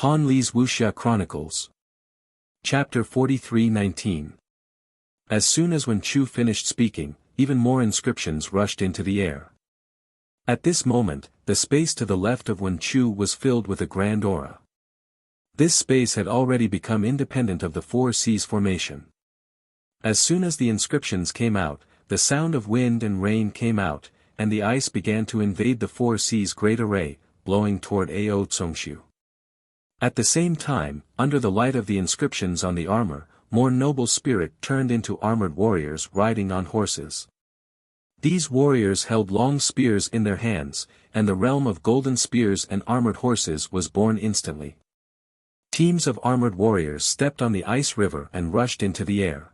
Han Li's Wuxia Chronicles. Chapter 43:19. As soon as Wen Chu finished speaking, even more inscriptions rushed into the air. At this moment, the space to the left of Wen Chu was filled with a grand aura. This space had already become independent of the four seas formation. As soon as the inscriptions came out, the sound of wind and rain came out, and the ice began to invade the four seas great array, blowing toward Ao Tsongshu. At the same time, under the light of the inscriptions on the armor, more noble spirit turned into armored warriors riding on horses. These warriors held long spears in their hands, and the realm of golden spears and armored horses was born instantly. Teams of armored warriors stepped on the ice river and rushed into the air.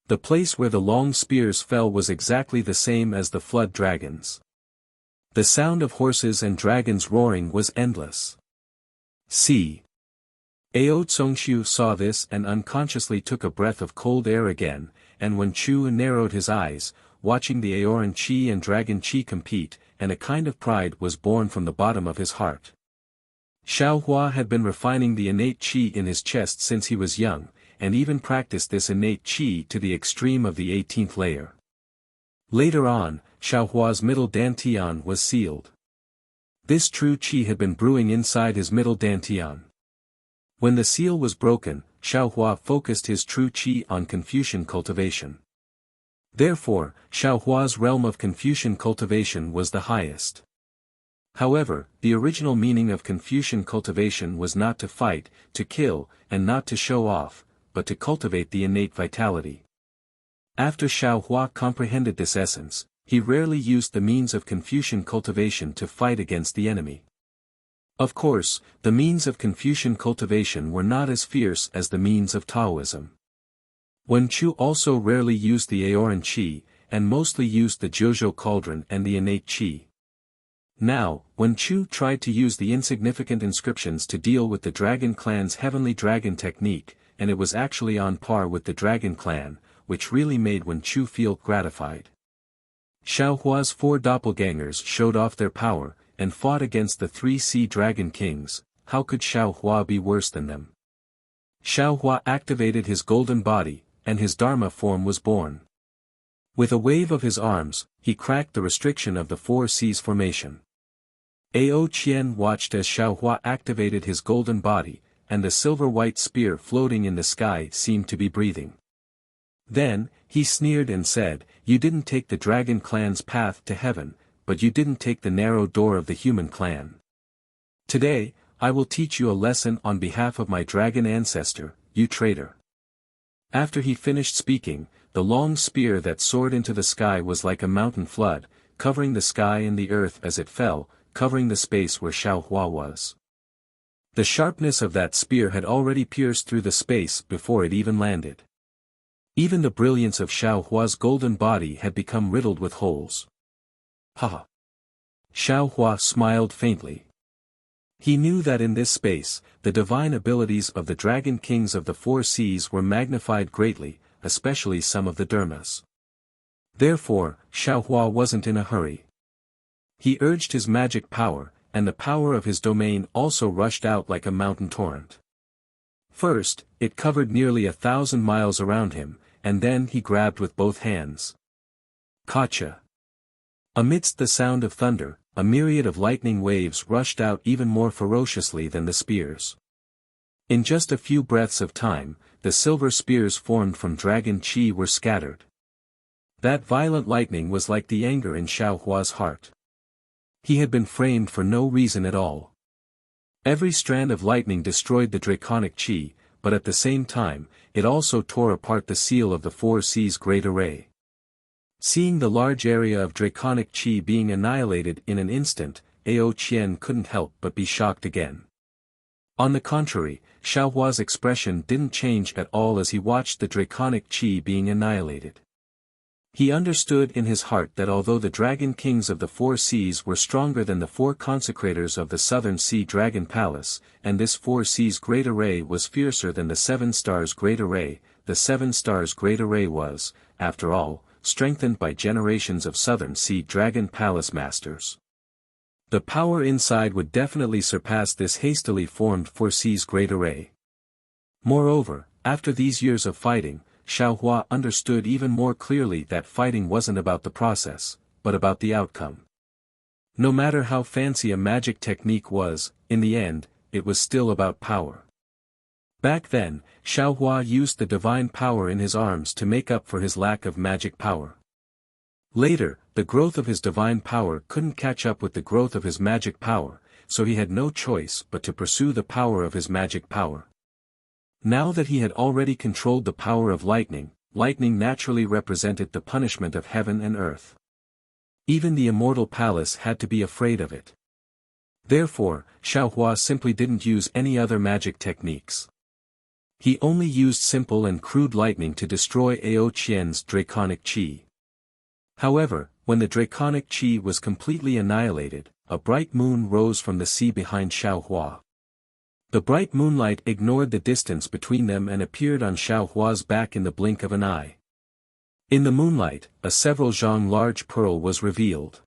The place where the long spears fell was exactly the same as the flood dragons. The sound of horses and dragons roaring was endless. See. Ao Tsongshu saw this and unconsciously took a breath of cold air again, and Wen Chu narrowed his eyes, watching the Aoran Qi and Dragon Qi compete, and a kind of pride was born from the bottom of his heart. Xiaohua had been refining the innate qi in his chest since he was young, and even practiced this innate qi to the extreme of the 18th layer. Later on, Xiaohua's middle dantian was sealed. This true qi had been brewing inside his middle dantian. When the seal was broken, Xiaohua focused his true qi on Confucian cultivation. Therefore, Xiaohua's realm of Confucian cultivation was the highest. However, the original meaning of Confucian cultivation was not to fight, to kill, and not to show off, but to cultivate the innate vitality. After Xiaohua comprehended this essence, he rarely used the means of Confucian cultivation to fight against the enemy. Of course, the means of Confucian cultivation were not as fierce as the means of Taoism. Wen Chu also rarely used the Aoran Qi, and mostly used the Jiuzhou cauldron and the innate Qi. Now, Wen Chu tried to use the insignificant inscriptions to deal with the Dragon Clan's heavenly dragon technique, and it was actually on par with the Dragon Clan, which really made Wen Chu feel gratified. Xiaohua's four doppelgangers showed off their power, and fought against the three sea dragon kings. How could Xiaohua be worse than them? Xiaohua activated his golden body, and his Dharma form was born. With a wave of his arms, he cracked the restriction of the four seas formation. Ao Qian watched as Xiaohua activated his golden body, and the silver-white spear floating in the sky seemed to be breathing. Then, he sneered and said, "You didn't take the Dragon Clan's path to heaven, but you didn't take the narrow door of the human clan. Today, I will teach you a lesson on behalf of my dragon ancestor, you traitor." After he finished speaking, the long spear that soared into the sky was like a mountain flood, covering the sky and the earth as it fell, covering the space where Xiaohua was. The sharpness of that spear had already pierced through the space before it even landed. Even the brilliance of Xiaohua's golden body had become riddled with holes. Ha! Xiaohua smiled faintly. He knew that in this space, the divine abilities of the dragon kings of the four seas were magnified greatly, especially some of the Dharmas. Therefore, Xiaohua wasn't in a hurry. He urged his magic power, and the power of his domain also rushed out like a mountain torrent. First, it covered nearly 1,000 miles around him, and then he grabbed with both hands. Gotcha! Amidst the sound of thunder, a myriad of lightning waves rushed out even more ferociously than the spears. In just a few breaths of time, the silver spears formed from Dragon Qi were scattered. That violent lightning was like the anger in Xiaohua's heart. He had been framed for no reason at all. Every strand of lightning destroyed the draconic qi, but at the same time, it also tore apart the seal of the four seas great array. Seeing the large area of draconic qi being annihilated in an instant, Ao Qian couldn't help but be shocked again. On the contrary, Xiaohua's expression didn't change at all as he watched the draconic qi being annihilated. He understood in his heart that although the dragon kings of the four seas were stronger than the four consecrators of the southern sea dragon palace, and this four seas great array was fiercer than the seven stars great array, the seven stars great array was, after all, strengthened by generations of southern sea dragon palace masters. The power inside would definitely surpass this hastily formed 4C's great array. Moreover, after these years of fighting, Xiaohua understood even more clearly that fighting wasn't about the process, but about the outcome. No matter how fancy a magic technique was, in the end, it was still about power. Back then, Xiaohua used the divine power in his arms to make up for his lack of magic power. Later, the growth of his divine power couldn't catch up with the growth of his magic power, so he had no choice but to pursue the power of his magic power. Now that he had already controlled the power of lightning, lightning naturally represented the punishment of heaven and earth. Even the immortal palace had to be afraid of it. Therefore, Xiaohua simply didn't use any other magic techniques. He only used simple and crude lightning to destroy Ao Qian's draconic qi. However, when the draconic qi was completely annihilated, a bright moon rose from the sea behind Xiaohua. The bright moonlight ignored the distance between them and appeared on Xiaohua's back in the blink of an eye. In the moonlight, a several zhang large pearl was revealed.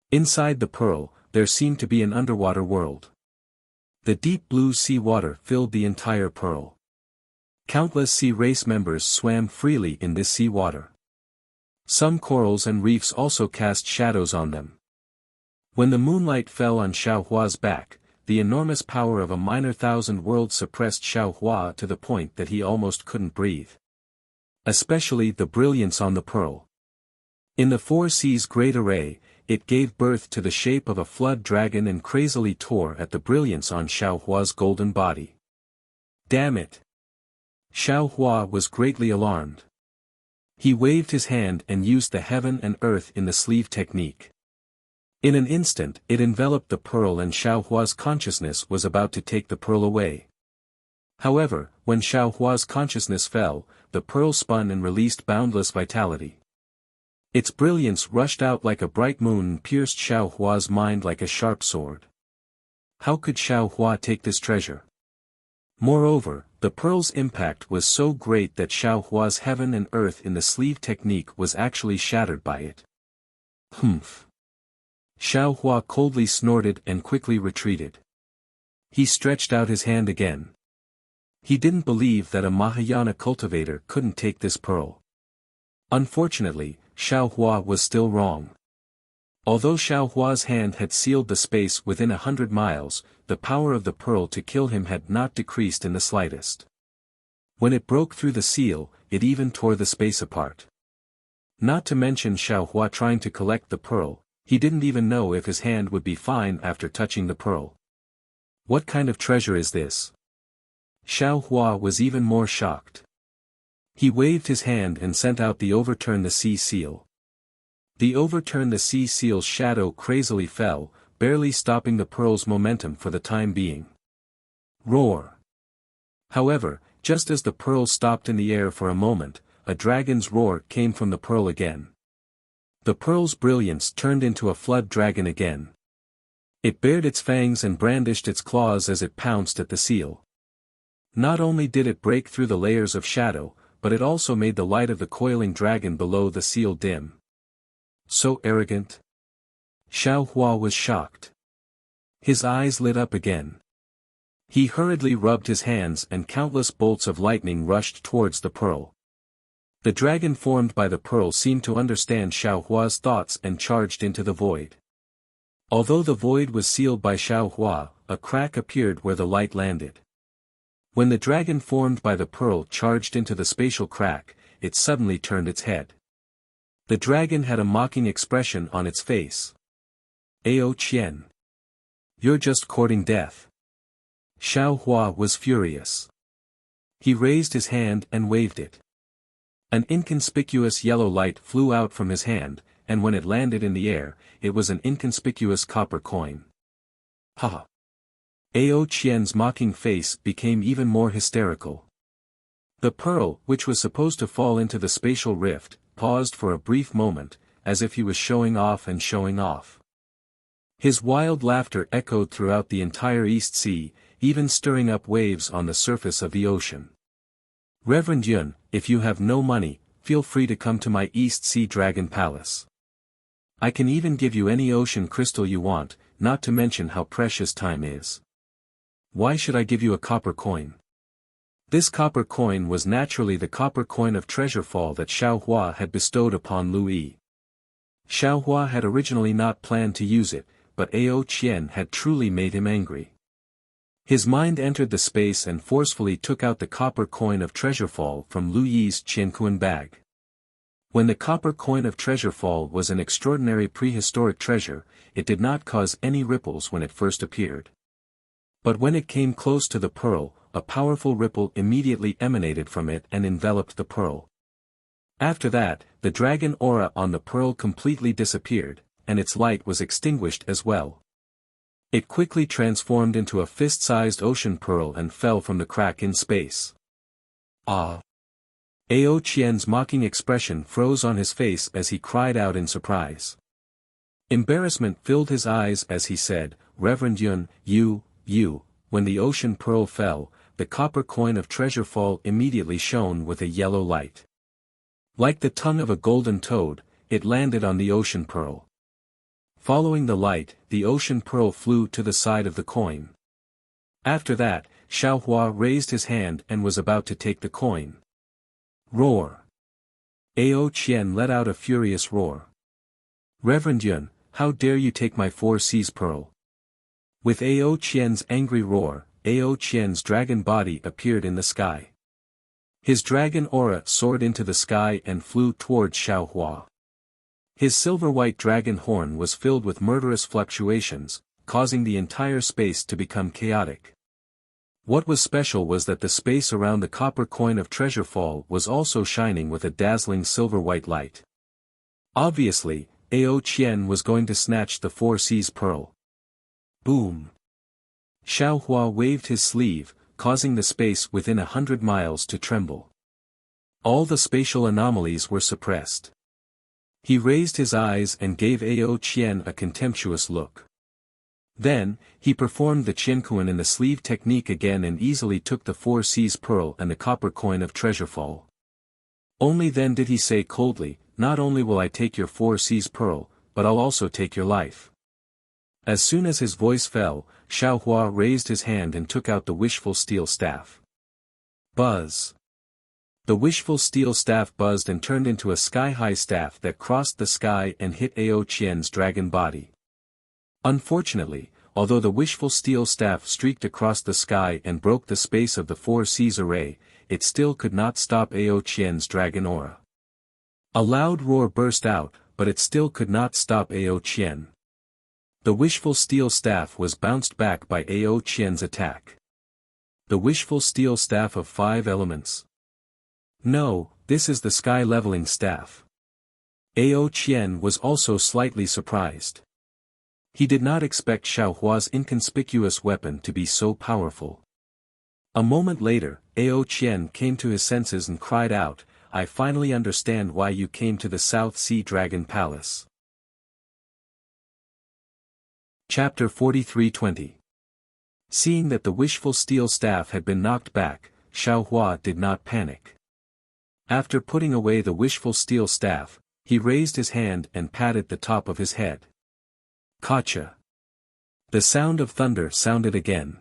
Inside the pearl, there seemed to be an underwater world. The deep blue sea water filled the entire pearl. Countless sea race members swam freely in this sea water. Some corals and reefs also cast shadows on them. When the moonlight fell on Xiaohua's back, the enormous power of a minor thousand worlds suppressed Xiaohua to the point that he almost couldn't breathe. Especially the brilliance on the pearl. In the 4C's great array, it gave birth to the shape of a flood dragon and crazily tore at the brilliance on Xiaohua's golden body. Damn it! Xiaohua was greatly alarmed. He waved his hand and used the heaven and earth in the sleeve technique. In an instant it enveloped the pearl and Xiaohua's consciousness was about to take the pearl away. However, when Xiaohua's consciousness fell, the pearl spun and released boundless vitality. Its brilliance rushed out like a bright moon and pierced Xiaohua's mind like a sharp sword. How could Xiaohua take this treasure? Moreover, the pearl's impact was so great that Xiaohua's heaven and earth in the sleeve technique was actually shattered by it. Humph. Xiaohua coldly snorted and quickly retreated. He stretched out his hand again. He didn't believe that a Mahayana cultivator couldn't take this pearl. Unfortunately, Xiaohua was still wrong. Although Xiaohua's hand had sealed the space within 100 miles, the power of the pearl to kill him had not decreased in the slightest. When it broke through the seal, it even tore the space apart. Not to mention Xiaohua trying to collect the pearl, he didn't even know if his hand would be fine after touching the pearl. What kind of treasure is this? Xiaohua was even more shocked. He waved his hand and sent out the overturn the sea seal. The overturn the sea seal's shadow crazily fell, barely stopping the pearl's momentum for the time being. Roar! However, just as the pearl stopped in the air for a moment, a dragon's roar came from the pearl again. The pearl's brilliance turned into a flood dragon again. It bared its fangs and brandished its claws as it pounced at the seal. Not only did it break through the layers of shadow, but it also made the light of the coiling dragon below the seal dim. So arrogant? Xiaohua was shocked. His eyes lit up again. He hurriedly rubbed his hands and countless bolts of lightning rushed towards the pearl. The dragon formed by the pearl seemed to understand Xiaohua's thoughts and charged into the void. Although the void was sealed by Xiaohua, a crack appeared where the light landed. When the dragon formed by the pearl charged into the spatial crack, it suddenly turned its head. The dragon had a mocking expression on its face. Ao Qian. You're just courting death. Xiaohua was furious. He raised his hand and waved it. An inconspicuous yellow light flew out from his hand, and when it landed in the air, it was an inconspicuous copper coin. Ha! Ao Qian's mocking face became even more hysterical. The pearl, which was supposed to fall into the spatial rift, paused for a brief moment, as if he was showing off and showing off. His wild laughter echoed throughout the entire East Sea, even stirring up waves on the surface of the ocean. Reverend Yun, if you have no money, feel free to come to my East Sea Dragon Palace. I can even give you any ocean crystal you want, not to mention how precious time is. Why should I give you a copper coin? This copper coin was naturally the copper coin of treasure fall that Xiao Hua had bestowed upon Lu Yi. Xiao Hua had originally not planned to use it, but Ao Qian had truly made him angry. His mind entered the space and forcefully took out the copper coin of treasure fall from Lu Yi's Qiankuan bag. When the copper coin of treasure fall was an extraordinary prehistoric treasure, it did not cause any ripples when it first appeared. But when it came close to the pearl, a powerful ripple immediately emanated from it and enveloped the pearl. After that, the dragon aura on the pearl completely disappeared, and its light was extinguished as well. It quickly transformed into a fist-sized ocean pearl and fell from the crack in space. Ah! Ao Qian's mocking expression froze on his face as he cried out in surprise. Embarrassment filled his eyes as he said, "Reverend Yun, you, when the ocean pearl fell, the copper coin of treasure fall immediately shone with a yellow light. Like the tongue of a golden toad, it landed on the ocean pearl. Following the light, the ocean pearl flew to the side of the coin. After that, Xiao Hua raised his hand and was about to take the coin. Roar! Ao Qian let out a furious roar. Reverend Yun, how dare you take my 4 C's pearl? With Ao Qian's angry roar, Ao Qian's dragon body appeared in the sky. His dragon aura soared into the sky and flew towards Xiao Hua. His silver-white dragon horn was filled with murderous fluctuations, causing the entire space to become chaotic. What was special was that the space around the copper coin of treasure fall was also shining with a dazzling silver-white light. Obviously, Ao Qian was going to snatch the 4 C's pearl. Boom! Xiao Hua waved his sleeve, causing the space within 100 miles to tremble. All the spatial anomalies were suppressed. He raised his eyes and gave Ao Qian a contemptuous look. Then, he performed the Qiankuan in the sleeve technique again and easily took the 4 C's pearl and the copper coin of treasure fall. Only then did he say coldly, "Not only will I take your 4 C's pearl, but I'll also take your life." As soon as his voice fell, Xiao Hua raised his hand and took out the wishful steel staff. Buzz! The wishful steel staff buzzed and turned into a sky-high staff that crossed the sky and hit Ao Qian's dragon body. Unfortunately, although the wishful steel staff streaked across the sky and broke the space of the 4 C's array, it still could not stop Ao Qian's dragon aura. A loud roar burst out, but it still could not stop Ao Qian. The wishful steel staff was bounced back by Ao Qian's attack. The wishful steel staff of 5 elements. No, this is the sky-leveling staff. Ao Qian was also slightly surprised. He did not expect Xiao Hua's inconspicuous weapon to be so powerful. A moment later, Ao Qian came to his senses and cried out, "I finally understand why you came to the South Sea Dragon Palace." Chapter 43:20. Seeing that the wishful steel staff had been knocked back, Xiao Hua did not panic. After putting away the wishful steel staff, he raised his hand and patted the top of his head. Kacha! The sound of thunder sounded again.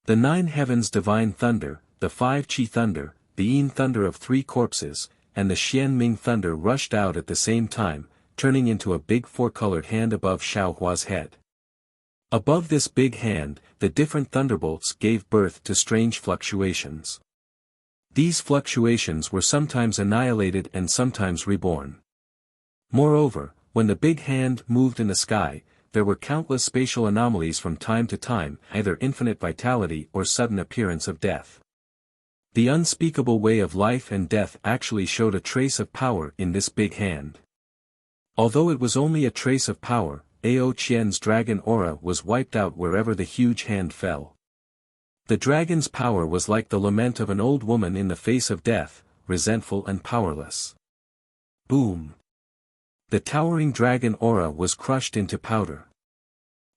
The 9 heavens divine thunder, the 5 Qi thunder, the Yin thunder of 3 corpses, and the Xian Ming thunder rushed out at the same time, turning into a big 4-colored hand above Xiao Hua's head. Above this big hand, the different thunderbolts gave birth to strange fluctuations. These fluctuations were sometimes annihilated and sometimes reborn. Moreover, when the big hand moved in the sky, there were countless spatial anomalies from time to time, either infinite vitality or sudden appearance of death. The unspeakable way of life and death actually showed a trace of power in this big hand. Although it was only a trace of power, Ao Qian's dragon aura was wiped out wherever the huge hand fell. The dragon's power was like the lament of an old woman in the face of death, resentful and powerless. Boom! The towering dragon aura was crushed into powder.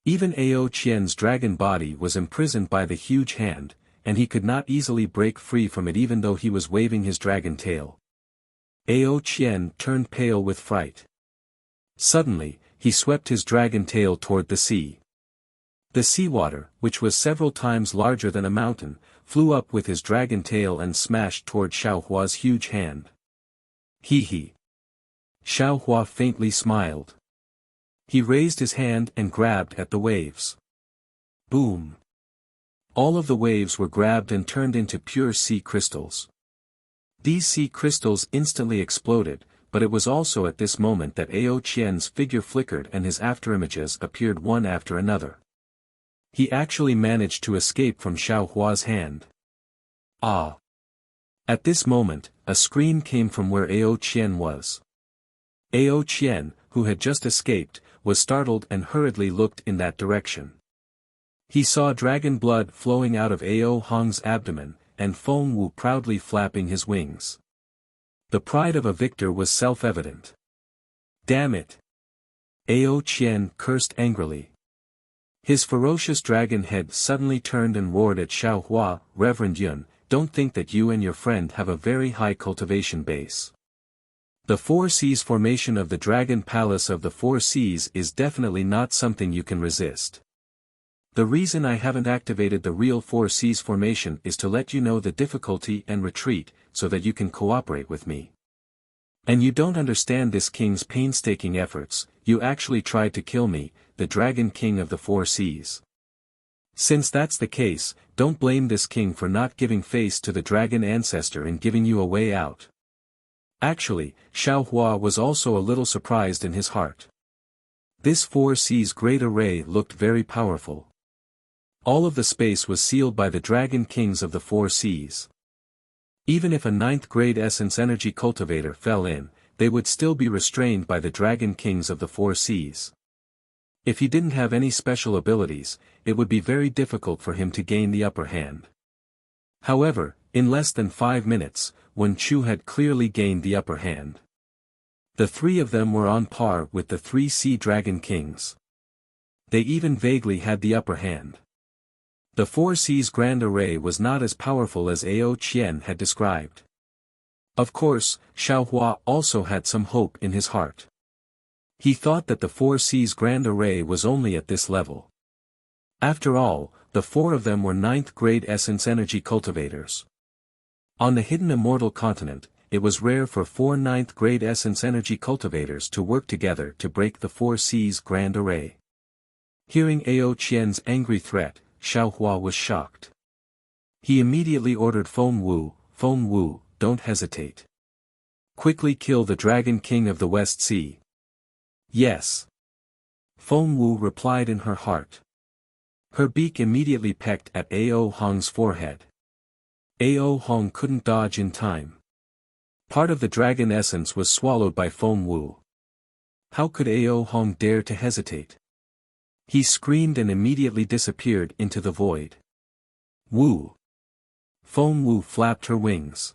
Even Ao Qian's dragon body was imprisoned by the huge hand, and he could not easily break free from it even though he was waving his dragon tail. Ao Qian turned pale with fright. Suddenly, he swept his dragon tail toward the sea. The seawater, which was several times larger than a mountain, flew up with his dragon tail and smashed toward Xiaohua's huge hand. Hee hee. Xiaohua faintly smiled. He raised his hand and grabbed at the waves. Boom. All of the waves were grabbed and turned into pure sea crystals. These sea crystals instantly exploded, but it was also at this moment that Ao Qian's figure flickered and his afterimages appeared one after another. He actually managed to escape from Xiaohua's hand. Ah! At this moment, a scream came from where Ao Qian was. Ao Qian, who had just escaped, was startled and hurriedly looked in that direction. He saw dragon blood flowing out of Ao Hong's abdomen, and Feng Wu proudly flapping his wings. The pride of a victor was self-evident. Damn it! Ao Qian cursed angrily. His ferocious dragon head suddenly turned and roared at Xiaohua, Reverend Yun, don't think that you and your friend have a very high cultivation base. The Four Seas formation of the Dragon Palace of the Four Seas is definitely not something you can resist. The reason I haven't activated the real Four Seas formation is to let you know the difficulty and retreat, so that you can cooperate with me. And you don't understand this king's painstaking efforts, you actually tried to kill me, the Dragon King of the Four Seas. Since that's the case, don't blame this king for not giving face to the dragon ancestor and giving you a way out. Actually, Xiaohua was also a little surprised in his heart. This Four Seas Great Array looked very powerful. All of the space was sealed by the Dragon Kings of the Four Seas. Even if a 9th grade essence energy cultivator fell in, they would still be restrained by the Dragon Kings of the Four Seas. If he didn't have any special abilities, it would be very difficult for him to gain the upper hand. However, in less than 5 minutes, Wen Chu had clearly gained the upper hand. The three of them were on par with the 3 Sea Dragon Kings. They even vaguely had the upper hand. The Four Seas Grand Array was not as powerful as Ao Qian had described. Of course, Xiaohua also had some hope in his heart. He thought that the Four Seas Grand Array was only at this level. After all, the 4 of them were 9th grade essence energy cultivators. On the hidden immortal continent, it was rare for 4 9th grade essence energy cultivators to work together to break the Four Seas Grand Array. Hearing Ao Qian's angry threat, Xiaohua was shocked. He immediately ordered Feng Wu, don't hesitate. Quickly kill the Dragon King of the West Sea. Yes. Feng Wu replied in her heart. Her beak immediately pecked at Ao Hong's forehead. Ao Hong couldn't dodge in time. Part of the dragon essence was swallowed by Feng Wu. How could Ao Hong dare to hesitate? He screamed and immediately disappeared into the void. Wu! Feng Wu flapped her wings.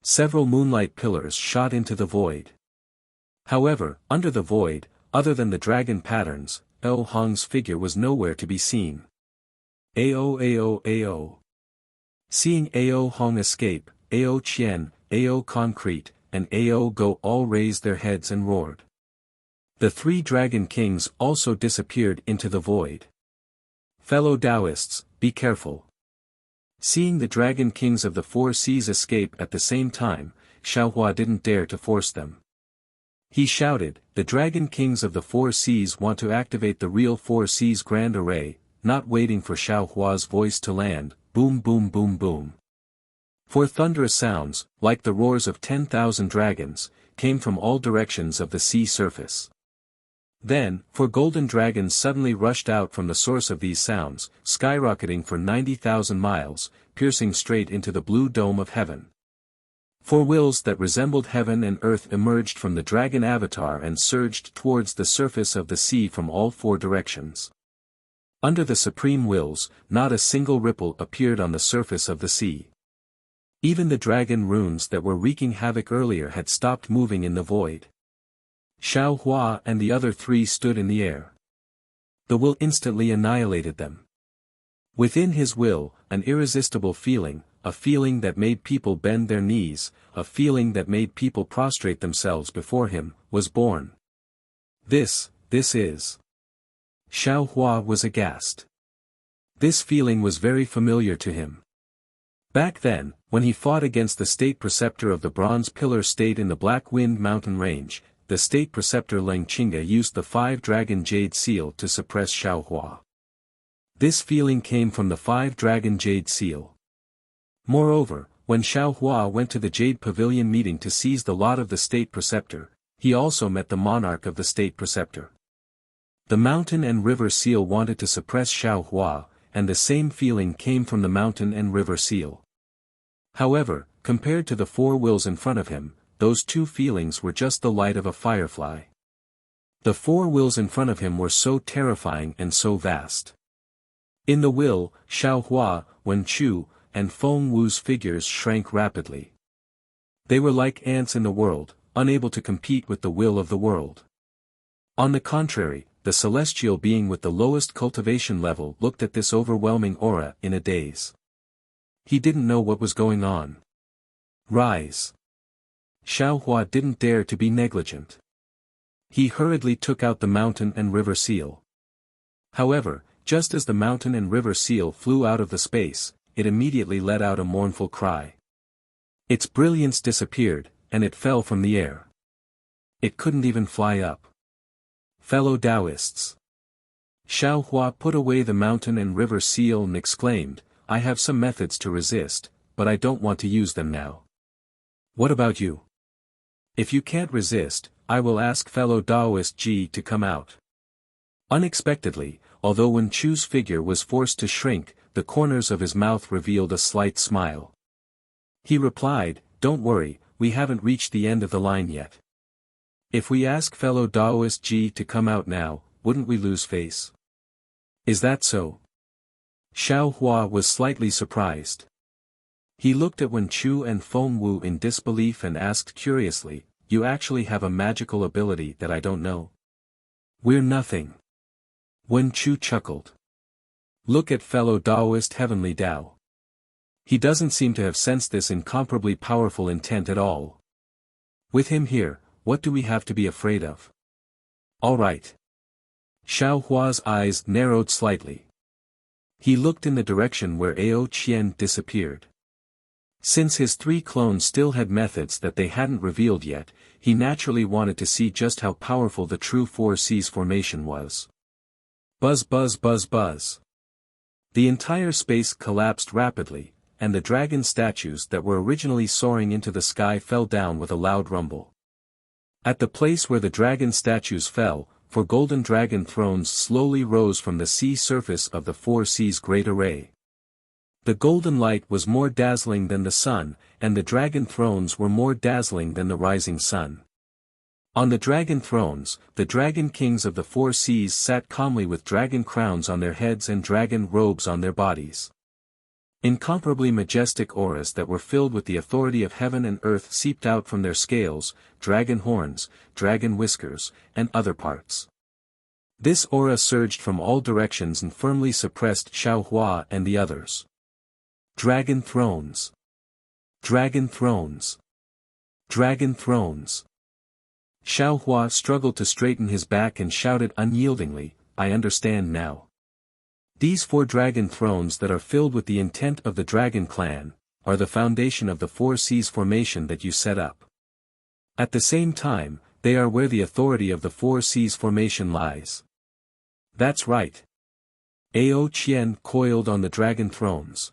Several moonlight pillars shot into the void. However, under the void, other than the dragon patterns, Ao Hong's figure was nowhere to be seen. Ao. Seeing Ao Hong escape, Ao Qian, Ao Concrete, and Ao Go all raised their heads and roared. The 3 Dragon Kings also disappeared into the void. Fellow Taoists, be careful. Seeing the Dragon Kings of the Four Seas escape at the same time, Xiaohua didn't dare to force them. He shouted, the Dragon Kings of the Four Seas want to activate the real Four Seas Grand Array, not waiting for Xiaohua's voice to land, boom boom boom boom. 4 thunderous sounds, like the roars of 10,000 dragons, came from all directions of the sea surface. Then, 4 golden dragons suddenly rushed out from the source of these sounds, skyrocketing for 90,000 miles, piercing straight into the blue dome of heaven. 4 wills that resembled heaven and earth emerged from the dragon avatar and surged towards the surface of the sea from all 4 directions. Under the supreme wills, not a single ripple appeared on the surface of the sea. Even the dragon runes that were wreaking havoc earlier had stopped moving in the void. Xiaohua and the other 3 stood in the air. The will instantly annihilated them. Within his will, an irresistible feeling, a feeling that made people bend their knees, a feeling that made people prostrate themselves before him, was born. This is. Xiao Hua was aghast. This feeling was very familiar to him. Back then, when he fought against the state preceptor of the Bronze Pillar State in the Black Wind Mountain Range, the state preceptor Leng Qingge used the 5-dragon jade seal to suppress Xiao Hua. This feeling came from the 5-dragon jade seal. Moreover, when Xiao Hua went to the Jade Pavilion meeting to seize the lot of the state preceptor, he also met the monarch of the state preceptor. The mountain and river seal wanted to suppress Xiao Hua, and the same feeling came from the mountain and river seal. However, compared to the 4 wills in front of him, those 2 feelings were just the light of a firefly. The 4 wills in front of him were so terrifying and so vast. In the will, Xiao Hua, Wen Chu, and Feng Wu's figures shrank rapidly. They were like ants in the world, unable to compete with the will of the world. On the contrary, the celestial being with the lowest cultivation level looked at this overwhelming aura in a daze. He didn't know what was going on. Rise. Xiao Hua didn't dare to be negligent. He hurriedly took out the mountain and river seal. However, just as the mountain and river seal flew out of the space, it immediately let out a mournful cry. Its brilliance disappeared, and it fell from the air. It couldn't even fly up. Fellow Taoists. Xiao Hua put away the mountain and river seal and exclaimed, I have some methods to resist, but I don't want to use them now. What about you? If you can't resist, I will ask fellow Taoist Ji to come out. Unexpectedly, although Wen Chu's figure was forced to shrink, the corners of his mouth revealed a slight smile. He replied, Don't worry, we haven't reached the end of the line yet. If we ask fellow Taoist Ji to come out now, wouldn't we lose face? Is that so? Xiao Hua was slightly surprised. He looked at Wen Chu and Feng Wu in disbelief and asked curiously, You actually have a magical ability that I don't know? We're nothing. Wen Chu chuckled. Look at fellow Taoist Heavenly Tao. He doesn't seem to have sensed this incomparably powerful intent at all. With him here, what do we have to be afraid of? All right. Xiao Hua's eyes narrowed slightly. He looked in the direction where Ao Qian disappeared. Since his 3 clones still had methods that they hadn't revealed yet, he naturally wanted to see just how powerful the true 4 Cs formation was. Buzz buzz buzz buzz. The entire space collapsed rapidly, and the dragon statues that were originally soaring into the sky fell down with a loud rumble. At the place where the dragon statues fell, 4 golden dragon thrones slowly rose from the sea surface of the 4 Cs great array. The golden light was more dazzling than the sun, and the dragon thrones were more dazzling than the rising sun. On the dragon thrones, the dragon kings of the 4 Cs sat calmly with dragon crowns on their heads and dragon robes on their bodies. Incomparably majestic auras that were filled with the authority of heaven and earth seeped out from their scales, dragon horns, dragon whiskers, and other parts. This aura surged from all directions and firmly suppressed Xiao Hua and the others. Dragon thrones. Dragon thrones. Dragon thrones. Xiao Hua struggled to straighten his back and shouted unyieldingly, I understand now. These 4 dragon thrones that are filled with the intent of the dragon clan, are the foundation of the 4 Cs formation that you set up. At the same time, they are where the authority of the 4 Cs formation lies. That's right. Ao Qian coiled on the dragon thrones.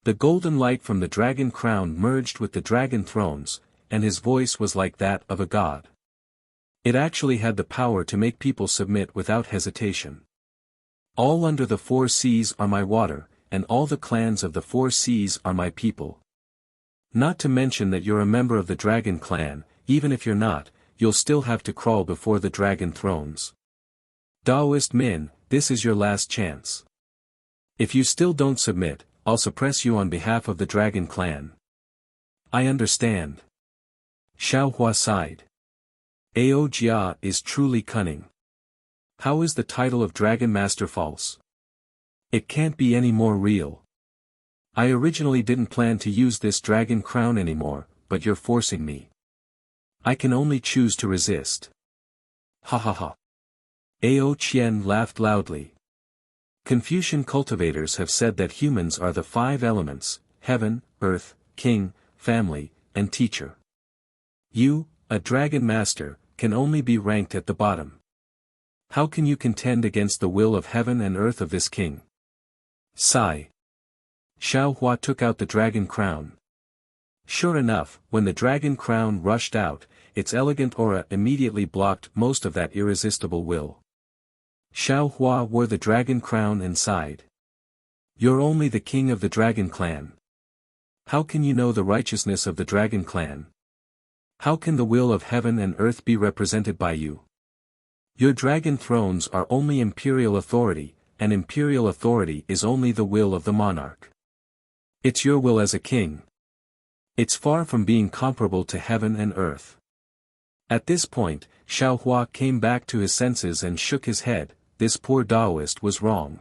The golden light from the dragon crown merged with the dragon thrones, and his voice was like that of a god. It actually had the power to make people submit without hesitation. All under the 4 Cs are my water, and all the clans of the 4 Cs are my people. Not to mention that you're a member of the dragon clan, even if you're not, you'll still have to crawl before the dragon thrones. Taoist Min, this is your last chance. If you still don't submit, I'll suppress you on behalf of the dragon clan. I understand. Xiao Hua sighed. Ao Jia is truly cunning. How is the title of Dragon Master false? It can't be any more real. I originally didn't plan to use this dragon crown anymore, but you're forcing me. I can only choose to resist. Ha ha ha. Ao Qian laughed loudly. Confucian cultivators have said that humans are the five elements: heaven, earth, king, family, and teacher. You, a dragon master, can only be ranked at the bottom. How can you contend against the will of heaven and earth of this king? Sigh. Xiao Hua took out the dragon crown. Sure enough, when the dragon crown rushed out, its elegant aura immediately blocked most of that irresistible will. Xiao Hua wore the dragon crown and sighed. You're only the king of the dragon clan. How can you know the righteousness of the dragon clan? How can the will of heaven and earth be represented by you? Your dragon thrones are only imperial authority, and imperial authority is only the will of the monarch. It's your will as a king. It's far from being comparable to heaven and earth. At this point, Xiao Hua came back to his senses and shook his head. This poor Taoist was wrong.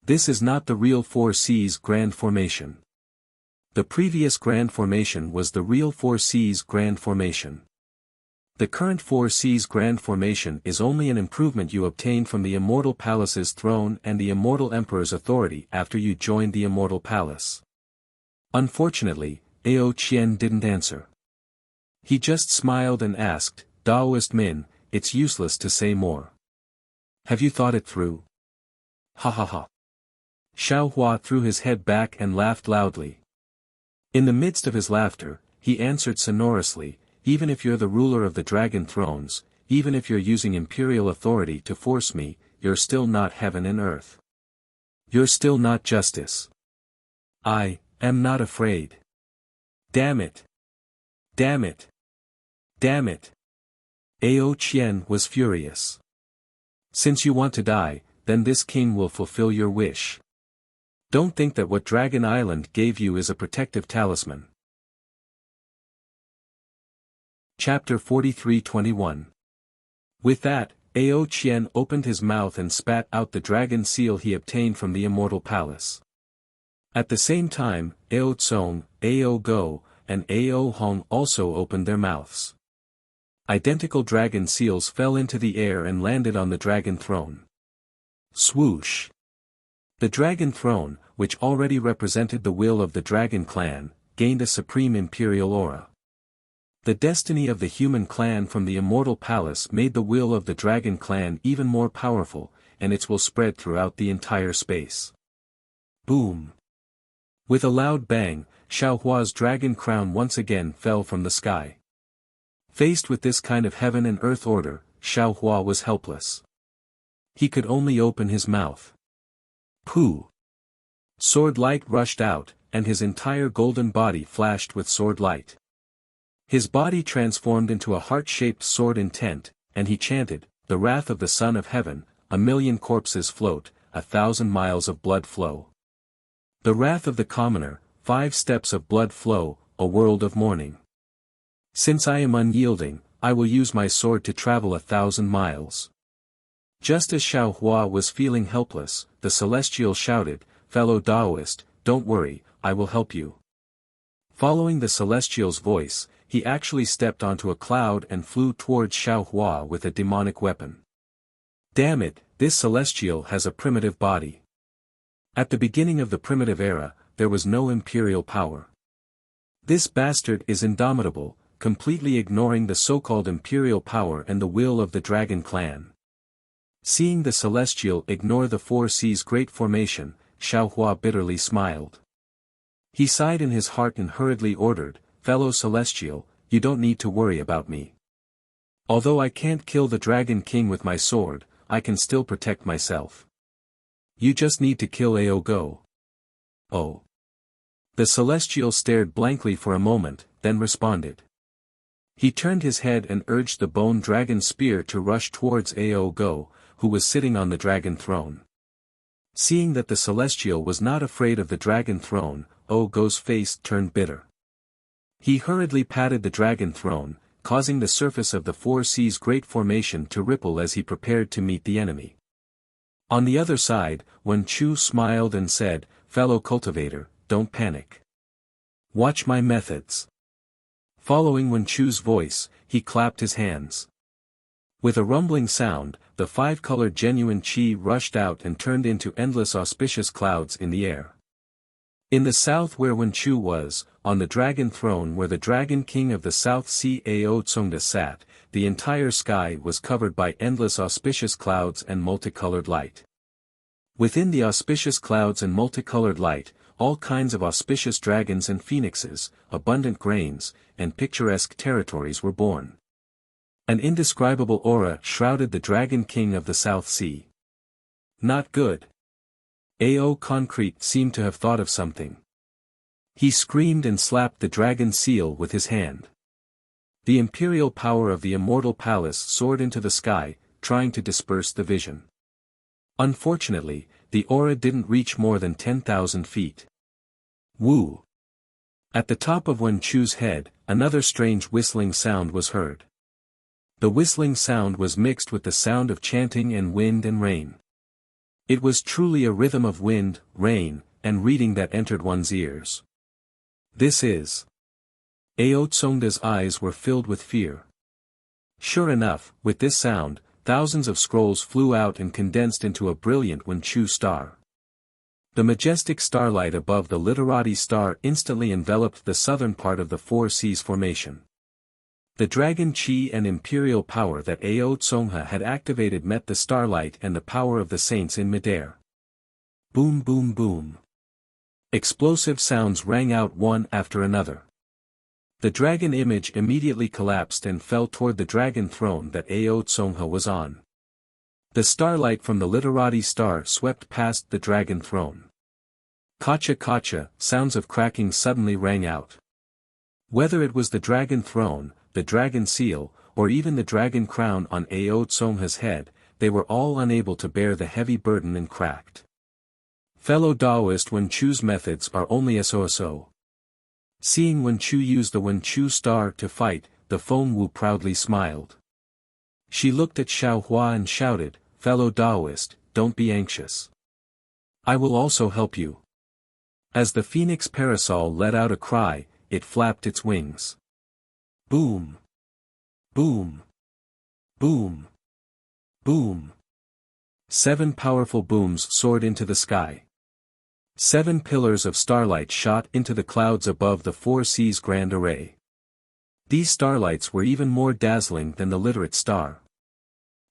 This is not the real 4 C's grand formation. The previous grand formation was the real 4 C's grand formation. The current 4 C's grand formation is only an improvement you obtained from the Immortal Palace's throne and the Immortal Emperor's authority after you joined the Immortal Palace. Unfortunately, Ao Qian didn't answer. He just smiled and asked, Taoist Min, it's useless to say more. Have you thought it through? Ha ha ha. Xiao Hua threw his head back and laughed loudly. In the midst of his laughter, he answered sonorously, even if you're the ruler of the dragon thrones, even if you're using imperial authority to force me, you're still not heaven and earth. You're still not justice. I am not afraid. Damn it. Damn it. Damn it. Ao Qian was furious. Since you want to die, then this king will fulfill your wish. Don't think that what Dragon Island gave you is a protective talisman. Chapter 43:21. With that, Ao Qian opened his mouth and spat out the dragon seal he obtained from the Immortal Palace. At the same time, Ao Tsong, Ao Go, and Ao Hong also opened their mouths. Identical dragon seals fell into the air and landed on the dragon throne. Swoosh! The dragon throne, which already represented the will of the dragon clan, gained a supreme imperial aura. The destiny of the human clan from the Immortal Palace made the will of the dragon clan even more powerful, and its will spread throughout the entire space. Boom! With a loud bang, Xiao Hua's dragon crown once again fell from the sky. Faced with this kind of heaven and earth order, Xiao Hua was helpless. He could only open his mouth. Pooh! Sword light rushed out, and his entire golden body flashed with sword light. His body transformed into a heart-shaped sword intent, and he chanted, "The wrath of the Son of Heaven, 1,000,000 corpses float, 1,000 miles of blood flow. The wrath of the commoner, 5 steps of blood flow, a world of mourning. Since I am unyielding, I will use my sword to travel 1,000 miles." Just as Xiao Hua was feeling helpless, the Celestial shouted, "Fellow Taoist, don't worry, I will help you." Following the Celestial's voice, he actually stepped onto a cloud and flew towards Xiao Hua with a demonic weapon. Damn it, this Celestial has a primitive body. At the beginning of the primitive era, there was no imperial power. This bastard is indomitable, completely ignoring the so-called imperial power and the will of the dragon clan. Seeing the Celestial ignore the 4 C's great formation, Xiao Hua bitterly smiled. He sighed in his heart and hurriedly ordered, "Fellow Celestial, you don't need to worry about me. Although I can't kill the Dragon King with my sword, I can still protect myself. You just need to kill Ao Go." Oh. The Celestial stared blankly for a moment, then responded. He turned his head and urged the bone dragon spear to rush towards Ao Go, who was sitting on the dragon throne. Seeing that the Celestial was not afraid of the dragon throne, Ao Go's face turned bitter. He hurriedly patted the dragon throne, causing the surface of the 4 C's great formation to ripple as he prepared to meet the enemy. On the other side, Wen Chu smiled and said, "Fellow cultivator, don't panic. Watch my methods." Following Wen Chu's voice, he clapped his hands. With a rumbling sound, the five-colored genuine qi rushed out and turned into endless auspicious clouds in the air. In the south where Wenchu was, on the dragon throne where the dragon king of the South Sea Ao Tsongda sat, the entire sky was covered by endless auspicious clouds and multicolored light. Within the auspicious clouds and multicolored light, all kinds of auspicious dragons and phoenixes, abundant grains, and picturesque territories were born. An indescribable aura shrouded the dragon king of the South Sea. Not good. Ao Concrete seemed to have thought of something. He screamed and slapped the dragon seal with his hand. The imperial power of the immortal palace soared into the sky, trying to disperse the vision. Unfortunately, the aura didn't reach more than 10,000 feet. Woo! At the top of Wenchu's head, another strange whistling sound was heard. The whistling sound was mixed with the sound of chanting and wind and rain. It was truly a rhythm of wind, rain, and reading that entered one's ears. This is. Ao Tsongda's eyes were filled with fear. Sure enough, with this sound, thousands of scrolls flew out and condensed into a brilliant Wenchu star. The majestic starlight above the Literati star instantly enveloped the southern part of the Four Seas formation. The dragon chi and imperial power that Ao Tsongha had activated met the starlight and the power of the saints in midair. Boom boom boom. Explosive sounds rang out one after another. The dragon image immediately collapsed and fell toward the dragon throne that Ao Tsongha was on. The starlight from the Literati star swept past the dragon throne. Kacha kacha, sounds of cracking suddenly rang out. Whether it was the dragon throne, the dragon seal, or even the dragon crown on Ao Tsongha's head, they were all unable to bear the heavy burden and cracked. Fellow Taoist Wenchu's methods are only so. Seeing Wenchu use the Wenchu star to fight, the Feng Wu proudly smiled. She looked at Xiao Hua and shouted, "Fellow Taoist, don't be anxious. I will also help you." As the phoenix parasol let out a cry, it flapped its wings. Boom! Boom! Boom! Boom! 7 powerful booms soared into the sky. 7 pillars of starlight shot into the clouds above the Four Seas grand array. These starlights were even more dazzling than the literate star.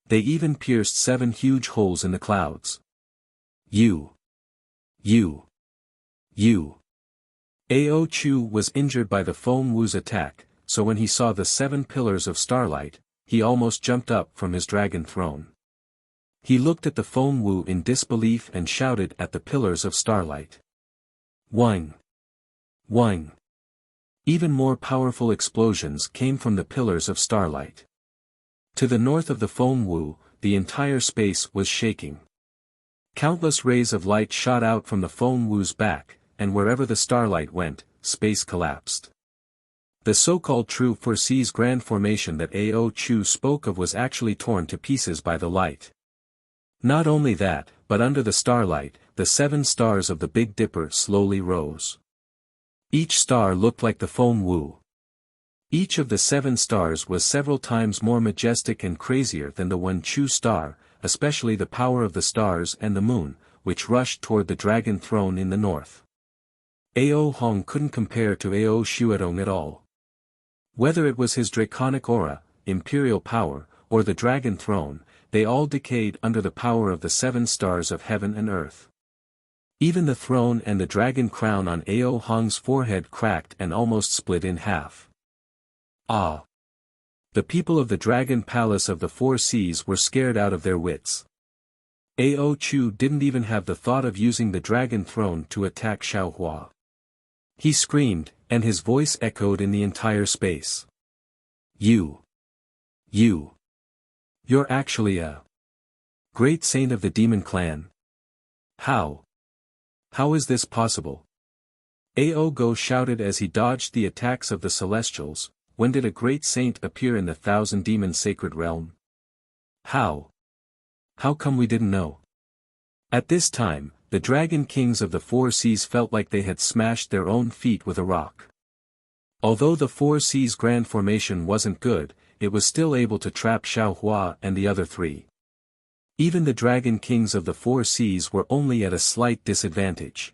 They even pierced 7 huge holes in the clouds. You. Ao Chu was injured by the Feng Wu's attack, so when he saw the 7 pillars of starlight, he almost jumped up from his dragon throne. He looked at the Feng Wu in disbelief and shouted at the pillars of starlight. Whing! Whing! Even more powerful explosions came from the pillars of starlight. To the north of the Feng Wu, the entire space was shaking. Countless rays of light shot out from the Feng Wu's back, and wherever the starlight went, space collapsed. The so-called true Four Seas grand formation that Ao Chu spoke of was actually torn to pieces by the light. Not only that, but under the starlight, the 7 stars of the Big Dipper slowly rose. Each star looked like the Feng Wu. Each of the 7 stars was several times more majestic and crazier than the Wenchu star, especially the power of the stars and the moon, which rushed toward the dragon throne in the north. Ao Hong couldn't compare to Ao Shuerong at all. Whether it was his draconic aura, imperial power, or the dragon throne, they all decayed under the power of the 7 stars of heaven and earth. Even the throne and the dragon crown on Ao Hong's forehead cracked and almost split in half. Ah! The people of the dragon palace of the Four Seas were scared out of their wits. Ao Chu didn't even have the thought of using the dragon throne to attack Xiao Hua. He screamed, and his voice echoed in the entire space. You're actually a great saint of the demon clan. How is this possible? Ao Go shouted as he dodged the attacks of the Celestials. When did a great saint appear in the Thousand Demon Sacred Realm? How come we didn't know? At this time, the Dragon Kings of the Four Seas felt like they had smashed their own feet with a rock. Although the Four Seas grand formation wasn't good, it was still able to trap Xiaohua and the other three. Even the dragon kings of the four seas were only at a slight disadvantage.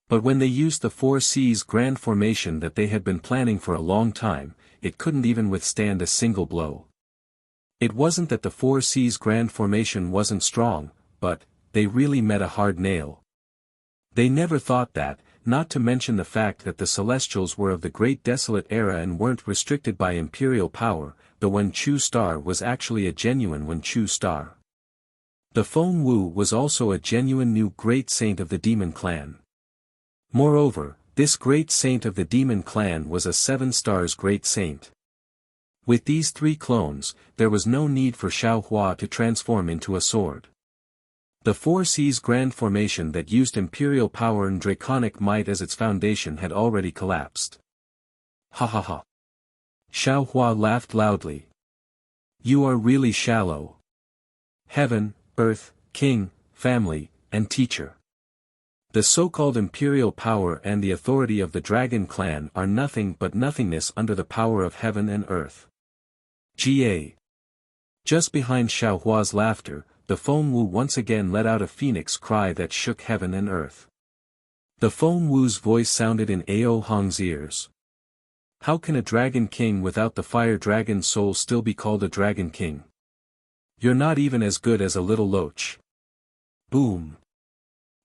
But when they used the four seas grand formation that they had been planning for a long time, it couldn't even withstand a single blow. It wasn't that the four seas grand formation wasn't strong, but they really met a hard nail. They never thought that, not to mention the fact that the Celestials were of the Great Desolate Era and weren't restricted by imperial power, the Wen Chu star was actually a genuine Wen Chu star. The Feng Wu was also a genuine new great saint of the demon clan. Moreover, this great saint of the demon clan was a 7 stars great saint. With these 3 clones, there was no need for Xiaohua to transform into a sword. The four seas grand formation that used imperial power and draconic might as its foundation had already collapsed. Ha ha ha. Xiaohua laughed loudly. You are really shallow. Heaven, earth, king, family, and teacher. The so-called imperial power and the authority of the dragon clan are nothing but nothingness under the power of heaven and earth. Ga. Just behind Xiaohua's laughter, the Feng Wu once again let out a phoenix cry that shook heaven and earth. The Feng Wu's voice sounded in Ao Hong's ears. How can a dragon king without the fire dragon soul still be called a dragon king? You're not even as good as a little loach. Boom.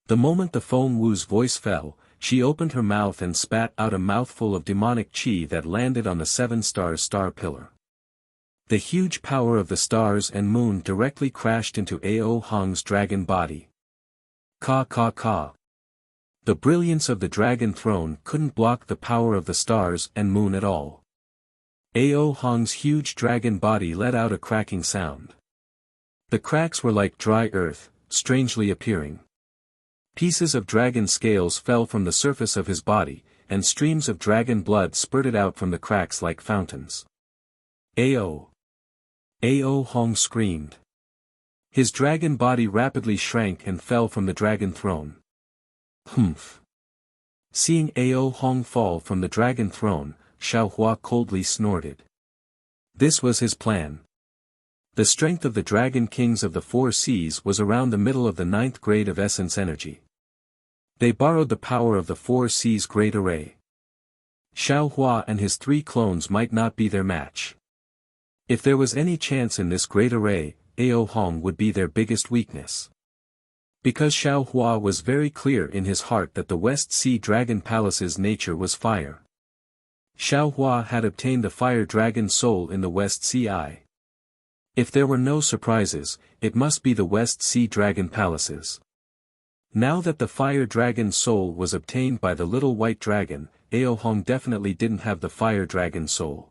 The moment the Feng Wu's voice fell, she opened her mouth and spat out a mouthful of demonic chi that landed on the 7 stars star pillar. The huge power of the stars and moon directly crashed into Ao Hong's dragon body. Ka ka ka. The brilliance of the dragon throne couldn't block the power of the stars and moon at all. Ao Hong's huge dragon body let out a cracking sound. The cracks were like dry earth, strangely appearing. Pieces of dragon scales fell from the surface of his body, and streams of dragon blood spurted out from the cracks like fountains. Ao Hong screamed. His dragon body rapidly shrank and fell from the dragon throne. Humph. Seeing Ao Hong fall from the dragon throne, Xiaohua coldly snorted. This was his plan. The strength of the dragon kings of the four seas was around the middle of the 9th grade of essence energy. They borrowed the power of the four seas great array. Xiaohua and his 3 clones might not be their match. If there was any chance in this great array, Ao Hong would be their biggest weakness. Because Xiaohua was very clear in his heart that the West Sea Dragon Palace's nature was fire. Xiaohua had obtained the fire dragon soul in the West Sea Eye. If there were no surprises, it must be the West Sea Dragon Palaces. Now that the fire dragon soul was obtained by the little white dragon, Ao Hong definitely didn't have the fire dragon soul.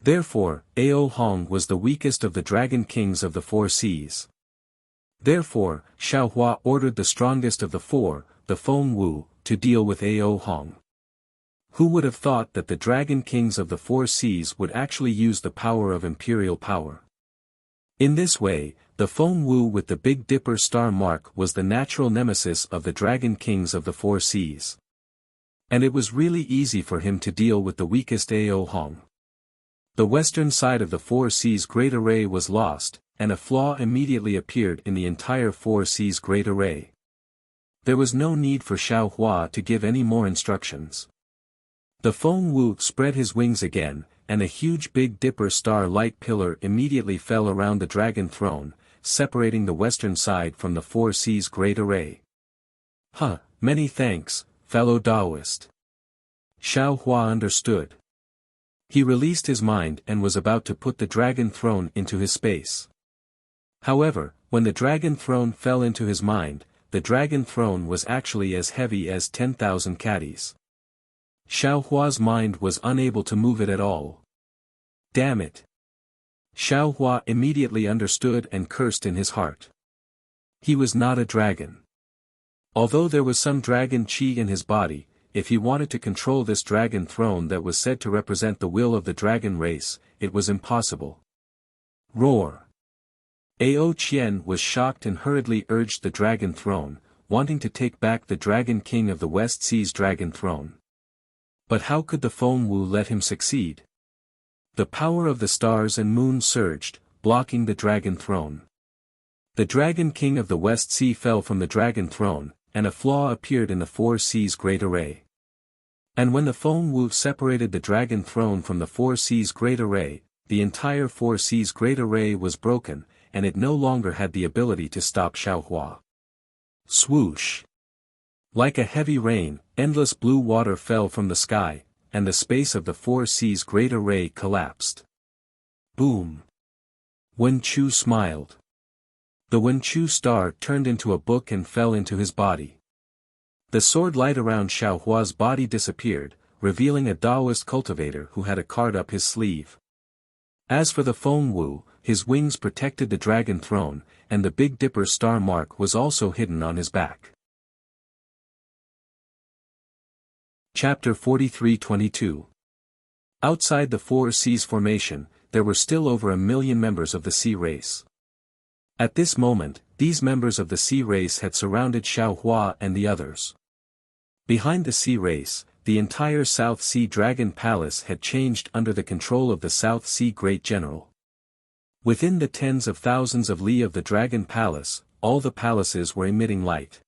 Therefore, Ao Hong was the weakest of the dragon kings of the four seas. Therefore, Xiaohua ordered the strongest of the 4, the Feng Wu, to deal with Ao Hong. Who would have thought that the dragon kings of the four seas would actually use the power of imperial power? In this way, the Feng Wu with the Big Dipper star mark was the natural nemesis of the dragon kings of the four seas. And it was really easy for him to deal with the weakest Ao Hong. The western side of the four seas great array was lost, and a flaw immediately appeared in the entire four seas great array. There was no need for Xiaohua to give any more instructions. The Feng Wu spread his wings again, and a huge Big Dipper star light pillar immediately fell around the dragon throne, separating the western side from the four seas great array. Many thanks, fellow Taoist. Xiaohua understood. He released his mind and was about to put the dragon throne into his space. However, when the dragon throne fell into his mind, the dragon throne was actually as heavy as 10,000 caddies. Xiaohua's mind was unable to move it at all. Damn it! Xiaohua immediately understood and cursed in his heart. He was not a dragon. Although there was some dragon chi in his body, if he wanted to control this dragon throne that was said to represent the will of the dragon race, it was impossible. Roar! Ao Qian was shocked and hurriedly urged the dragon throne, wanting to take back the dragon king of the West Sea's dragon throne. But how could the Feng Wu let him succeed? The power of the stars and moon surged, blocking the dragon throne. The Dragon King of the West Sea fell from the dragon throne, and a flaw appeared in the Four Seas' great array. And when the Feng Wu separated the dragon throne from the Four Seas' great array, the entire Four Seas' great array was broken, and it no longer had the ability to stop Xiaohua. Swoosh! Like a heavy rain, endless blue water fell from the sky, and the space of the Four Seas' great array collapsed. Boom! Wen Chu smiled. The Wen Chu star turned into a book and fell into his body. The sword light around Xiaohua's body disappeared, revealing a Taoist cultivator who had a card up his sleeve. As for the Feng Wu, his wings protected the dragon throne, and the Big Dipper star mark was also hidden on his back. Chapter 43-22. Outside the Four Seas formation, there were still over 1 million members of the sea race. At this moment, these members of the sea race had surrounded Xiaohua and the others. Behind the sea race, the entire South Sea Dragon Palace had changed under the control of the South Sea Great General. Within the tens of thousands of li of the Dragon Palace, all the palaces were emitting light.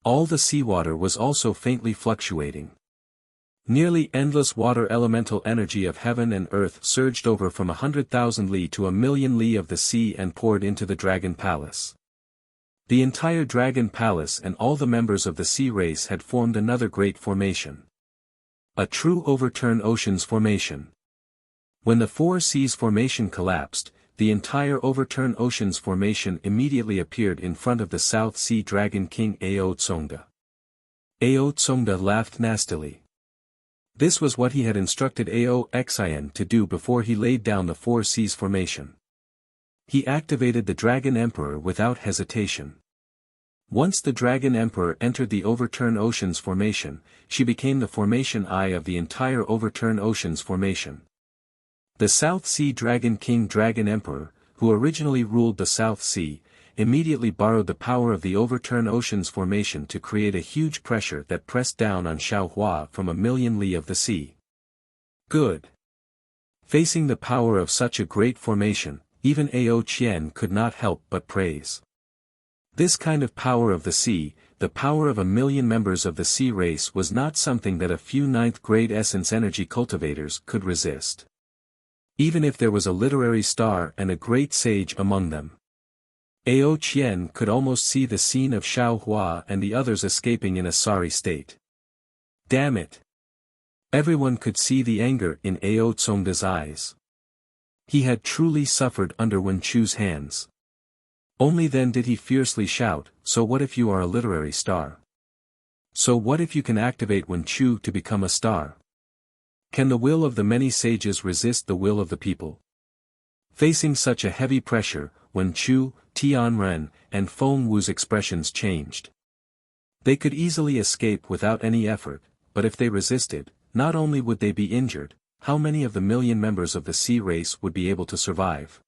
All the seawater was also faintly fluctuating. Nearly endless water elemental energy of heaven and earth surged over from 100,000 li to 1,000,000 li of the sea and poured into the Dragon Palace. The entire Dragon Palace and all the members of the sea race had formed another great formation. A true overturn oceans formation. When the Four Seas formation collapsed, the entire overturn oceans formation immediately appeared in front of the South Sea Dragon King Ao Tsongda. Ao Tsongda laughed nastily. This was what he had instructed Ao Xian to do before he laid down the Four Seas formation. He activated the Dragon Emperor without hesitation. Once the Dragon Emperor entered the Overturn Oceans formation, she became the formation eye of the entire Overturn Oceans formation. The South Sea Dragon King Dragon Emperor, who originally ruled the South Sea, immediately borrowed the power of the Overturn Oceans formation to create a huge pressure that pressed down on Xiaohua from 1,000,000 li of the sea. Good. Facing the power of such a great formation, even Ao Qian could not help but praise. This kind of power of the sea, the power of 1,000,000 members of the sea race, was not something that a few ninth-grade essence energy cultivators could resist. Even if there was a literary star and a great sage among them. Ao Qian could almost see the scene of Xiaohua and the others escaping in a sorry state. Damn it! Everyone could see the anger in Ao Tsongda's eyes. He had truly suffered under Wen Chu's hands. Only then did he fiercely shout, "So what if you are a literary star? So what if you can activate Wen Chu to become a star? Can the will of the many sages resist the will of the people?" Facing such a heavy pressure, Wen Chu, Tianren, and Feng Wu's expressions changed. They could easily escape without any effort, but if they resisted, not only would they be injured, how many of the 1,000,000 members of the sea race would be able to survive?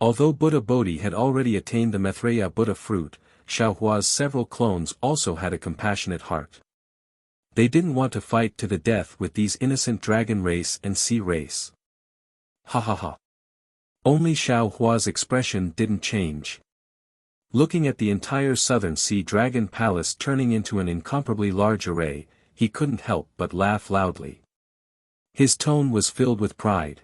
Although Buddha Bodhi had already attained the Maitreya Buddha fruit, Xiaohua's several clones also had a compassionate heart. They didn't want to fight to the death with these innocent dragon race and sea race. Ha ha ha. Only Xiaohua's expression didn't change. Looking at the entire Southern Sea Dragon Palace turning into an incomparably large array, he couldn't help but laugh loudly. His tone was filled with pride.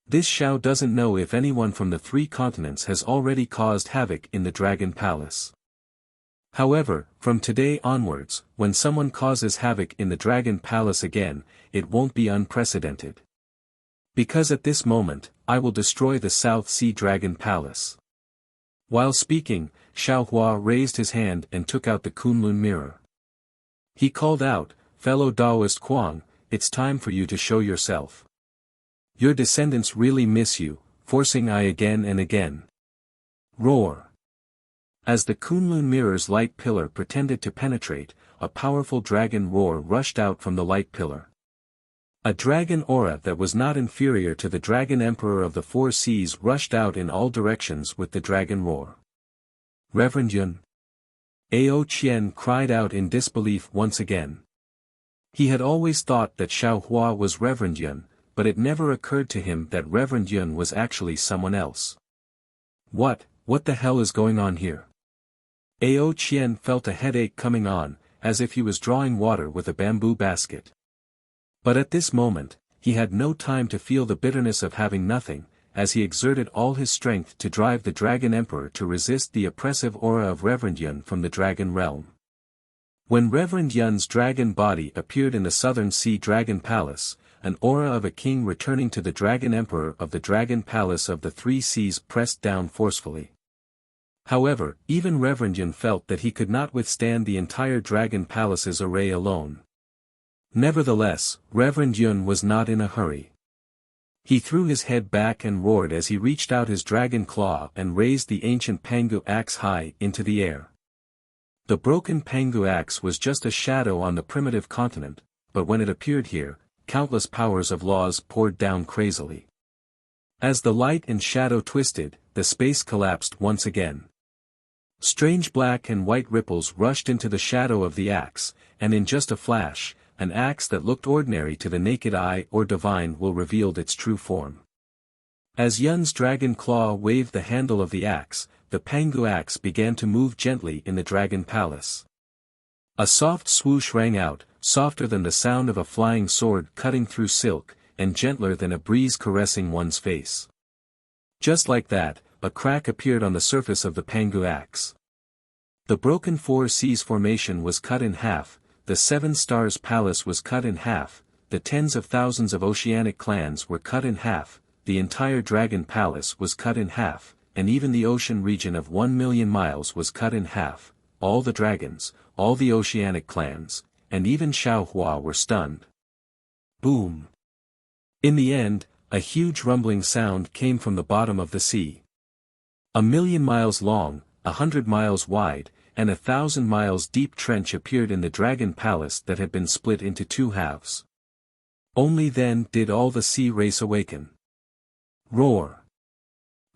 This Xiao doesn't know if anyone from the 3 continents has already caused havoc in the Dragon Palace. However, from today onwards, when someone causes havoc in the Dragon Palace again, it won't be unprecedented. Because at this moment, I will destroy the South Sea Dragon Palace. While speaking, Xiaohua raised his hand and took out the Kunlun mirror. He called out, "Fellow Taoist Kuang, it's time for you to show yourself. Your descendants really miss you, forcing I again and again." Roar. As the Kunlun mirror's light pillar pretended to penetrate, a powerful dragon roar rushed out from the light pillar. A dragon aura that was not inferior to the Dragon Emperor of the Four Seas rushed out in all directions with the dragon roar. "Reverend Yun!" Ao Qian cried out in disbelief once again. He had always thought that Xiaohua was Reverend Yun, but it never occurred to him that Reverend Yun was actually someone else. What the hell is going on here? Ao Qian felt a headache coming on, as if he was drawing water with a bamboo basket. But at this moment, he had no time to feel the bitterness of having nothing, as he exerted all his strength to drive the Dragon Emperor to resist the oppressive aura of Reverend Yun from the Dragon Realm. When Reverend Yun's dragon body appeared in the Southern Sea Dragon Palace, an aura of a king returning to the Dragon Emperor of the Dragon Palace of the Three Seas pressed down forcefully. However, even Reverend Yun felt that he could not withstand the entire Dragon Palace's array alone. Nevertheless, Reverend Yun was not in a hurry. He threw his head back and roared as he reached out his dragon claw and raised the ancient Pangu axe high into the air. The broken Pangu axe was just a shadow on the primitive continent, but when it appeared here, countless powers of laws poured down crazily. As the light and shadow twisted, the space collapsed once again. Strange black and white ripples rushed into the shadow of the axe, and in just a flash, an axe that looked ordinary to the naked eye or divine will revealed its true form. As Yun's dragon claw waved the handle of the axe, the Pangu axe began to move gently in the Dragon Palace. A soft swoosh rang out, softer than the sound of a flying sword cutting through silk, and gentler than a breeze caressing one's face. Just like that, a crack appeared on the surface of the Pangu axe. The broken Four Seas formation was cut in half, the Seven Stars Palace was cut in half, the tens of thousands of oceanic clans were cut in half, the entire Dragon Palace was cut in half, and even the ocean region of 1,000,000 miles was cut in half. All the dragons, all the oceanic clans, and even Xiaohua were stunned. Boom! In the end, a huge rumbling sound came from the bottom of the sea. 1,000,000 miles long, 100 miles wide, and 1,000 miles deep trench appeared in the Dragon Palace that had been split into two halves. Only then did all the sea race awaken. Roar!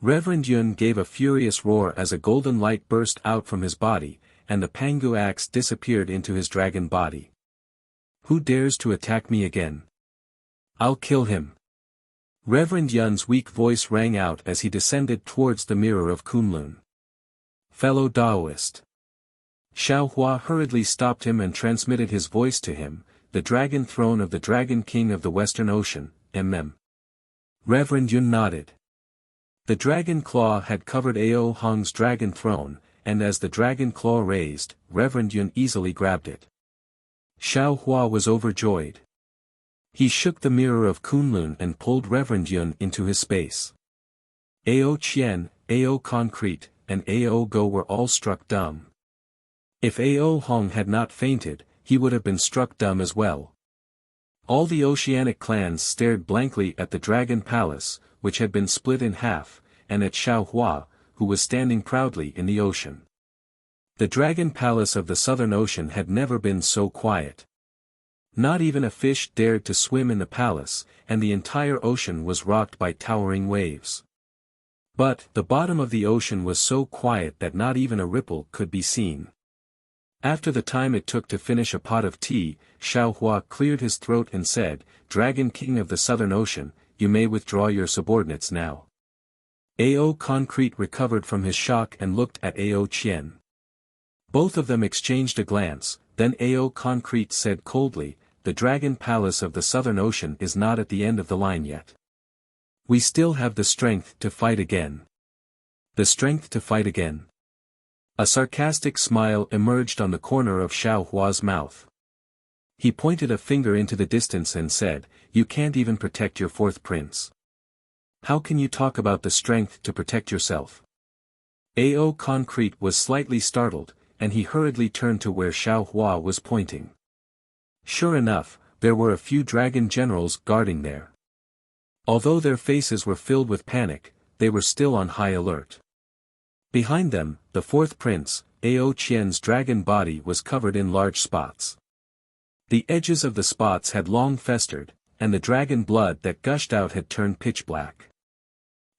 Reverend Yun gave a furious roar as a golden light burst out from his body, and the Pangu axe disappeared into his dragon body. Who dares to attack me again? I'll kill him. Reverend Yun's weak voice rang out as he descended towards the mirror of Kunlun. Fellow Taoist. Xiaohua hurriedly stopped him and transmitted his voice to him, the dragon throne of the Dragon King of the Western Ocean, Reverend Yun nodded. The dragon claw had covered Ao Hong's dragon throne, and as the dragon claw raised, Reverend Yun easily grabbed it. Xiaohua was overjoyed. He shook the mirror of Kunlun and pulled Reverend Yun into his space. Ao Qian, Ao Concrete, and Ao Go were all struck dumb. If Ao Hong had not fainted, he would have been struck dumb as well. All the oceanic clans stared blankly at the Dragon Palace, which had been split in half, and at Xiaohua, who was standing proudly in the ocean. The Dragon Palace of the Southern Ocean had never been so quiet. Not even a fish dared to swim in the palace, and the entire ocean was rocked by towering waves. But the bottom of the ocean was so quiet that not even a ripple could be seen. After the time it took to finish a pot of tea, Xiaohua cleared his throat and said, "Dragon King of the Southern Ocean, you may withdraw your subordinates now." Ao Concrete recovered from his shock and looked at Ao Qian. Both of them exchanged a glance, then Ao Concrete said coldly, "The Dragon Palace of the Southern Ocean is not at the end of the line yet. We still have the strength to fight again." The strength to fight again. A sarcastic smile emerged on the corner of Xiaohua's mouth. He pointed a finger into the distance and said, "You can't even protect your fourth prince. How can you talk about the strength to protect yourself?" Ao Concrete was slightly startled, and he hurriedly turned to where Xiaohua was pointing. Sure enough, there were a few dragon generals guarding there. Although their faces were filled with panic, they were still on high alert. Behind them, the fourth prince, Ao Qian's dragon body was covered in large spots. The edges of the spots had long festered, and the dragon blood that gushed out had turned pitch black.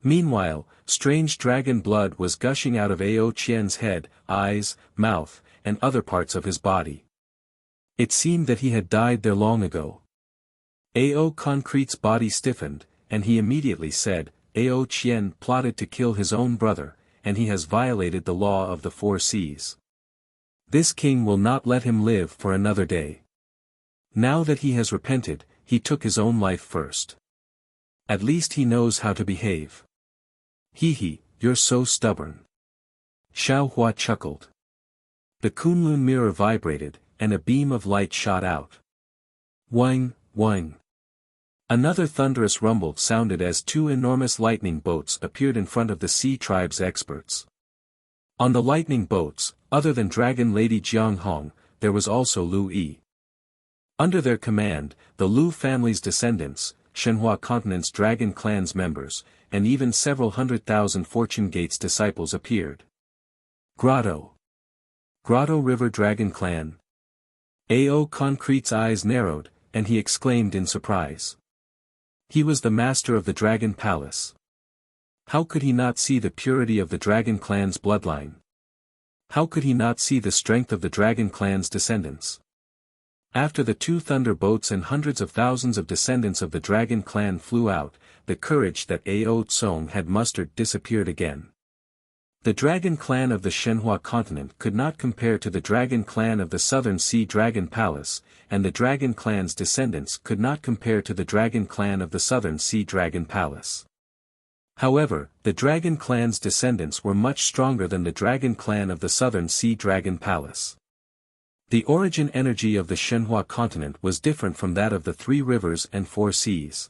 Meanwhile, strange dragon blood was gushing out of Ao Qian's head, eyes, mouth, and other parts of his body. It seemed that he had died there long ago. Ao Concrete's body stiffened, and he immediately said, Ao Qian plotted to kill his own brother, and he has violated the law of the four seas. This king will not let him live for another day. Now that he has repented, he took his own life first. At least he knows how to behave. Hee, you're so stubborn. Xiao Hua chuckled. The Kunlun mirror vibrated, and a beam of light shot out. Whing, whing. Another thunderous rumble sounded as two enormous lightning boats appeared in front of the Sea Tribe's experts. On the lightning boats, other than Dragon Lady Jianghong, there was also Lu Yi. Under their command, the Lu family's descendants, Shenhua Continent's Dragon Clan's members, and even several 100,000 Fortune Gate's disciples appeared. Grotto River Dragon Clan. Ao Concrete's eyes narrowed, and he exclaimed in surprise. He was the master of the Dragon Palace. How could he not see the purity of the Dragon Clan's bloodline? How could he not see the strength of the Dragon Clan's descendants? After the two thunder boats and hundreds of thousands of descendants of the Dragon Clan flew out, the courage that Ao Tsong had mustered disappeared again. The Dragon Clan of the Shenhua continent could not compare to the Dragon Clan of the Southern Sea Dragon Palace, and the Dragon Clan's descendants could not compare to the Dragon Clan of the Southern Sea Dragon Palace. However, the Dragon Clan's descendants were much stronger than the Dragon Clan of the Southern Sea Dragon Palace. The origin energy of the Shenhua continent was different from that of the Three Rivers and Four Seas.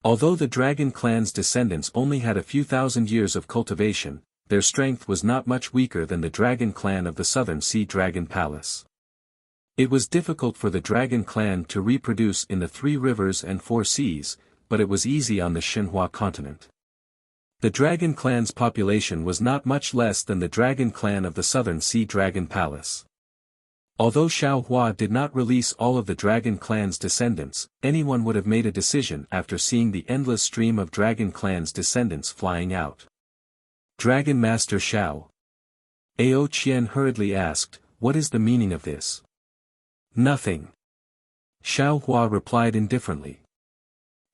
Although the Dragon Clan's descendants only had a few thousand years of cultivation, their strength was not much weaker than the Dragon Clan of the Southern Sea Dragon Palace. It was difficult for the Dragon Clan to reproduce in the Three Rivers and Four Seas, but it was easy on the Shenhua continent. The Dragon Clan's population was not much less than the Dragon Clan of the Southern Sea Dragon Palace. Although Xiao Hua did not release all of the Dragon Clan's descendants, anyone would have made a decision after seeing the endless stream of Dragon Clan's descendants flying out. Dragon Master Xiao. Ao Qian hurriedly asked, what is the meaning of this? Nothing. Xiao Hua replied indifferently.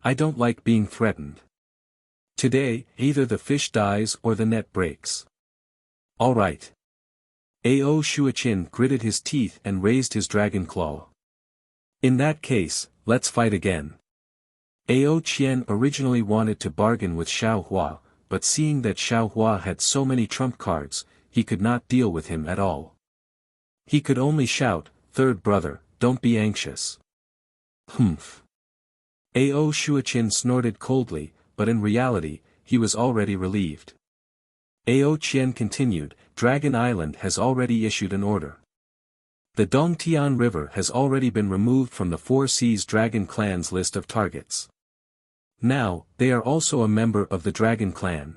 I don't like being threatened. Today, either the fish dies or the net breaks. All right. Ao Shuachin gritted his teeth and raised his dragon claw. In that case, let's fight again. Ao Qian originally wanted to bargain with Xiao Hua, but seeing that Xiao Hua had so many trump cards, he could not deal with him at all. He could only shout, "Third brother, don't be anxious." Humph. Ao Shuachin snorted coldly, but in reality, he was already relieved. Ao Qian continued, Dragon Island has already issued an order. The Dongtian River has already been removed from the Four Seas Dragon Clan's list of targets. Now, they are also a member of the Dragon Clan.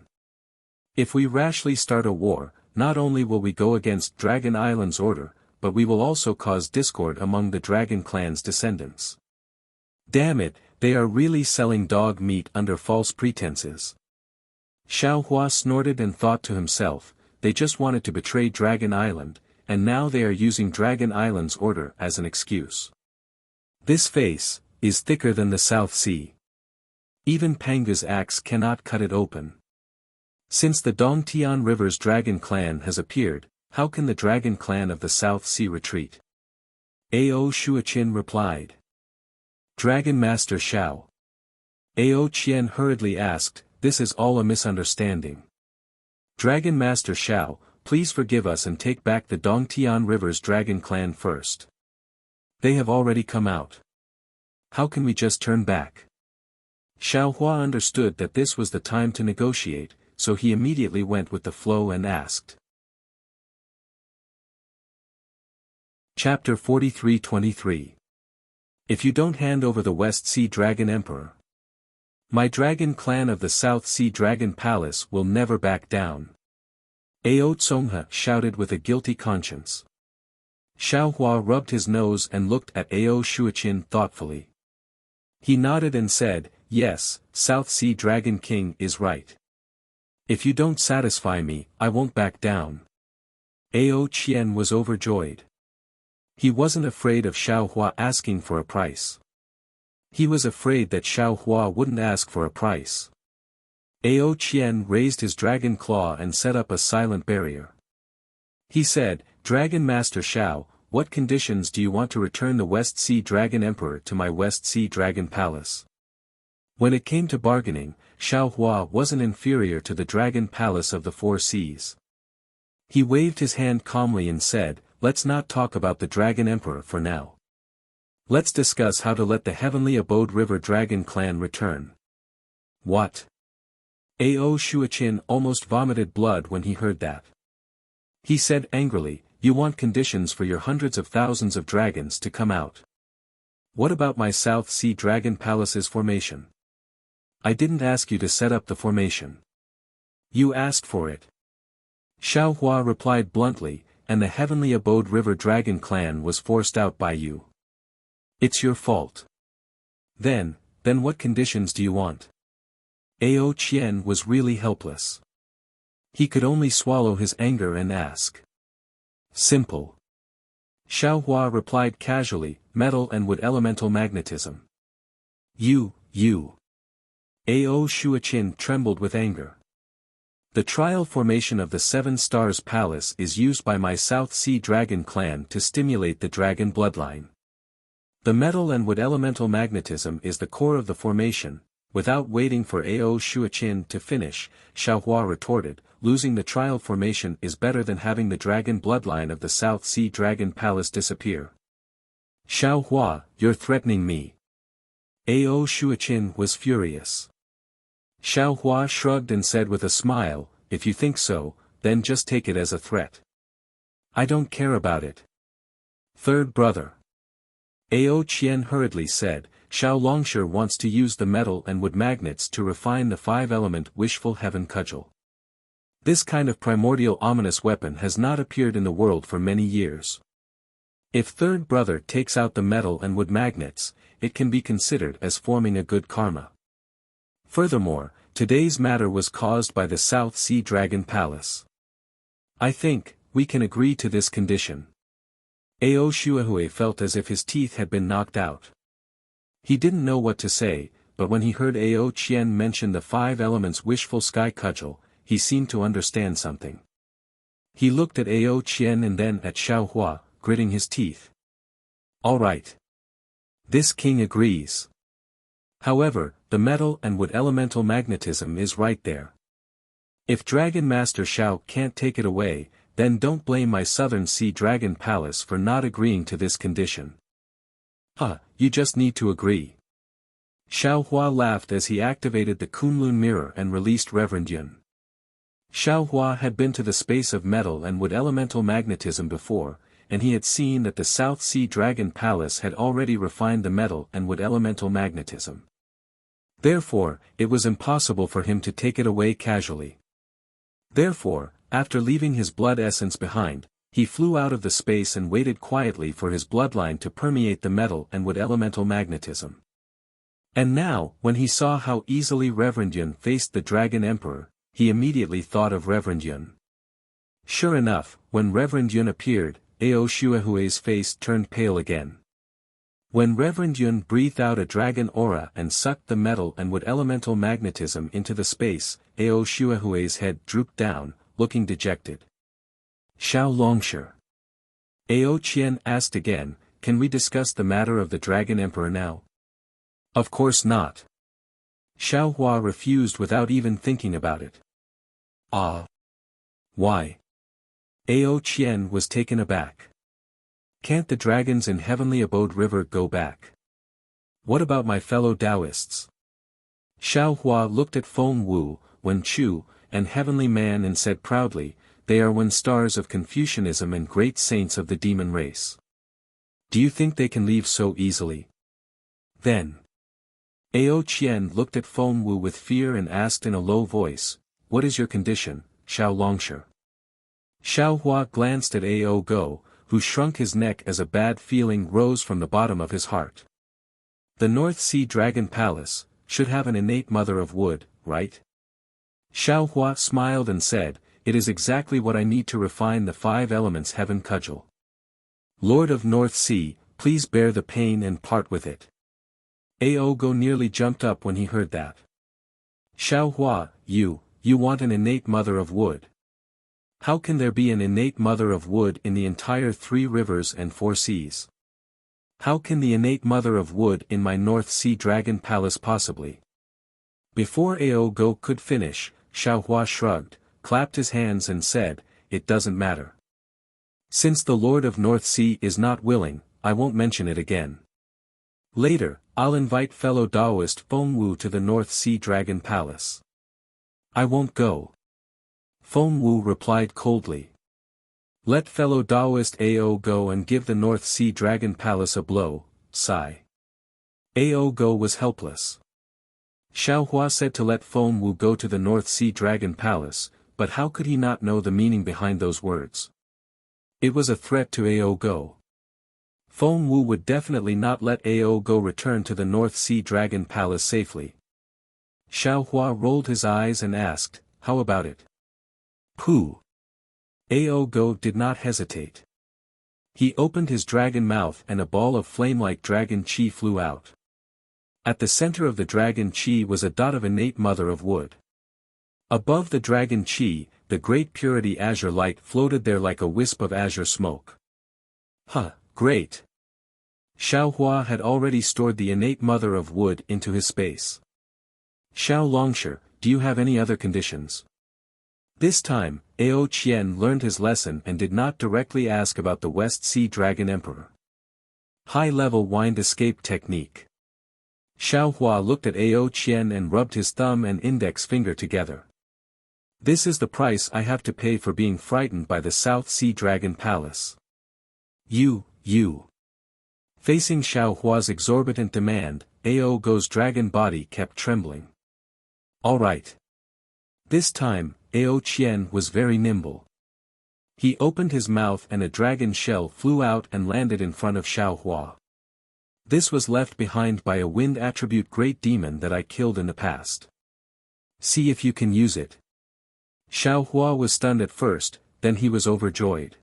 If we rashly start a war, not only will we go against Dragon Island's order, but we will also cause discord among the Dragon Clan's descendants. Damn it, they are really selling dog meat under false pretenses. Xiao Hua snorted and thought to himself, they just wanted to betray Dragon Island, and now they are using Dragon Island's order as an excuse. This face is thicker than the South Sea. Even Panga's axe cannot cut it open. Since the Dongtian River's Dragon Clan has appeared, how can the Dragon Clan of the South Sea retreat? Ao Shuachin replied. Dragon Master Xiao. Ao Qian hurriedly asked, this is all a misunderstanding. Dragon Master Xiao, please forgive us and take back the Dongtian River's Dragon Clan first. They have already come out. How can we just turn back? Xiao Hua understood that this was the time to negotiate, so he immediately went with the flow and asked. Chapter 43-23. If you don't hand over the West Sea Dragon Emperor, my Dragon Clan of the South Sea Dragon Palace will never back down. Ao Tsongha shouted with a guilty conscience. Xiao Hua rubbed his nose and looked at Ao Shuachin thoughtfully. He nodded and said, yes, South Sea Dragon King is right. If you don't satisfy me, I won't back down. Ao Qian was overjoyed. He wasn't afraid of Xiao Hua asking for a price. He was afraid that Xiao Hua wouldn't ask for a price. Ao Qian raised his dragon claw and set up a silent barrier. He said, "Dragon Master Xiao, what conditions do you want to return the West Sea Dragon Emperor to my West Sea Dragon Palace?" When it came to bargaining, Xiao Hua wasn't inferior to the Dragon Palace of the Four Seas. He waved his hand calmly and said, "Let's not talk about the Dragon Emperor for now. Let's discuss how to let the Heavenly Abode River Dragon clan return." What? Ao Shuachin almost vomited blood when he heard that. He said angrily, "You want conditions for your hundreds of thousands of dragons to come out. What about my South Sea Dragon Palace's formation? I didn't ask you to set up the formation. You asked for it." Xiao Hua replied bluntly, "And the Heavenly Abode River Dragon clan was forced out by you. It's your fault. Then what conditions do you want?" Ao Qian was really helpless. He could only swallow his anger and ask. "Simple." Xiao Hua replied casually, "Metal and wood elemental magnetism." You. Ao Shuachin trembled with anger. "The trial formation of the Seven Stars Palace is used by my South Sea Dragon clan to stimulate the dragon bloodline. The metal and wood elemental magnetism is the core of the formation." Without waiting for Ao Shuachin to finish, Xiao Hua retorted, "Losing the trial formation is better than having the dragon bloodline of the South Sea Dragon Palace disappear." "Xiao Hua, you're threatening me." Ao Shuachin was furious. Xiao Hua shrugged and said with a smile, "If you think so, then just take it as a threat. I don't care about it." "Third brother." Ao Qian hurriedly said, "Xiao Longsher wants to use the metal and wood magnets to refine the five-element wishful heaven cudgel. This kind of primordial ominous weapon has not appeared in the world for many years. If third brother takes out the metal and wood magnets, it can be considered as forming a good karma. Furthermore, today's matter was caused by the South Sea Dragon Palace. I think we can agree to this condition." Ao Shuahui felt as if his teeth had been knocked out. He didn't know what to say, but when he heard Ao Qian mention the five elements wishful sky cudgel, he seemed to understand something. He looked at Ao Qian and then at Xiao Hua, gritting his teeth. "All right. This king agrees. However, the metal and wood elemental magnetism is right there. If Dragon Master Xiao can't take it away, then don't blame my Southern Sea Dragon Palace for not agreeing to this condition. You just need to agree." Xiao Hua laughed as he activated the Kunlun mirror and released Reverend Yun. Xiao Hua had been to the space of metal and wood elemental magnetism before, and he had seen that the South Sea Dragon Palace had already refined the metal and wood elemental magnetism. Therefore, it was impossible for him to take it away casually. Therefore, after leaving his blood essence behind, he flew out of the space and waited quietly for his bloodline to permeate the metal and wood elemental magnetism. And now, when he saw how easily Reverend Yun faced the Dragon Emperor, he immediately thought of Reverend Yun. Sure enough, when Reverend Yun appeared, Ao Shuahui's face turned pale again. When Reverend Yun breathed out a dragon aura and sucked the metal and wood elemental magnetism into the space, Ao Shuahui's head drooped down, looking dejected. "Xiao Longsher." Ao Qian asked again, "Can we discuss the matter of the Dragon Emperor now?" "Of course not." Xiao Hua refused without even thinking about it. Why? Ao Qian was taken aback. "Can't the dragons in Heavenly Abode River go back? What about my fellow Taoists?" Xiao Hua looked at Feng Wu, Wen Chu, and Heavenly Man and said proudly, "They are one stars of Confucianism and great saints of the demon race. Do you think they can leave so easily?" Then Ao Qian looked at Feng Wu with fear and asked in a low voice, "What is your condition, Xiao Longsher?" Xiao Hua glanced at Ao Go, who shrunk his neck as a bad feeling rose from the bottom of his heart. The North Sea Dragon Palace should have an innate mother of wood, right? Xiao Hua smiled and said, "It is exactly what I need to refine the five elements heaven cudgel. Lord of North Sea, please bear the pain and part with it." Aogo nearly jumped up when he heard that. Xiaohua, you want an innate mother of wood. How can there be an innate mother of wood in the entire 3 rivers and 4 seas? How can the innate mother of wood in my North Sea Dragon Palace possibly? Before Aogo could finish, Xiaohua shrugged, clapped his hands and said, "It doesn't matter. Since the Lord of North Sea is not willing, I won't mention it again. Later, I'll invite fellow Taoist Feng Wu to the North Sea Dragon Palace." "I won't go." Feng Wu replied coldly. "Let fellow Taoist Ao go and give the North Sea Dragon Palace a blow." Sigh. Aogo was helpless. Xiaohua said to let Feng Wu go to the North Sea Dragon Palace, but how could he not know the meaning behind those words? It was a threat to Aogo. Feng Wu would definitely not let Aogo return to the North Sea Dragon Palace safely. Xiaohua rolled his eyes and asked, "How about it?" "Pooh." Aogo did not hesitate. He opened his dragon mouth and a ball of flame-like dragon chi flew out. At the center of the dragon chi was a dot of innate mother of wood. Above the dragon chi, the great purity azure light floated there like a wisp of azure smoke. "Huh, great." Xiaohua had already stored the innate mother of wood into his space. "Xiao Longshi, do you have any other conditions?" This time, Ao Qian learned his lesson and did not directly ask about the West Sea Dragon Emperor. High-level wind escape technique. Xiaohua looked at Ao Qian and rubbed his thumb and index finger together. "This is the price I have to pay for being frightened by the South Sea Dragon Palace." You. Facing Xiaohua's exorbitant demand, Aogo's dragon body kept trembling. "All right." This time, Ao Qian was very nimble. He opened his mouth and a dragon shell flew out and landed in front of Xiaohua. "This was left behind by a wind attribute great demon that I killed in the past. See if you can use it." Xiaohua was stunned at first, then he was overjoyed.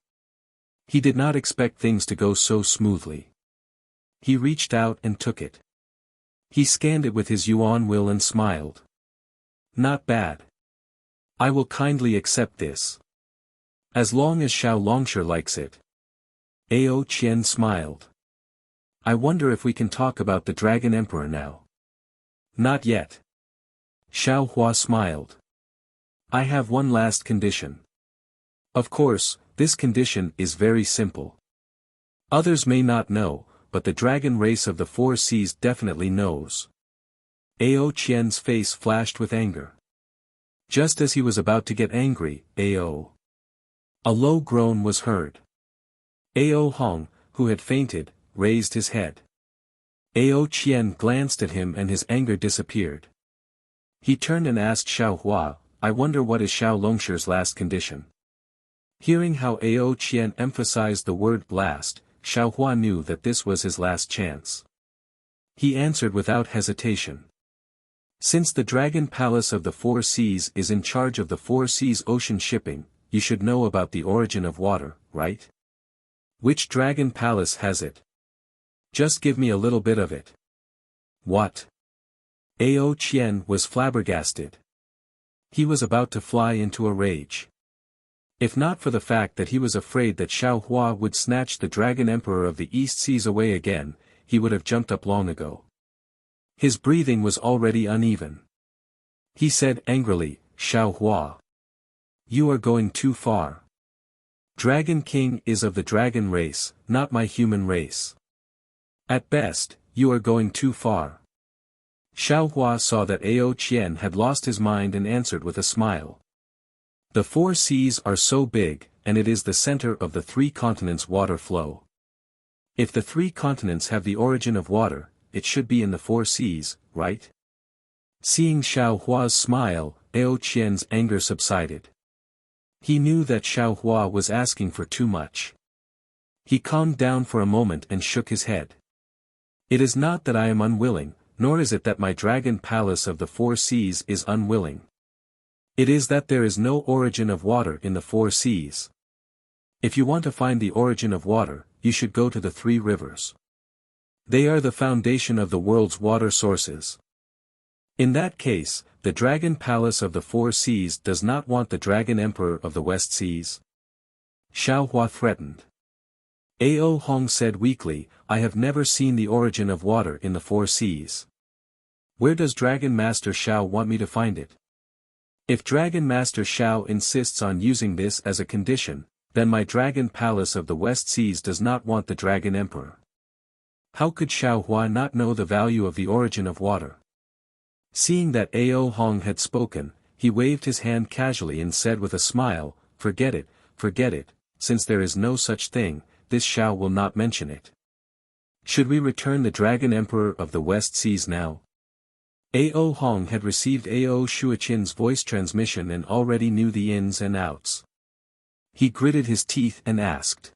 He did not expect things to go so smoothly. He reached out and took it. He scanned it with his yuan will and smiled. "Not bad. I will kindly accept this. As long as Xiao Longshi likes it." Ao Qian smiled. "I wonder if we can talk about the Dragon Emperor now." "Not yet." Xiaohua smiled. "I have one last condition. Of course, this condition is very simple. Others may not know, but the dragon race of the 4 seas definitely knows." Ao Qian's face flashed with anger. Just as he was about to get angry, A low groan was heard. Ao Hong, who had fainted, raised his head. Ao Qian glanced at him and his anger disappeared. He turned and asked Xiaohua, "I wonder what is Xiao Longshi's last condition?" Hearing how Ao Qian emphasized the word last, Xiaohua knew that this was his last chance. He answered without hesitation. "Since the Dragon Palace of the 4 Seas is in charge of the 4 Seas ocean shipping, you should know about the origin of water, right? Which Dragon Palace has it? Just give me a little bit of it." "What?" Ao Qian was flabbergasted. He was about to fly into a rage. If not for the fact that he was afraid that Xiaohua would snatch the Dragon Emperor of the East Seas away again, he would have jumped up long ago. His breathing was already uneven. He said angrily, "Xiaohua, you are going too far. Dragon King is of the dragon race, not my human race. At best, you are going too far." Xiaohua saw that Ao Qian had lost his mind and answered with a smile. "The 4 seas are so big, and it is the center of the 3 continents' water flow. If the 3 continents have the origin of water, it should be in the 4 seas, right?" Seeing Xiaohua's smile, Ao Qian's anger subsided. He knew that Xiaohua was asking for too much. He calmed down for a moment and shook his head. "It is not that I am unwilling, nor is it that my Dragon Palace of the 4 Seas is unwilling. It is that there is no origin of water in the 4 seas. If you want to find the origin of water, you should go to the 3 rivers. They are the foundation of the world's water sources. In that case, the Dragon Palace of the Four Seas does not want the Dragon Emperor of the West Seas? Xiao Hua threatened. Ao Hong said weakly, I have never seen the origin of water in the Four Seas. Where does Dragon Master Xiao want me to find it? If Dragon Master Xiao insists on using this as a condition, then my Dragon Palace of the West Seas does not want the Dragon Emperor. How could Xiao Hua not know the value of the origin of water? Seeing that Ao Hong had spoken, he waved his hand casually and said with a smile, forget it, since there is no such thing, this Xiao will not mention it. Should we return the Dragon Emperor of the West Seas now? Ao Hong had received Ao Shuachin's voice transmission and already knew the ins and outs. He gritted his teeth and asked.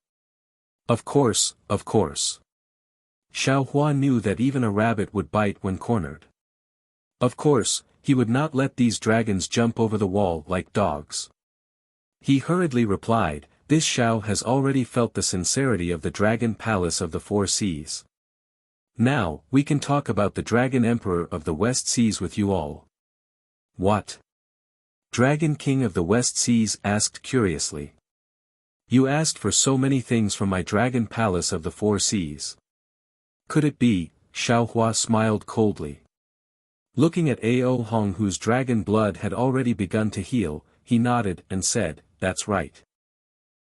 Of course. Xiao Hua knew that even a rabbit would bite when cornered. Of course, he would not let these dragons jump over the wall like dogs. He hurriedly replied, this Xiao has already felt the sincerity of the Dragon Palace of the Four Seas. Now, we can talk about the Dragon Emperor of the West Seas with you all. What? Dragon King of the West Seas asked curiously. You asked for so many things from my Dragon Palace of the Four Seas. Could it be? Xiao Hua smiled coldly. Looking at Ao Hong whose dragon blood had already begun to heal, he nodded and said, that's right.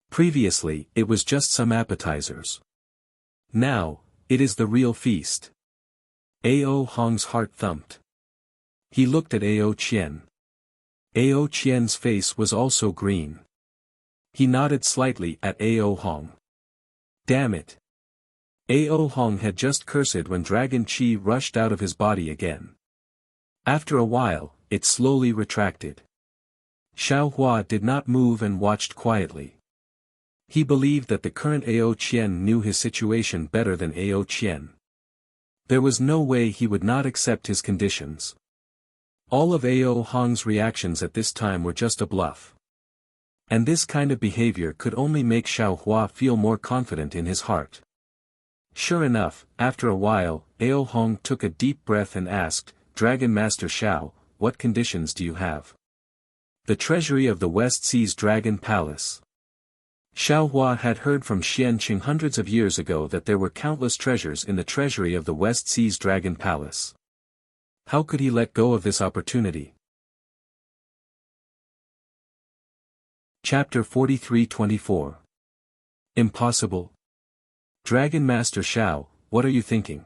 Previously, it was just some appetizers. Now, it is the real feast. Ao Hong's heart thumped. He looked at Ao Qian. Ao Qian's face was also green. He nodded slightly at Ao Hong. Damn it. Ao Hong had just cursed when dragon chi rushed out of his body again. After a while, it slowly retracted. Xiao Hua did not move and watched quietly. He believed that the current Ao Qian knew his situation better than Ao Qian. There was no way he would not accept his conditions. All of Ao Hong's reactions at this time were just a bluff. And this kind of behavior could only make Xiao Hua feel more confident in his heart. Sure enough, after a while, Ao Hong took a deep breath and asked, Dragon Master Xiao, what conditions do you have? The treasury of the West Seas Dragon Palace. Xiao Hua had heard from Xian Qing hundreds of years ago that there were countless treasures in the treasury of the West Seas Dragon Palace. How could he let go of this opportunity? Chapter 43-24. Impossible. Dragon Master Xiao, what are you thinking?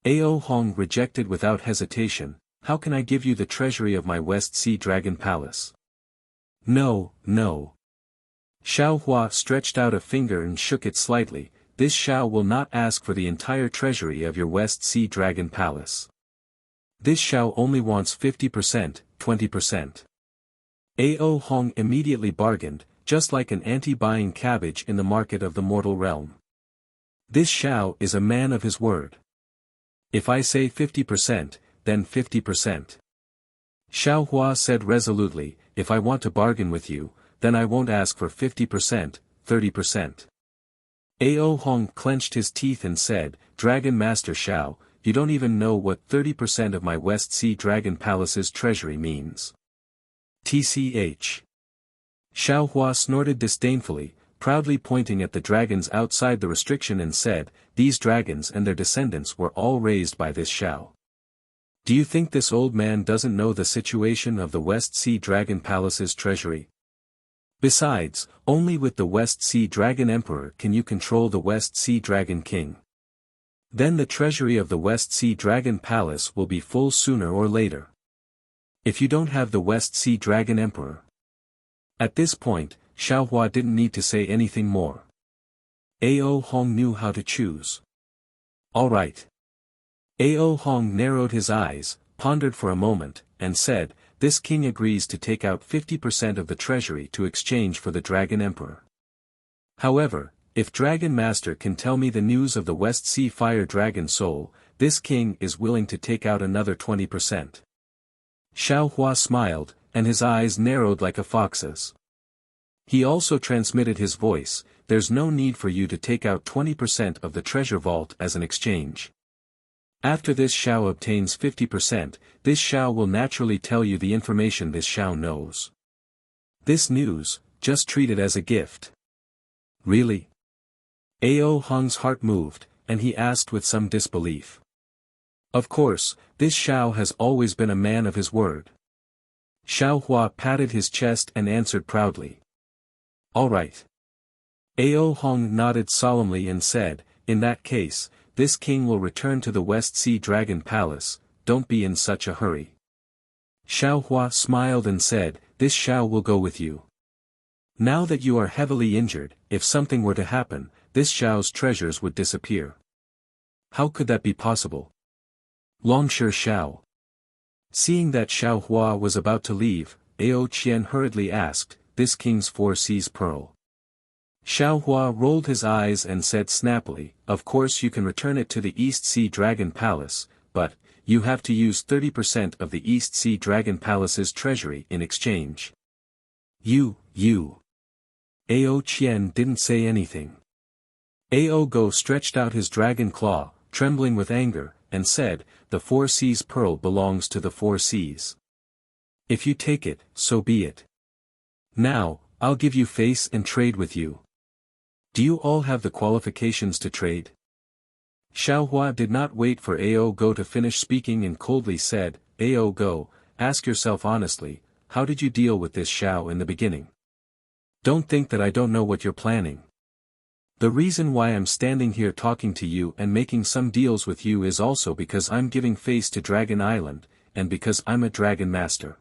Ao Hong rejected without hesitation, how can I give you the treasury of my West Sea Dragon Palace? No. Xiao Hua stretched out a finger and shook it slightly, this Xiao will not ask for the entire treasury of your West Sea Dragon Palace. This Xiao only wants 50%, 20%. Ao Hong immediately bargained, just like an ante buying cabbage in the market of the mortal realm. This Xiao is a man of his word. If I say 50%, then 50%. Xiao Hua said resolutely, if I want to bargain with you, then I won't ask for 50%, 30%. Ao Hong clenched his teeth and said, Dragon Master Xiao, you don't even know what 30% of my West Sea Dragon Palace's treasury means. TCH. Xiao Hua snorted disdainfully, proudly pointing at the dragons outside the restriction and said, these dragons and their descendants were all raised by this Xiao. Do you think this old man doesn't know the situation of the West Sea Dragon Palace's treasury? Besides, only with the West Sea Dragon Emperor can you control the West Sea Dragon King. Then the treasury of the West Sea Dragon Palace will be full sooner or later. If you don't have the West Sea Dragon Emperor. At this point, Xiao Hua didn't need to say anything more. Ao Hong knew how to choose. All right. Ao Hong narrowed his eyes, pondered for a moment, and said, this king agrees to take out 50% of the treasury to exchange for the Dragon Emperor. However, if Dragon Master can tell me the news of the West Sea Fire Dragon Soul, this king is willing to take out another 20%. Xiao Hua smiled, and his eyes narrowed like a fox's. He also transmitted his voice, there's no need for you to take out 20% of the treasure vault as an exchange. After this Xiao obtains 50%, this Xiao will naturally tell you the information this Xiao knows. This news, just treat it as a gift. Really? Ao Hong's heart moved, and he asked with some disbelief. Of course, this Xiao has always been a man of his word. Xiao Hua patted his chest and answered proudly. All right. Ao Hong nodded solemnly and said, in that case, this king will return to the West Sea Dragon Palace, don't be in such a hurry. Xiao Hua smiled and said, this Xiao will go with you. Now that you are heavily injured, if something were to happen, this Xiao's treasures would disappear. How could that be possible? Longsure Xiao. Seeing that Xiao Hua was about to leave, Ao Qian hurriedly asked, this king's 4 seas pearl. Xiao Hua rolled his eyes and said snappily, of course you can return it to the East Sea Dragon Palace, but, you have to use 30% of the East Sea Dragon Palace's treasury in exchange. You. Ao Qian didn't say anything. Ao Go stretched out his dragon claw, trembling with anger, and said, the 4 seas pearl belongs to the 4 seas. If you take it, so be it. Now, I'll give you face and trade with you. Do you all have the qualifications to trade? Xiao Hua did not wait for Ao Go to finish speaking and coldly said, Ao Go, ask yourself honestly, how did you deal with this Xiao in the beginning? Don't think that I don't know what you're planning. The reason why I'm standing here talking to you and making some deals with you is also because I'm giving face to Dragon Island, and because I'm a Dragon Master.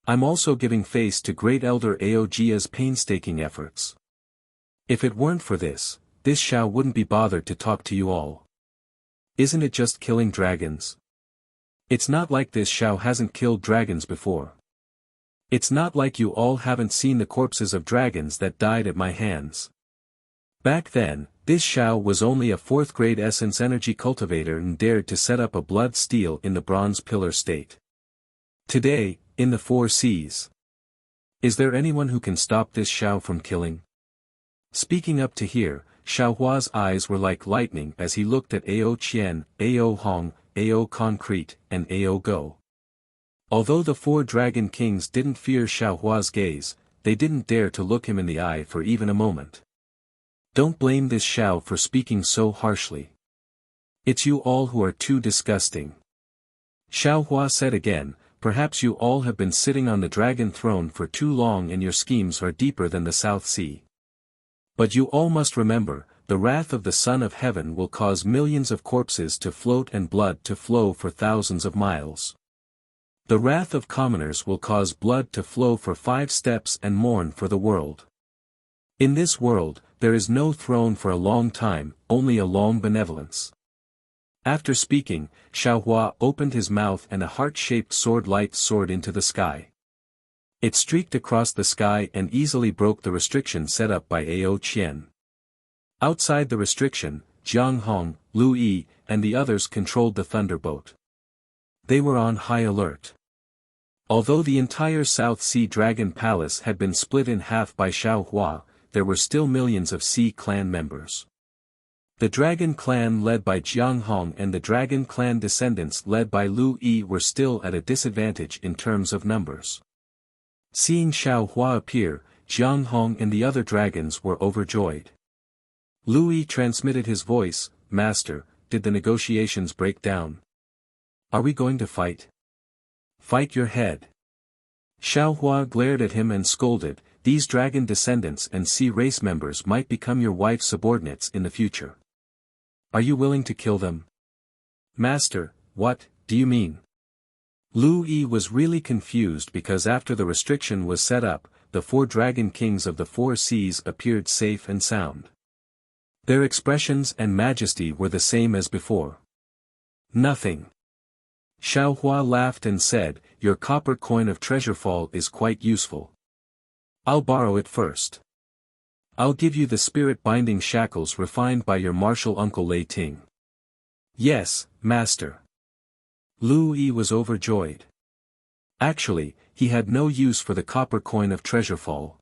I'm also giving face to Great Elder Aogia's painstaking efforts. If it weren't for this Xiao wouldn't be bothered to talk to you all. Isn't it just killing dragons? It's not like this Xiao hasn't killed dragons before. It's not like you all haven't seen the corpses of dragons that died at my hands. Back then, this Xiao was only a 4th grade essence energy cultivator and dared to set up a blood steel in the bronze pillar state. Today, in the 4 seas. Is there anyone who can stop this Xiao from killing? Speaking up to here, Xiao Hua's eyes were like lightning as he looked at Ao Qian, Ao Hong, Ao Concrete, and Ao Go. Although the 4 dragon kings didn't fear Xiao Hua's gaze, they didn't dare to look him in the eye for even a moment. Don't blame this Xiao for speaking so harshly. It's you all who are too disgusting. Xiao Hua said again, perhaps you all have been sitting on the dragon throne for too long and your schemes are deeper than the South Sea. But you all must remember, the wrath of the Son of Heaven will cause millions of corpses to float and blood to flow for thousands of miles. The wrath of commoners will cause blood to flow for 5 steps and mourn for the world. In this world, there is no throne for a long time, only a long benevolence. After speaking, Xiao Hua opened his mouth and a heart-shaped sword light soared into the sky. It streaked across the sky and easily broke the restriction set up by Ao Qian. Outside the restriction, Jiang Hong, Lu Yi, and the others controlled the thunderbolt. They were on high alert. Although the entire South Sea Dragon Palace had been split in half by Xiao Hua, there were still millions of Sea Clan members. The Dragon Clan led by Jiang Hong and the Dragon Clan descendants led by Lu Yi were still at a disadvantage in terms of numbers. Seeing Xiao Hua appear, Jiang Hong and the other dragons were overjoyed. Lu Yi transmitted his voice, Master, did the negotiations break down? Are we going to fight? Fight your head. Xiao Hua glared at him and scolded, these dragon descendants and sea race members might become your wife's subordinates in the future. Are you willing to kill them? Master, what do you mean? Lu Yi was really confused because after the restriction was set up, the 4 dragon kings of the 4 seas appeared safe and sound. Their expressions and majesty were the same as before. Nothing. Xiao Hua laughed and said, your copper coin of treasurefall is quite useful. I'll borrow it first. I'll give you the spirit-binding shackles refined by your martial uncle Lei Ting. Yes, Master. Lu Yi was overjoyed. Actually, he had no use for the copper coin of treasurefall.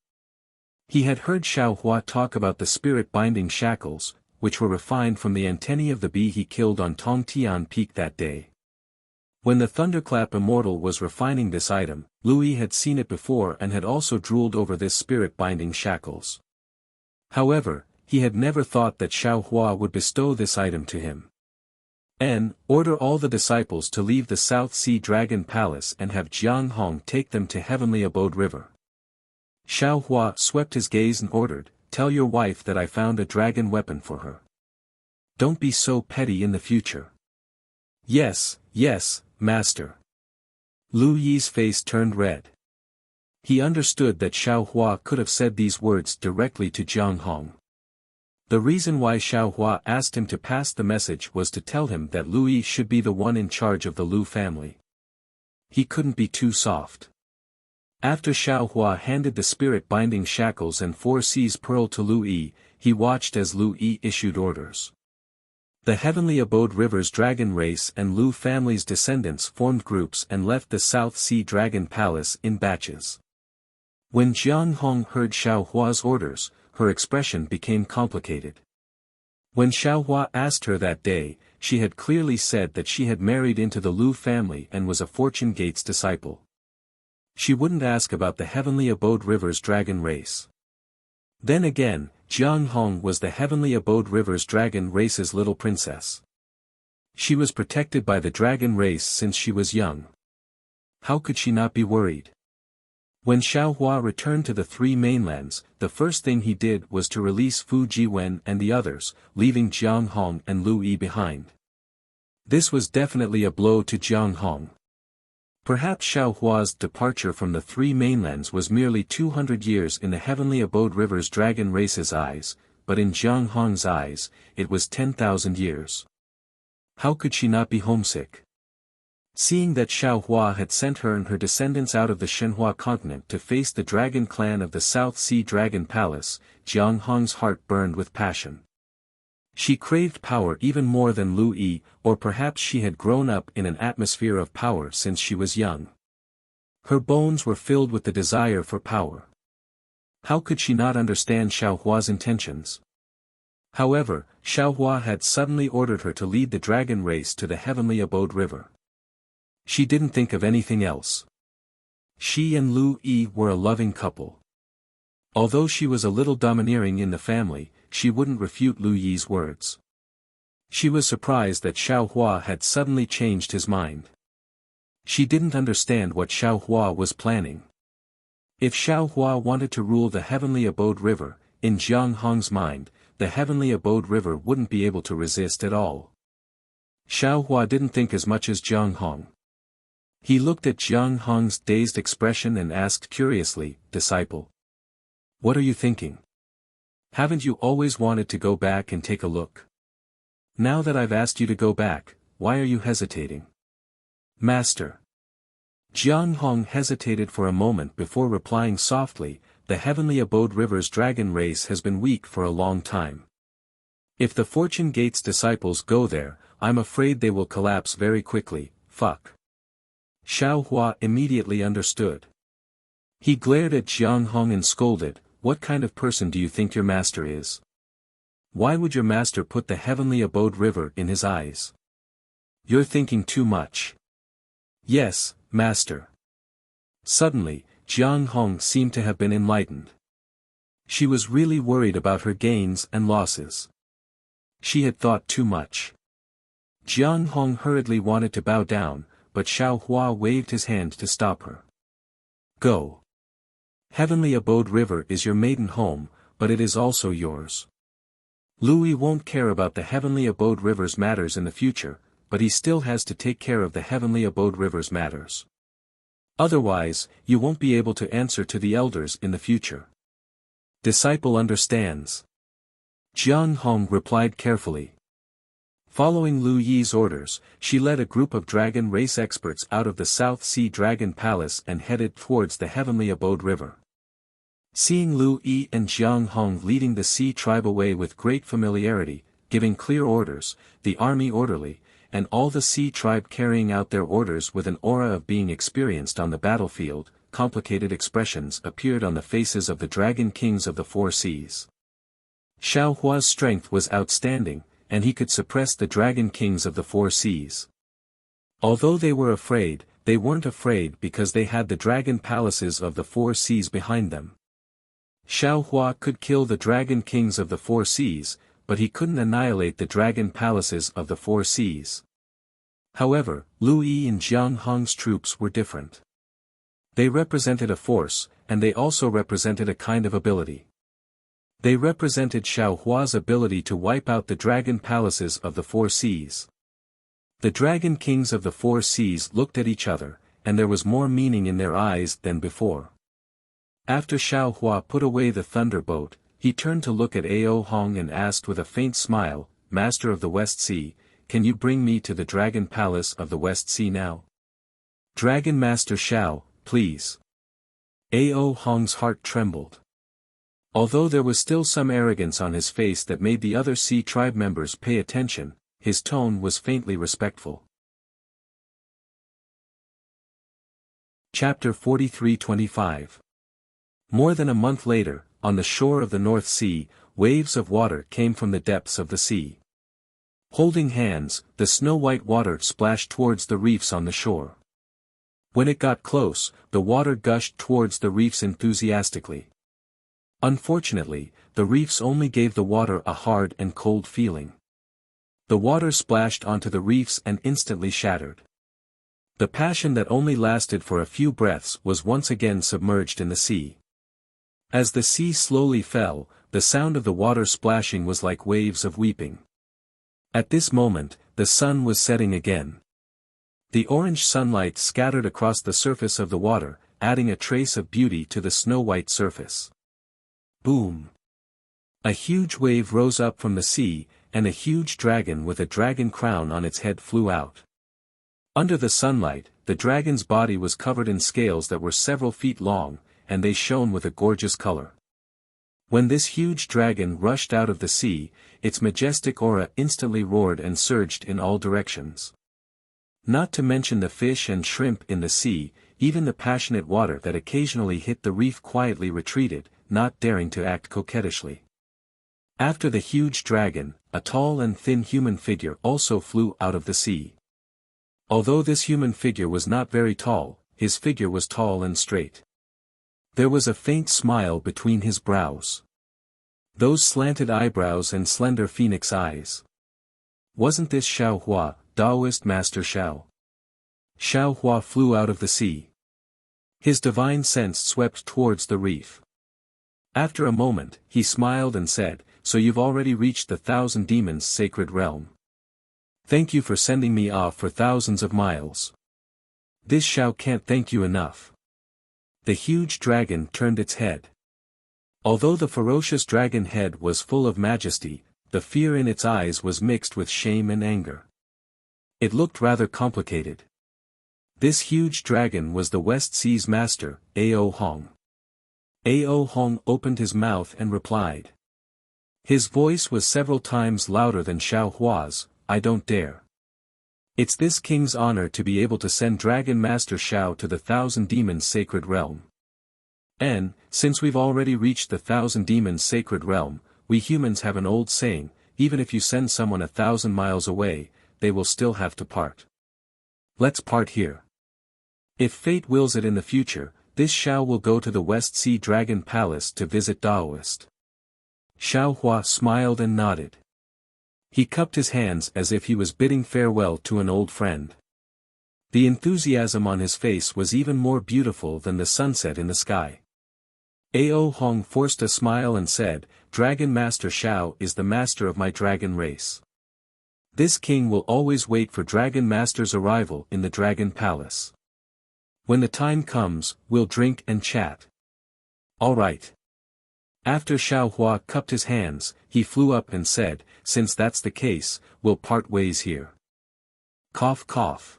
He had heard Xiao Hua talk about the spirit-binding shackles, which were refined from the antennae of the bee he killed on Tongtian Peak that day. When the Thunderclap Immortal was refining this item, Lui had seen it before and had also drooled over this spirit-binding shackles. However, he had never thought that Xiao Hua would bestow this item to him. Order all the disciples to leave the South Sea Dragon Palace and have Jiang Hong take them to Heavenly Abode River. Xiao Hua swept his gaze and ordered, "Tell your wife that I found a dragon weapon for her. Don't be so petty in the future." "Yes, yes, master." Lu Yi's face turned red. He understood that Xiao Hua could have said these words directly to Jiang Hong. The reason why Xiao Hua asked him to pass the message was to tell him that Lu Yi should be the one in charge of the Lu family. He couldn't be too soft. After Xiao Hua handed the spirit-binding shackles and 4 C's pearl to Lu Yi, he watched as Lu Yi issued orders. The Heavenly Abode River's dragon race and Lu family's descendants formed groups and left the South Sea Dragon Palace in batches. When Jiang Hong heard Xiao Hua's orders, her expression became complicated. When Xiao Hua asked her that day, she had clearly said that she had married into the Lu family and was a Fortune Gates disciple. She wouldn't ask about the Heavenly Abode River's dragon race. Then again, Jiang Hong was the Heavenly Abode River's dragon race's little princess. She was protected by the dragon race since she was young. How could she not be worried? When Xiao Hua returned to the 3 mainlands, the first thing he did was to release Fu Jiwen and the others, leaving Jiang Hong and Lu Yi behind. This was definitely a blow to Jiang Hong. Perhaps Xiao Hua's departure from the 3 mainlands was merely 200 years in the Heavenly Abode River's dragon race's eyes, but in Jiang Hong's eyes, it was 10,000 years. How could she not be homesick? Seeing that Xiao Hua had sent her and her descendants out of the Shenhua continent to face the dragon clan of the South Sea Dragon Palace, Jiang Hong's heart burned with passion. She craved power even more than Lu Yi, or perhaps she had grown up in an atmosphere of power since she was young. Her bones were filled with the desire for power. How could she not understand Xiao Hua's intentions? However, Xiao Hua had suddenly ordered her to lead the dragon race to the Heavenly Abode River. She didn't think of anything else. She and Lu Yi were a loving couple. Although she was a little domineering in the family, she wouldn't refute Lu Yi's words. She was surprised that Xiao Hua had suddenly changed his mind. She didn't understand what Xiao Hua was planning. If Xiao Hua wanted to rule the Heavenly Abode River, in Jiang Hong's mind, the Heavenly Abode River wouldn't be able to resist at all. Xiao Hua didn't think as much as Jiang Hong. He looked at Jiang Hong's dazed expression and asked curiously, "Disciple, what are you thinking? Haven't you always wanted to go back and take a look? Now that I've asked you to go back, why are you hesitating?" "Master." Jiang Hong hesitated for a moment before replying softly, "The Heavenly Abode River's dragon race has been weak for a long time. If the Fortune Gates disciples go there, I'm afraid they will collapse very quickly." Fuck. Xiao Hua immediately understood. He glared at Jiang Hong and scolded, "What kind of person do you think your master is? Why would your master put the Heavenly Abode River in his eyes? You're thinking too much." "Yes, master." Suddenly, Jiang Hong seemed to have been enlightened. She was really worried about her gains and losses. She had thought too much. Jiang Hong hurriedly wanted to bow down, but Xiao Hua waved his hand to stop her. "Go. Heavenly Abode River is your maiden home, but it is also yours. Louis won't care about the Heavenly Abode River's matters in the future, but he still has to take care of the Heavenly Abode River's matters. Otherwise, you won't be able to answer to the elders in the future." "Disciple understands." Jiang Hong replied carefully. Following Lu Yi's orders, she led a group of dragon race experts out of the South Sea Dragon Palace and headed towards the Heavenly Abode River. Seeing Lu Yi and Jiang Hong leading the Sea tribe away with great familiarity, giving clear orders, the army orderly, and all the Sea tribe carrying out their orders with an aura of being experienced on the battlefield, complicated expressions appeared on the faces of the dragon kings of the four seas. Xiao Hua's strength was outstanding, and he could suppress the dragon kings of the four seas. Although they were afraid, they weren't afraid because they had the dragon palaces of the four seas behind them. Xiao Hua could kill the dragon kings of the four seas, but he couldn't annihilate the dragon palaces of the four seas. However, Lu Yi and Jiang Hong's troops were different. They represented a force, and they also represented a kind of ability. They represented Xiao Hua's ability to wipe out the dragon palaces of the four seas. The dragon kings of the four seas looked at each other, and there was more meaning in their eyes than before. After Xiao Hua put away the thunderbolt, he turned to look at Ao Hong and asked with a faint smile, "Master of the West Sea, can you bring me to the dragon palace of the West Sea now?" "Dragon Master Xiao, please." Ao Hong's heart trembled. Although there was still some arrogance on his face that made the other Sea tribe members pay attention, his tone was faintly respectful. Chapter 43-25. More than a month later, on the shore of the North Sea, waves of water came from the depths of the sea. Holding hands, the snow-white water splashed towards the reefs on the shore. When it got close, the water gushed towards the reefs enthusiastically. Unfortunately, the reefs only gave the water a hard and cold feeling. The water splashed onto the reefs and instantly shattered. The passion that only lasted for a few breaths was once again submerged in the sea. As the sea slowly fell, the sound of the water splashing was like waves of weeping. At this moment, the sun was setting again. The orange sunlight scattered across the surface of the water, adding a trace of beauty to the snow-white surface. Boom! A huge wave rose up from the sea, and a huge dragon with a dragon crown on its head flew out. Under the sunlight, the dragon's body was covered in scales that were several feet long, and they shone with a gorgeous color. When this huge dragon rushed out of the sea, its majestic aura instantly roared and surged in all directions. Not to mention the fish and shrimp in the sea, even the passionate water that occasionally hit the reef quietly retreated, not daring to act coquettishly. After the huge dragon, a tall and thin human figure also flew out of the sea. Although this human figure was not very tall, his figure was tall and straight. There was a faint smile between his brows. Those slanted eyebrows and slender phoenix eyes. Wasn't this Xiao Hua, Taoist Master Xiao? Xiao Hua flew out of the sea. His divine sense swept towards the reef. After a moment, he smiled and said, "So you've already reached the Thousand Demons' sacred realm. Thank you for sending me off for thousands of miles. This Xiao can't thank you enough." The huge dragon turned its head. Although the ferocious dragon head was full of majesty, the fear in its eyes was mixed with shame and anger. It looked rather complicated. This huge dragon was the West Sea's master, Ao Hong. Ao Hong opened his mouth and replied. His voice was several times louder than Xiao Hua's, "I don't dare. It's this king's honor to be able to send Dragon Master Xiao to the Thousand Demons' sacred realm. And, since we've already reached the Thousand Demons' sacred realm, we humans have an old saying, even if you send someone 1,000 miles away, they will still have to part. Let's part here. If fate wills it in the future, this Xiao will go to the West Sea Dragon Palace to visit Taoist." Xiao Hua smiled and nodded. He cupped his hands as if he was bidding farewell to an old friend. The enthusiasm on his face was even more beautiful than the sunset in the sky. Ao Hong forced a smile and said, "Dragon Master Xiao is the master of my dragon race. This king will always wait for Dragon Master's arrival in the Dragon Palace. When the time comes, we'll drink and chat." "All right." After Xiao Hua cupped his hands, he flew up and said, "Since that's the case, we'll part ways here." Cough cough.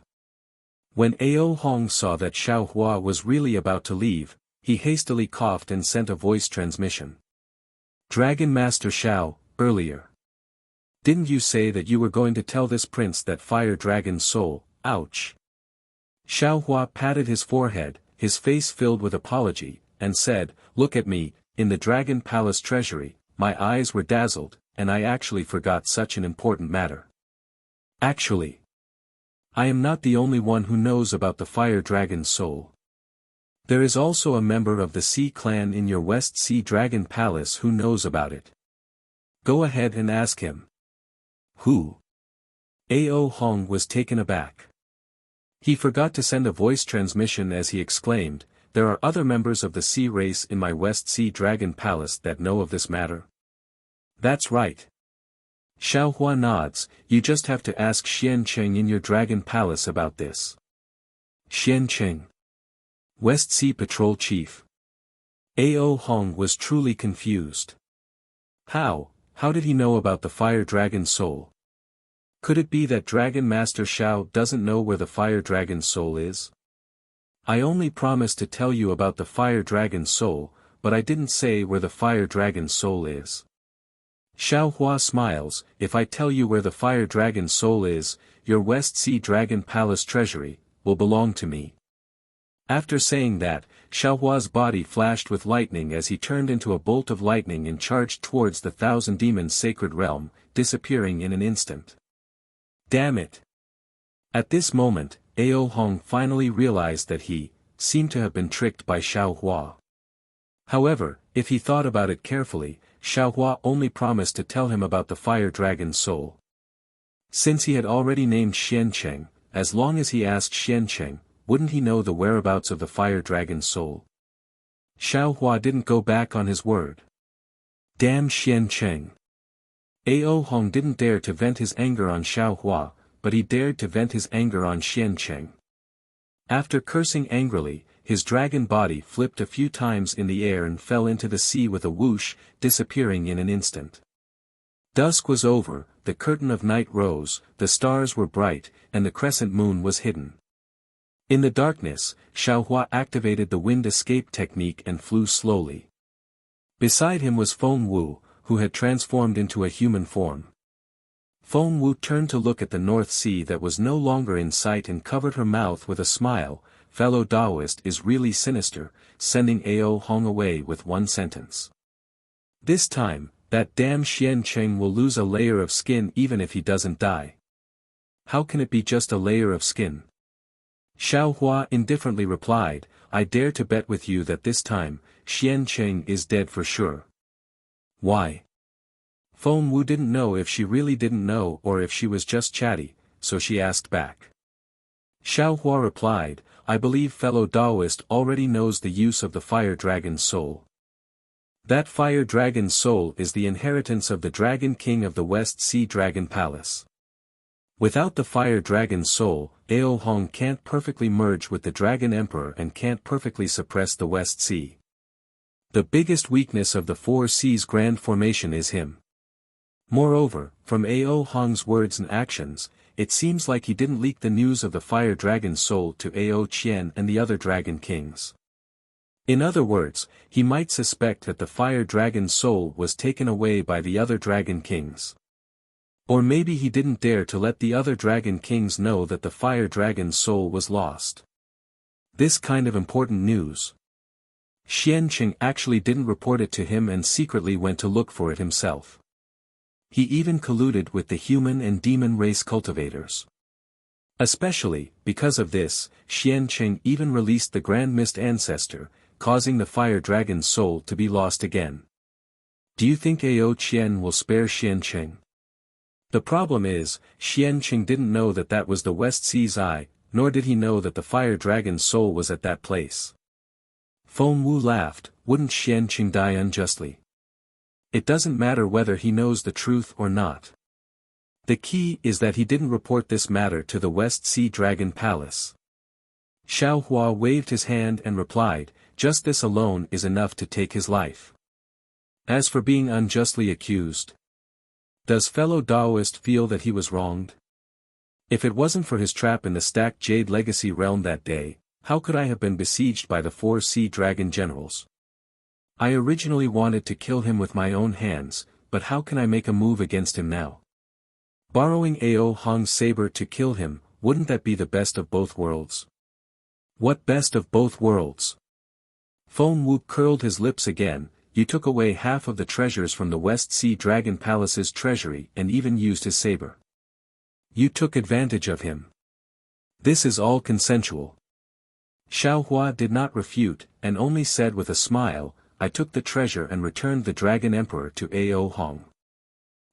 When Ao Hong saw that Xiao Hua was really about to leave, he hastily coughed and sent a voice transmission. "Dragon Master Xiao, earlier. Didn't you say that you were going to tell this prince that fire dragon's soul, ouch?" Xiao Hua patted his forehead, his face filled with apology, and said, "Look at me, in the Dragon Palace treasury, my eyes were dazzled, and I actually forgot such an important matter. Actually, I am not the only one who knows about the Fire Dragon's soul. There is also a member of the Sea Clan in your West Sea Dragon Palace who knows about it. Go ahead and ask him." "Who?" Ao Hong was taken aback. He forgot to send a voice transmission as he exclaimed, "There are other members of the sea race in my West Sea Dragon Palace that know of this matter?" "That's right." Xiaohua nods, "You just have to ask Xianqing in your Dragon Palace about this." Xianqing, West Sea Patrol Chief. Ao Hong was truly confused. How did he know about the Fire Dragon's soul? Could it be that Dragon Master Xiao doesn't know where the Fire Dragon's soul is? "I only promised to tell you about the Fire Dragon's soul, but I didn't say where the Fire Dragon's soul is." Xiaohua smiles, "If I tell you where the Fire Dragon's soul is, your West Sea Dragon Palace treasury will belong to me." After saying that, Xiaohua's body flashed with lightning as he turned into a bolt of lightning and charged towards the Thousand Demons' sacred realm, disappearing in an instant. Damn it! At this moment, Ao Hong finally realized that he seemed to have been tricked by Xiaohua. However, if he thought about it carefully, Xiaohua only promised to tell him about the Fire Dragon's soul. Since he had already named Xianqing, as long as he asked Xianqing, wouldn't he know the whereabouts of the Fire Dragon's soul? Xiaohua didn't go back on his word. Damn Xianqing! Ao Hong didn't dare to vent his anger on Xiaohua, but he dared to vent his anger on Xianqing. After cursing angrily, his dragon body flipped a few times in the air and fell into the sea with a whoosh, disappearing in an instant. Dusk was over, the curtain of night rose, the stars were bright, and the crescent moon was hidden. In the darkness, Xiaohua activated the wind escape technique and flew slowly. Beside him was Feng Wu, who had transformed into a human form. Feng Wu turned to look at the North Sea that was no longer in sight and covered her mouth with a smile. "Fellow Taoist is really sinister," sending Ao Hong away with one sentence. "This time, that damn Xianqing will lose a layer of skin even if he doesn't die." "How can it be just a layer of skin?" Xiaohua indifferently replied, "I dare to bet with you that this time, Xianqing is dead for sure." "Why?" Feng Wu didn't know if she really didn't know or if she was just chatty, so she asked back. Xiaohua replied, "I believe fellow Taoist already knows the use of the Fire Dragon's soul. That Fire Dragon's soul is the inheritance of the Dragon King of the West Sea Dragon Palace. Without the Fire Dragon's soul, Ao Hong can't perfectly merge with the Dragon Emperor and can't perfectly suppress the West Sea. The biggest weakness of the Four Seas Grand Formation is him." Moreover, from Ao Hong's words and actions, it seems like he didn't leak the news of the Fire Dragon's soul to Ao Qian and the other Dragon Kings. In other words, he might suspect that the Fire Dragon's soul was taken away by the other Dragon Kings. Or maybe he didn't dare to let the other Dragon Kings know that the Fire Dragon's soul was lost. This kind of important news. Xianqing actually didn't report it to him and secretly went to look for it himself. He even colluded with the human and demon race cultivators. Especially, because of this, Xianqing even released the Grand Mist Ancestor, causing the Fire Dragon's soul to be lost again. Do you think Ao Qian will spare Xianqing? The problem is, Xianqing didn't know that that was the West Sea's eye, nor did he know that the Fire Dragon's soul was at that place. Feng Wu laughed, "Wouldn't Xianqing die unjustly? It doesn't matter whether he knows the truth or not. The key is that he didn't report this matter to the West Sea Dragon Palace." Xiaohua waved his hand and replied, "Just this alone is enough to take his life. As for being unjustly accused, does fellow Taoist feel that he was wronged? If it wasn't for his trap in the stacked Jade Legacy realm that day, how could I have been besieged by the 4 Sea Dragon Generals? I originally wanted to kill him with my own hands, but how can I make a move against him now? Borrowing Ao Hong's saber to kill him, wouldn't that be the best of both worlds? What best of both worlds? Feng Wu curled his lips again. You took away half of the treasures from the West Sea Dragon Palace's treasury and even used his saber. You took advantage of him. This is all consensual. Xiaohua did not refute, and only said with a smile, I took the treasure and returned the Dragon Emperor to Ao Hong.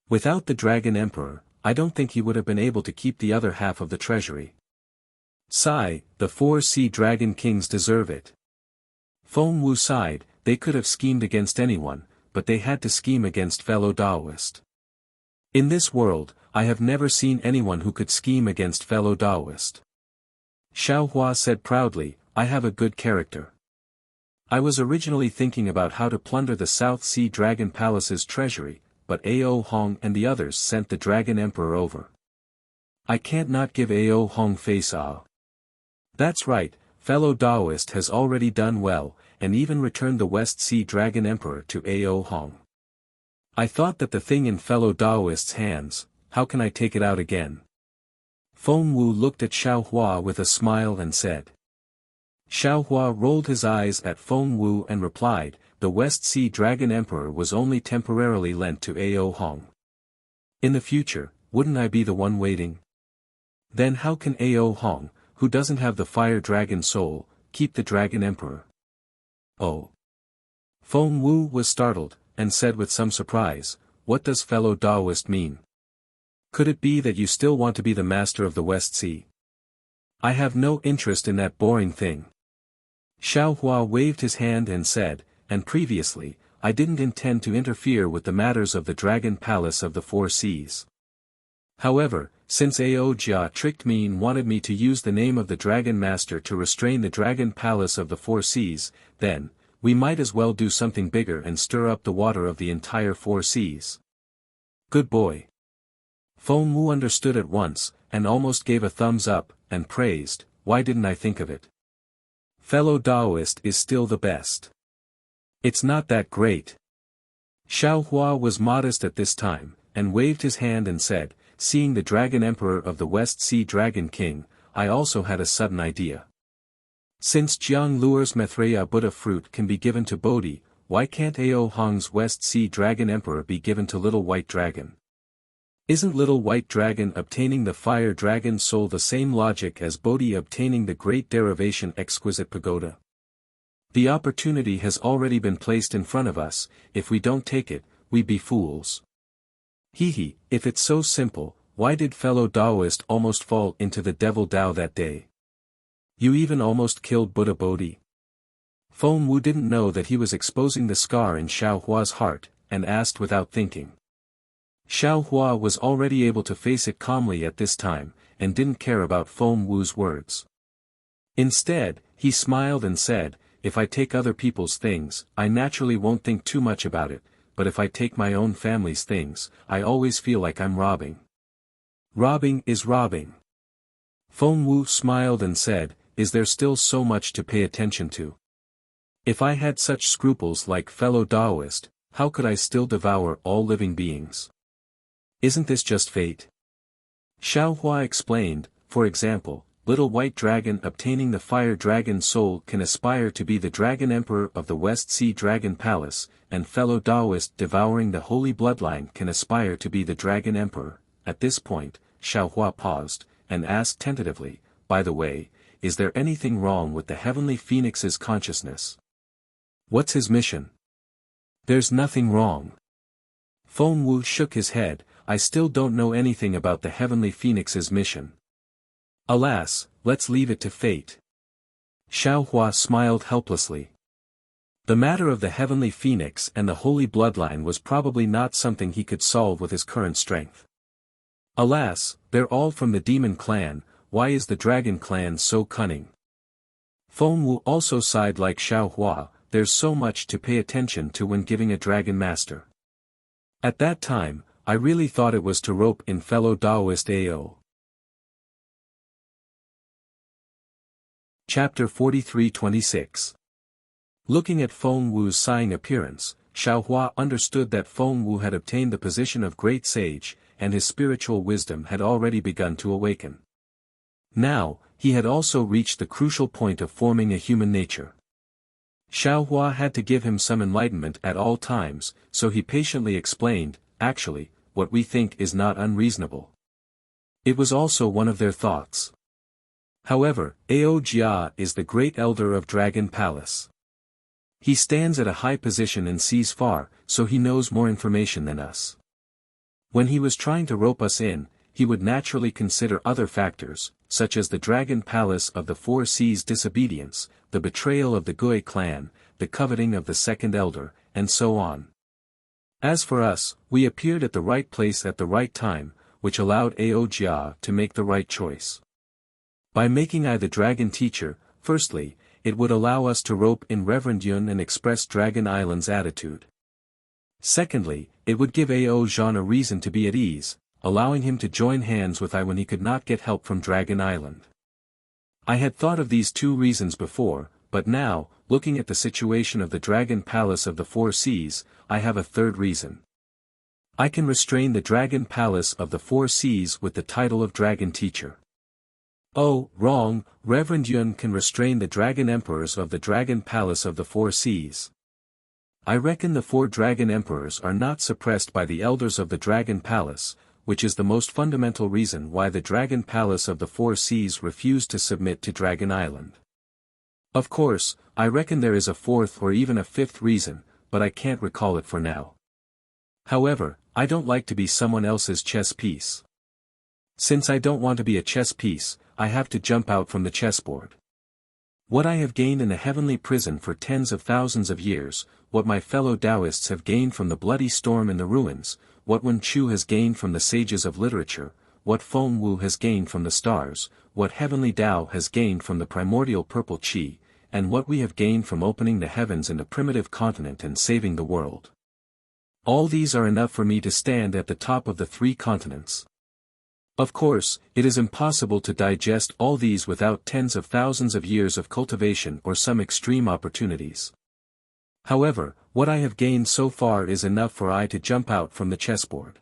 Without the Dragon Emperor, I don't think he would have been able to keep the other half of the treasury. Sigh, the 4 Sea Dragon Kings deserve it. Feng Wu sighed. They could have schemed against anyone, but they had to scheme against fellow Daoist. In this world, I have never seen anyone who could scheme against fellow Daoist. Xiaohua said proudly, I have a good character. I was originally thinking about how to plunder the South Sea Dragon Palace's treasury, but Ao Hong and the others sent the Dragon Emperor over. I can't not give Ao Hong face off. That's right, fellow Daoist has already done well, and even returned the West Sea Dragon Emperor to Ao Hong. I thought that the thing in fellow Daoist's hands, how can I take it out again? Feng Wu looked at Xiaohua with a smile and said. Xiaohua rolled his eyes at Feng Wu and replied, the West Sea Dragon Emperor was only temporarily lent to Ao Hong. In the future, wouldn't I be the one waiting? Then how can Ao Hong, who doesn't have the Fire Dragon soul, keep the Dragon Emperor? Oh. Feng Wu was startled, and said with some surprise, what does fellow Daoist mean? Could it be that you still want to be the master of the West Sea? I have no interest in that boring thing. Xiaohua waved his hand and said, and previously, I didn't intend to interfere with the matters of the Dragon Palace of the 4 Seas. However, since Ao Jia tricked me and wanted me to use the name of the Dragon Master to restrain the Dragon Palace of the 4 Seas, then, we might as well do something bigger and stir up the water of the entire 4 Seas. Good boy. Feng Wu understood at once, and almost gave a thumbs up, and praised, why didn't I think of it? Fellow Daoist is still the best. It's not that great. Xiaohua was modest at this time, and waved his hand and said, seeing the Dragon Emperor of the West Sea Dragon King, I also had a sudden idea. Since Jiang Luer's Maitreya Buddha fruit can be given to Bodhi, why can't Ao Hong's West Sea Dragon Emperor be given to Little White Dragon? Isn't Little White Dragon obtaining the Fire Dragon soul the same logic as Bodhi obtaining the Great Derivation Exquisite Pagoda? The opportunity has already been placed in front of us, if we don't take it, we be fools. Hee, if it's so simple, why did fellow Daoist almost fall into the Devil Dao that day? You even almost killed Buddha Bodhi. Feng Wu didn't know that he was exposing the scar in Xiaohua's heart, and asked without thinking. Xiaohua was already able to face it calmly at this time, and didn't care about Feng Wu's words. Instead, he smiled and said, if I take other people's things, I naturally won't think too much about it, but if I take my own family's things, I always feel like I'm robbing. Robbing is robbing. Feng Wu smiled and said, is there still so much to pay attention to? If I had such scruples like fellow Daoist, how could I still devour all living beings? Isn't this just fate? Xiaohua explained, for example, Little White Dragon obtaining the Fire Dragon soul can aspire to be the Dragon Emperor of the West Sea Dragon Palace, and fellow Daoist devouring the Holy Bloodline can aspire to be the Dragon Emperor. At this point, Xiaohua paused, and asked tentatively, by the way, is there anything wrong with the Heavenly Phoenix's consciousness? What's his mission? There's nothing wrong. Feng Wu shook his head, I still don't know anything about the Heavenly Phoenix's mission. Alas, let's leave it to fate. Xiaohua smiled helplessly. The matter of the Heavenly Phoenix and the Holy Bloodline was probably not something he could solve with his current strength. Alas, they're all from the Demon Clan, why is the Dragon Clan so cunning? Feng Wu also sighed like Xiaohua, there's so much to pay attention to when giving a Dragon Master. At that time, I really thought it was to rope in fellow Daoist Ao. Chapter 43-26. Looking at Feng Wu's sighing appearance, Xiaohua understood that Feng Wu had obtained the position of great sage, and his spiritual wisdom had already begun to awaken. Now, he had also reached the crucial point of forming a human nature. Xiaohua had to give him some enlightenment at all times, so he patiently explained, actually, what we think is not unreasonable. It was also one of their thoughts. However, Ao Jia is the great elder of Dragon Palace. He stands at a high position and sees far, so he knows more information than us. When he was trying to rope us in, he would naturally consider other factors, such as the Dragon Palace of the Four Seas' disobedience, the betrayal of the Gui clan, the coveting of the second elder, and so on. As for us, we appeared at the right place at the right time, which allowed Ao Jia to make the right choice. By making I the dragon teacher, firstly, it would allow us to rope in Reverend Yun and express Dragon Island's attitude. Secondly, it would give Ao Zhan a reason to be at ease, allowing him to join hands with I when he could not get help from Dragon Island. I had thought of these two reasons before, but now, looking at the situation of the Dragon Palace of the Four Seas, I have a third reason. I can restrain the Dragon Palace of the Four Seas with the title of Dragon Teacher. Oh, wrong, Reverend Yun can restrain the Dragon Emperors of the Dragon Palace of the Four Seas. I reckon the 4 Dragon Emperors are not suppressed by the elders of the Dragon Palace, which is the most fundamental reason why the Dragon Palace of the Four Seas refused to submit to Dragon Island. Of course, I reckon there is a 4th or even a 5th reason, but I can't recall it for now. However, I don't like to be someone else's chess piece. Since I don't want to be a chess piece, I have to jump out from the chessboard. What I have gained in a heavenly prison for tens of thousands of years, what my fellow Taoists have gained from the bloody storm in the ruins, what Wen Chu has gained from the sages of literature, what Feng Wu has gained from the stars, what heavenly Tao has gained from the primordial purple qi, and what we have gained from opening the heavens in a primitive continent and saving the world. All these are enough for me to stand at the top of the 3 continents. Of course, it is impossible to digest all these without tens of thousands of years of cultivation or some extreme opportunities. However, what I have gained so far is enough for I to jump out from the chessboard.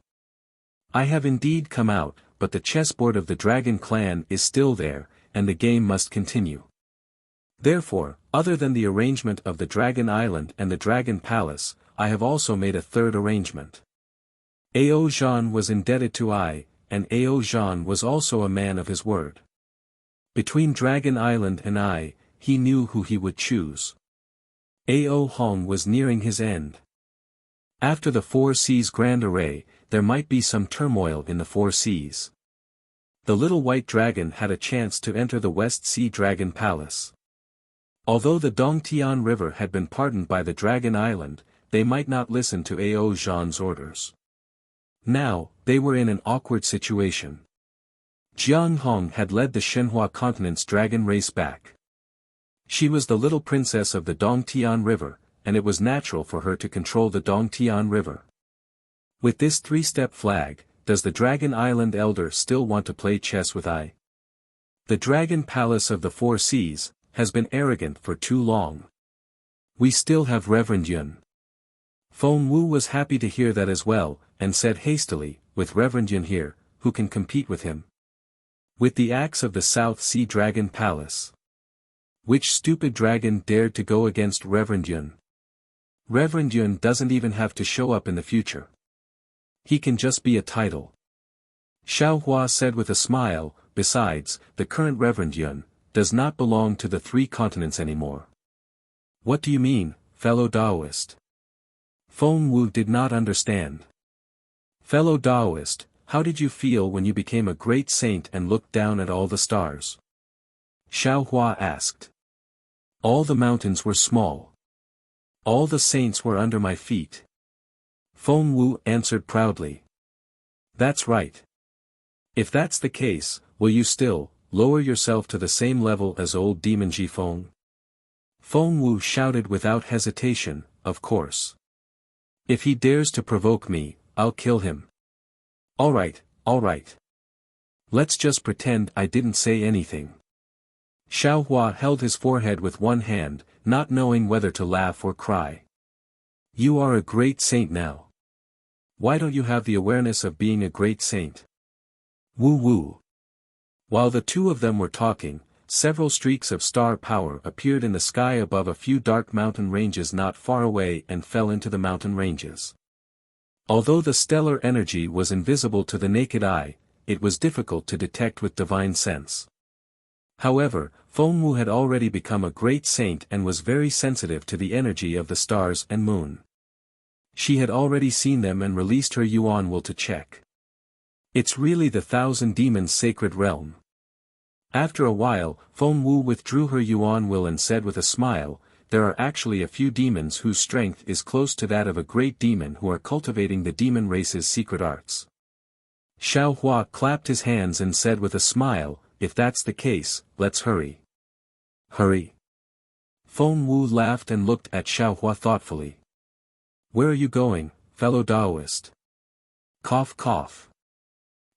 I have indeed come out, but the chessboard of the Dragon Clan is still there, and the game must continue. Therefore, other than the arrangement of the Dragon Island and the Dragon Palace, I have also made a third arrangement. Ao Zhan was indebted to I, and Ao Zhan was also a man of his word. Between Dragon Island and I, he knew who he would choose. Ao Hong was nearing his end. After the Four Seas Grand Array, there might be some turmoil in the Four Seas. The little white dragon had a chance to enter the West Sea Dragon Palace. Although the Dongtian River had been pardoned by the Dragon Island, they might not listen to Ao Zhan's orders. Now, they were in an awkward situation. Jiang Hong had led the Shenhua continent's dragon race back. She was the little princess of the Dongtian River, and it was natural for her to control the Dongtian River. With this 3-step flag, does the Dragon Island elder still want to play chess with I? The Dragon Palace of the Four Seas has been arrogant for too long. We still have Reverend Yun. Feng Wu was happy to hear that as well, and said hastily, with Reverend Yun here, who can compete with him? With the axe of the South Sea Dragon Palace. Which stupid dragon dared to go against Reverend Yun? Reverend Yun doesn't even have to show up in the future. He can just be a title. Xiaohua said with a smile, besides, the current Reverend Yun does not belong to the 3 continents anymore. What do you mean, fellow Taoist? Feng Wu did not understand. Fellow Taoist, how did you feel when you became a great saint and looked down at all the stars? Xiaohua asked. All the mountains were small. All the saints were under my feet. Feng Wu answered proudly. That's right. If that's the case, will you still lower yourself to the same level as old demon Jifeng? Feng Wu shouted without hesitation, of course. If he dares to provoke me, I'll kill him. All right. Let's just pretend I didn't say anything. Xiaohua held his forehead with one hand, not knowing whether to laugh or cry. You are a great saint now. Why don't you have the awareness of being a great saint? Woo woo. While the two of them were talking, several streaks of star power appeared in the sky above a few dark mountain ranges not far away and fell into the mountain ranges. Although the stellar energy was invisible to the naked eye, it was difficult to detect with divine sense. However, Fengwu had already become a great saint and was very sensitive to the energy of the stars and moon. She had already seen them and released her yuan will to check. It's really the Thousand Demons' sacred realm. After a while, Fengwu withdrew her yuan will and said with a smile, there are actually a few demons whose strength is close to that of a great demon who are cultivating the demon race's secret arts. Xiao Hua clapped his hands and said with a smile, if that's the case, let's hurry. Hurry. Fengwu laughed and looked at Xiao Hua thoughtfully. Where are you going, fellow Taoist? Cough cough.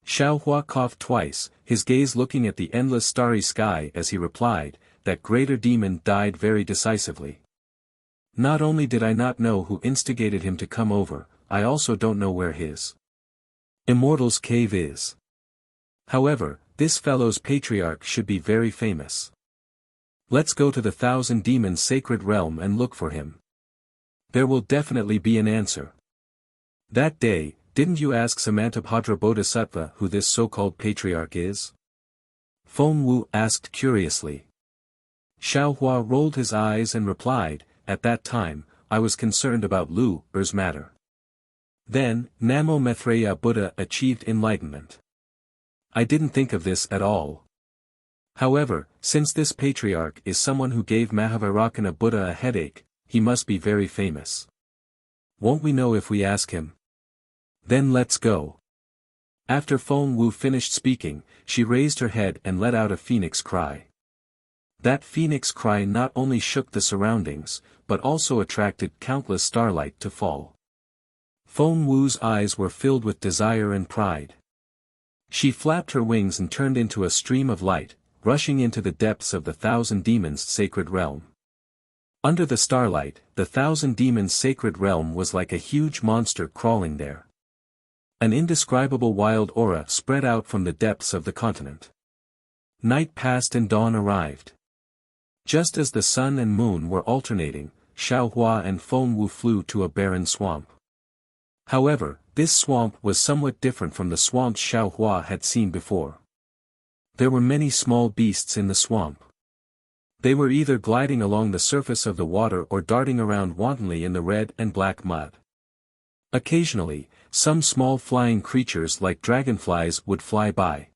Xiao Hua coughed twice, his gaze looking at the endless starry sky as he replied, that greater demon died very decisively. Not only did I not know who instigated him to come over, I also don't know where his immortal's cave is. However, this fellow's patriarch should be very famous. Let's go to the Thousand Demons' sacred realm and look for him. There will definitely be an answer. That day, didn't you ask Samantabhadra Bodhisattva who this so-called patriarch is? Fengwu asked curiously. Xiao Hua rolled his eyes and replied, at that time, I was concerned about Lu Er's matter. Then, Namo Maitreya Buddha achieved enlightenment. I didn't think of this at all. However, since this patriarch is someone who gave Mahavairakana Buddha a headache, he must be very famous. Won't we know if we ask him? Then let's go. After Fengwu finished speaking, she raised her head and let out a phoenix cry. That phoenix cry not only shook the surroundings, but also attracted countless starlight to fall. Fengwu's eyes were filled with desire and pride. She flapped her wings and turned into a stream of light, rushing into the depths of the Thousand Demons' sacred realm. Under the starlight, the Thousand Demons' sacred realm was like a huge monster crawling there. An indescribable wild aura spread out from the depths of the continent. Night passed and dawn arrived. Just as the sun and moon were alternating, Xiao Hua and Fengwu flew to a barren swamp. However, this swamp was somewhat different from the swamps Xiao Hua had seen before. There were many small beasts in the swamp. They were either gliding along the surface of the water or darting around wantonly in the red and black mud. Occasionally, some small flying creatures like dragonflies would fly by.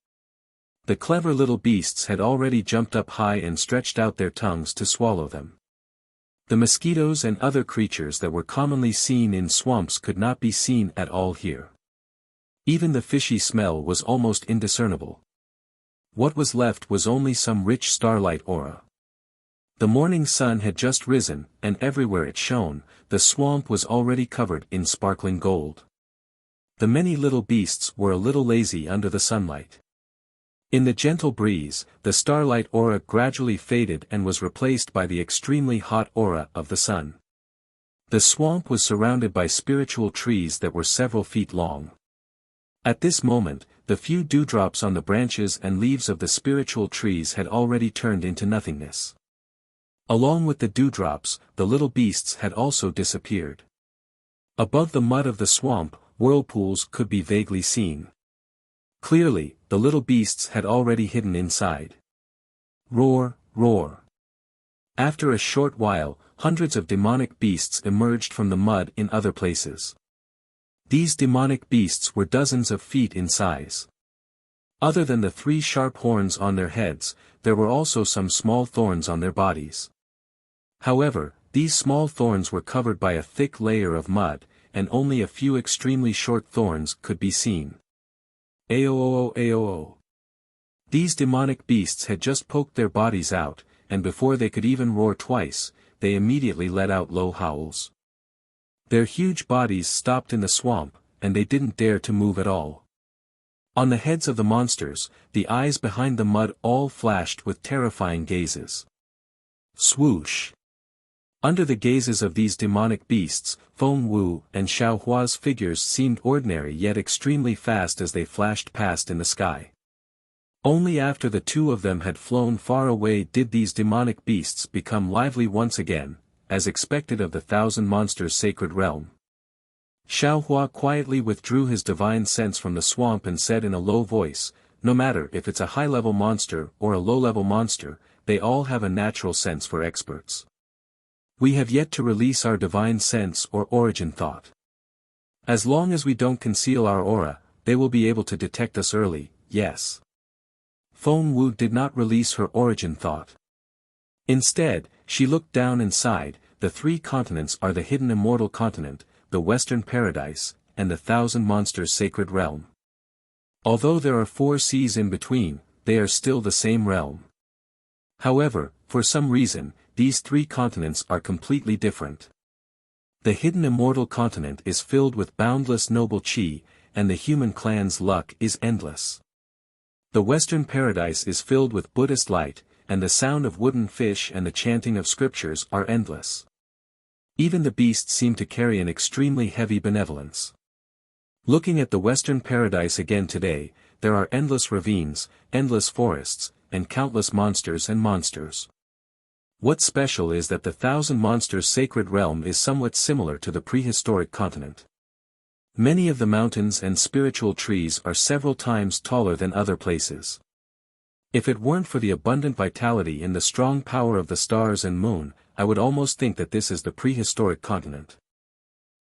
The clever little beasts had already jumped up high and stretched out their tongues to swallow them. The mosquitoes and other creatures that were commonly seen in swamps could not be seen at all here. Even the fishy smell was almost indiscernible. What was left was only some rich starlight aura. The morning sun had just risen, and everywhere it shone, the swamp was already covered in sparkling gold. The many little beasts were a little lazy under the sunlight. In the gentle breeze, the starlight aura gradually faded and was replaced by the extremely hot aura of the sun. The swamp was surrounded by spiritual trees that were several feet long. At this moment, the few dewdrops on the branches and leaves of the spiritual trees had already turned into nothingness. Along with the dewdrops, the little beasts had also disappeared. Above the mud of the swamp, whirlpools could be vaguely seen. Clearly, the little beasts had already hidden inside. Roar, roar. After a short while, hundreds of demonic beasts emerged from the mud in other places. These demonic beasts were dozens of feet in size. Other than the 3 sharp horns on their heads, there were also some small thorns on their bodies. However, these small thorns were covered by a thick layer of mud, and only a few extremely short thorns could be seen. Aoo aoo. These demonic beasts had just poked their bodies out, and before they could even roar twice, they immediately let out low howls. Their huge bodies stopped in the swamp, and they didn't dare to move at all. On the heads of the monsters, the eyes behind the mud all flashed with terrifying gazes. Swoosh! Under the gazes of these demonic beasts, Fengwu and Xiao Hua's figures seemed ordinary yet extremely fast as they flashed past in the sky. Only after the two of them had flown far away did these demonic beasts become lively once again, as expected of the thousand monsters' sacred realm. Xiaohua quietly withdrew his divine sense from the swamp and said in a low voice, "No matter if it's a high-level monster or a low-level monster, they all have a natural sense for experts. We have yet to release our divine sense or origin thought. As long as we don't conceal our aura, they will be able to detect us early, yes." Feng Wu did not release her origin thought. Instead, she looked down and sighed. The three continents are the hidden immortal continent, the Western Paradise, and the Thousand Monsters Sacred Realm. Although there are 4 seas in between, they are still the same realm. However, for some reason, these 3 continents are completely different. The hidden immortal continent is filled with boundless noble qi, and the human clan's luck is endless. The Western Paradise is filled with Buddhist light, and the sound of wooden fish and the chanting of scriptures are endless. Even the beasts seem to carry an extremely heavy benevolence. Looking at the Western Paradise again today, there are endless ravines, endless forests, and countless monsters and monsters. What's special is that the Thousand Monsters Sacred Realm is somewhat similar to the prehistoric continent. Many of the mountains and spiritual trees are several times taller than other places. If it weren't for the abundant vitality and the strong power of the stars and moon, I would almost think that this is the prehistoric continent.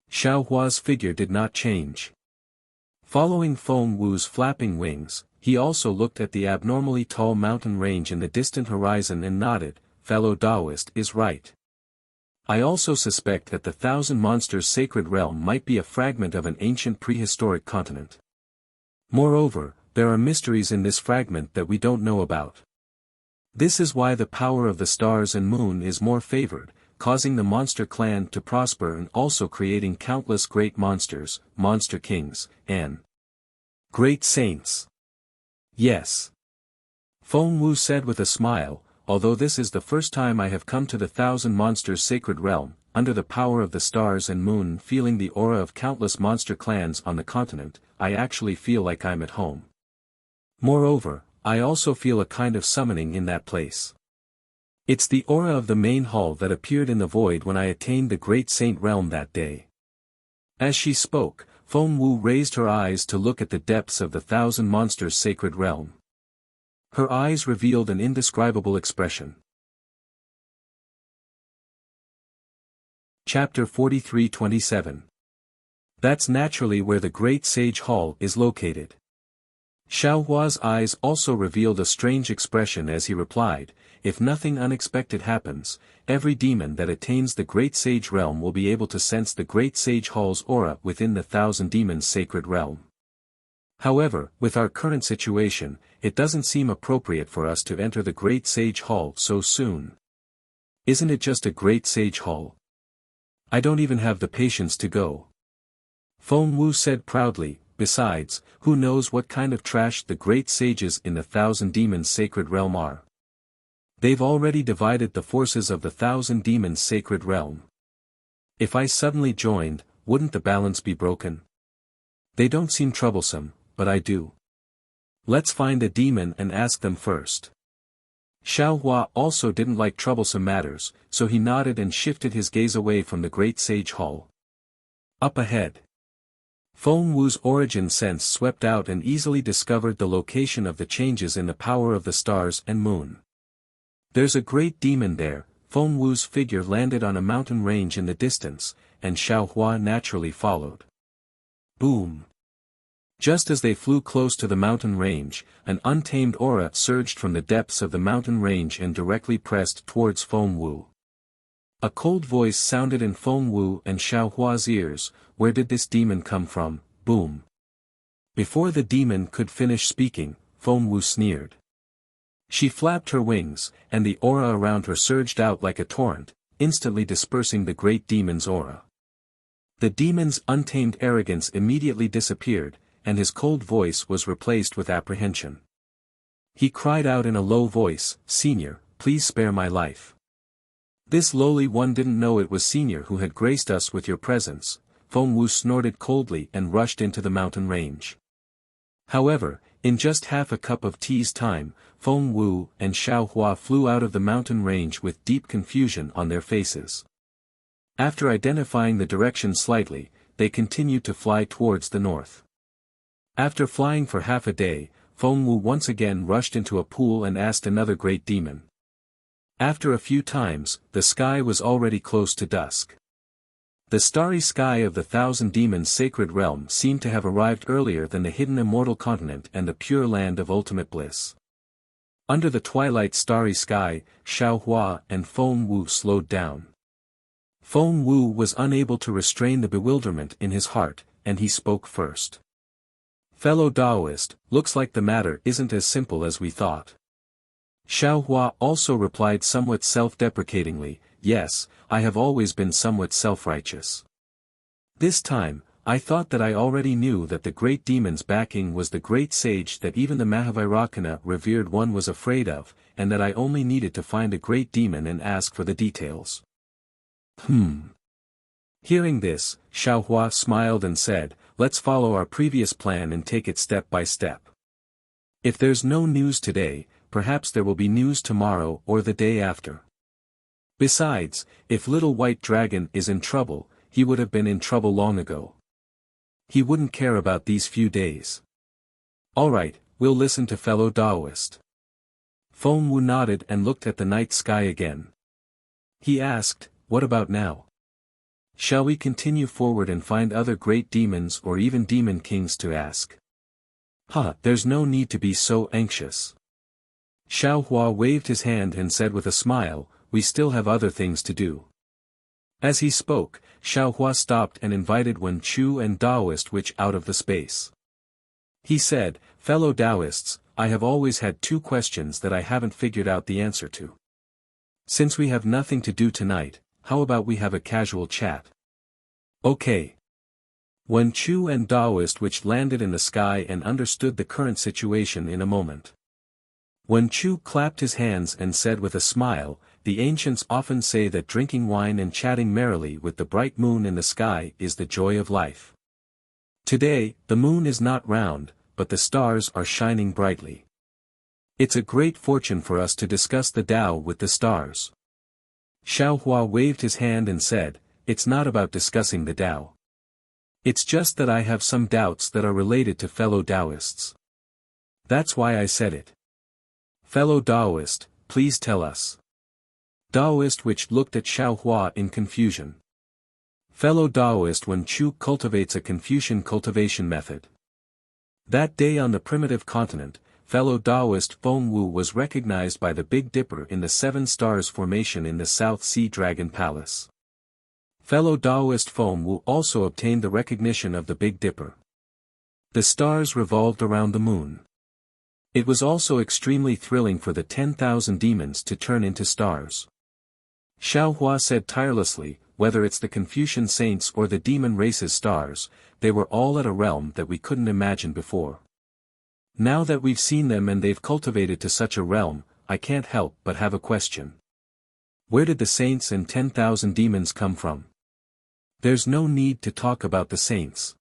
Xiaohua's figure did not change. Following Feng Wu's flapping wings, he also looked at the abnormally tall mountain range in the distant horizon and nodded, "Fellow Taoist is right. I also suspect that the Thousand Monsters Sacred Realm might be a fragment of an ancient prehistoric continent. Moreover, there are mysteries in this fragment that we don't know about. This is why the power of the stars and moon is more favored, causing the monster clan to prosper and also creating countless great monsters, monster kings, and great saints." "Yes," Feng Wu said with a smile, "although this is the first time I have come to the Thousand Monsters Sacred Realm, under the power of the stars and moon feeling the aura of countless monster clans on the continent, I actually feel like I'm at home. Moreover, I also feel a kind of summoning in that place. It's the aura of the main hall that appeared in the void when I attained the Great Saint Realm that day." As she spoke, Feng Wu raised her eyes to look at the depths of the Thousand Monsters Sacred Realm. Her eyes revealed an indescribable expression. Chapter 43-27. That's naturally where the Great Sage Hall is located. Xiaohua's eyes also revealed a strange expression as he replied, "If nothing unexpected happens, every demon that attains the Great Sage Realm will be able to sense the Great Sage Hall's aura within the Thousand Demons Sacred Realm. However, with our current situation, it doesn't seem appropriate for us to enter the Great Sage Hall so soon. Isn't it just a Great Sage Hall? I don't even have the patience to go." Feng Wu said proudly, "Besides, who knows what kind of trash the great sages in the Thousand Demons Sacred Realm are? They've already divided the forces of the Thousand Demons Sacred Realm. If I suddenly joined, wouldn't the balance be broken? They don't seem troublesome, but I do. Let's find a demon and ask them first." Xiaohua also didn't like troublesome matters, so he nodded and shifted his gaze away from the Great Sage Hall. Up ahead, Feng Wu's origin sense swept out and easily discovered the location of the changes in the power of the stars and moon. "There's a great demon there." Feng Wu's figure landed on a mountain range in the distance, and Xiaohua naturally followed. Boom! Just as they flew close to the mountain range, an untamed aura surged from the depths of the mountain range and directly pressed towards Feng Wu. A cold voice sounded in Feng Wu and Xiaohua's ears, "Where did this demon come from?" Boom! Before the demon could finish speaking, Feng Wu sneered. She flapped her wings, and the aura around her surged out like a torrent, instantly dispersing the great demon's aura. The demon's untamed arrogance immediately disappeared, and his cold voice was replaced with apprehension. He cried out in a low voice, "Senior, please spare my life." "This lowly one didn't know it was Senior who had graced us with your presence." Feng Wu snorted coldly and rushed into the mountain range. However, In just half a cup of tea's time, Feng Wu and Xiao Hua flew out of the mountain range with deep confusion on their faces. After identifying the direction slightly, they continued to fly towards the north. After flying for half a day, Feng Wu once again rushed into a pool and asked another great demon. After a few times, the sky was already close to dusk. The starry sky of the Thousand Demons' sacred realm seemed to have arrived earlier than the hidden immortal continent and the pure land of ultimate bliss. Under the twilight starry sky, Xiao Hua and Feng Wu slowed down. Feng Wu was unable to restrain the bewilderment in his heart, and he spoke first. "Fellow Taoist, looks like the matter isn't as simple as we thought." Xiao Hua also replied somewhat self-deprecatingly, "Yes, I have always been somewhat self-righteous. This time, I thought that I already knew that the great demon's backing was the great sage that even the Mahavairakana revered one was afraid of, and that I only needed to find a great demon and ask for the details." Hearing this, Xiao Hua smiled and said, "Let's follow our previous plan and take it step by step. If there's no news today, perhaps there will be news tomorrow or the day after. Besides, if Little White Dragon is in trouble, he would have been in trouble long ago. He wouldn't care about these few days. Alright, we'll listen to fellow Taoist." Feng Wu nodded and looked at the night sky again. He asked, "What about now? Shall we continue forward and find other great demons or even demon kings to ask?" There's no need to be so anxious." Xiao Hua waved his hand and said with a smile, "We still have other things to do." As he spoke, Xiao Hua stopped and invited Wen Chu and Taoist Witch out of the space. He said, "Fellow Taoists, I have always had two questions that I haven't figured out the answer to. Since we have nothing to do tonight, how about we have a casual chat?" "Okay." Wen Chu and Taoist Witch landed in the sky and understood the current situation in a moment. Wen Chu clapped his hands and said with a smile, "The ancients often say that drinking wine and chatting merrily with the bright moon in the sky is the joy of life. Today, the moon is not round, but the stars are shining brightly. It's a great fortune for us to discuss the Tao with the stars." Xiao Hua waved his hand and said, "It's not about discussing the Tao. It's just that I have some doubts that are related to fellow Taoists. That's why I said it. Fellow Taoist, please tell us." Taoist Witch looked at Xiao Hua in confusion. Fellow Taoist Wen Chu cultivates a Confucian cultivation method. That day on the primitive continent, fellow Taoist Feng Wu was recognized by the Big Dipper in the Seven Stars formation in the South Sea Dragon Palace. Fellow Taoist Feng Wu also obtained the recognition of the Big Dipper. The stars revolved around the moon. It was also extremely thrilling for the 10,000 demons to turn into stars. Xiao Hua said tirelessly, "Whether it's the Confucian saints or the demon race's stars, they were all at a realm that we couldn't imagine before. Now that we've seen them and they've cultivated to such a realm, I can't help but have a question. Where did the saints and 10,000 demons come from? There's no need to talk about the saints.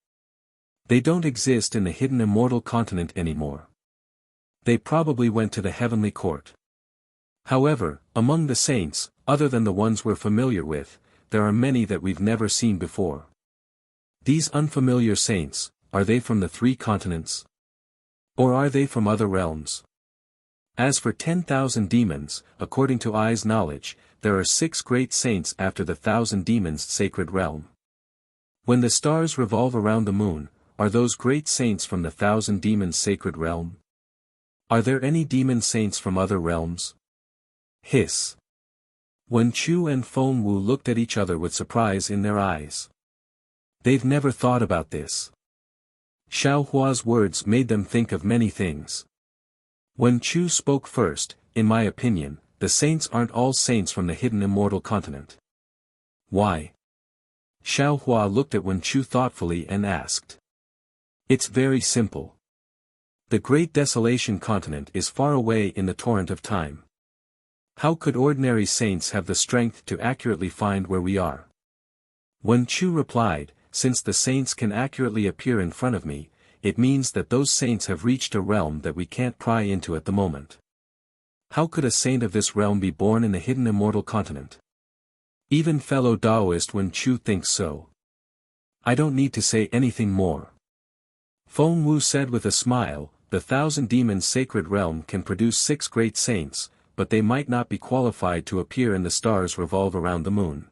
They don't exist in the hidden immortal continent anymore. They probably went to the heavenly court. However, among the saints, other than the ones we're familiar with, there are many that we've never seen before. These unfamiliar saints, are they from the three continents? Or are they from other realms? As for 10,000 demons, according to I's knowledge, there are 6 great saints after the 1,000 demons' sacred realm. When the stars revolve around the moon, are those great saints from the 1,000 demons' sacred realm? Are there any demon saints from other realms?" Hiss. Wen Chu and Feng Wu looked at each other with surprise in their eyes. They've never thought about this. Xiao Hua's words made them think of many things. Wen Chu spoke first, "In my opinion, the saints aren't all saints from the hidden immortal continent." "Why?" Xiao Hua looked at Wen Chu thoughtfully and asked. "It's very simple. The Great Desolation continent is far away in the torrent of time. How could ordinary saints have the strength to accurately find where we are?" Wen Chu replied, "Since the saints can accurately appear in front of me, it means that those saints have reached a realm that we can't pry into at the moment. How could a saint of this realm be born in the hidden immortal continent? Even fellow Taoist Wen Chu thinks so. I don't need to say anything more. Feng Wu said with a smile, the Thousand Demons Sacred Realm can produce 6 great saints, but they might not be qualified to appear in the stars revolve around the moon.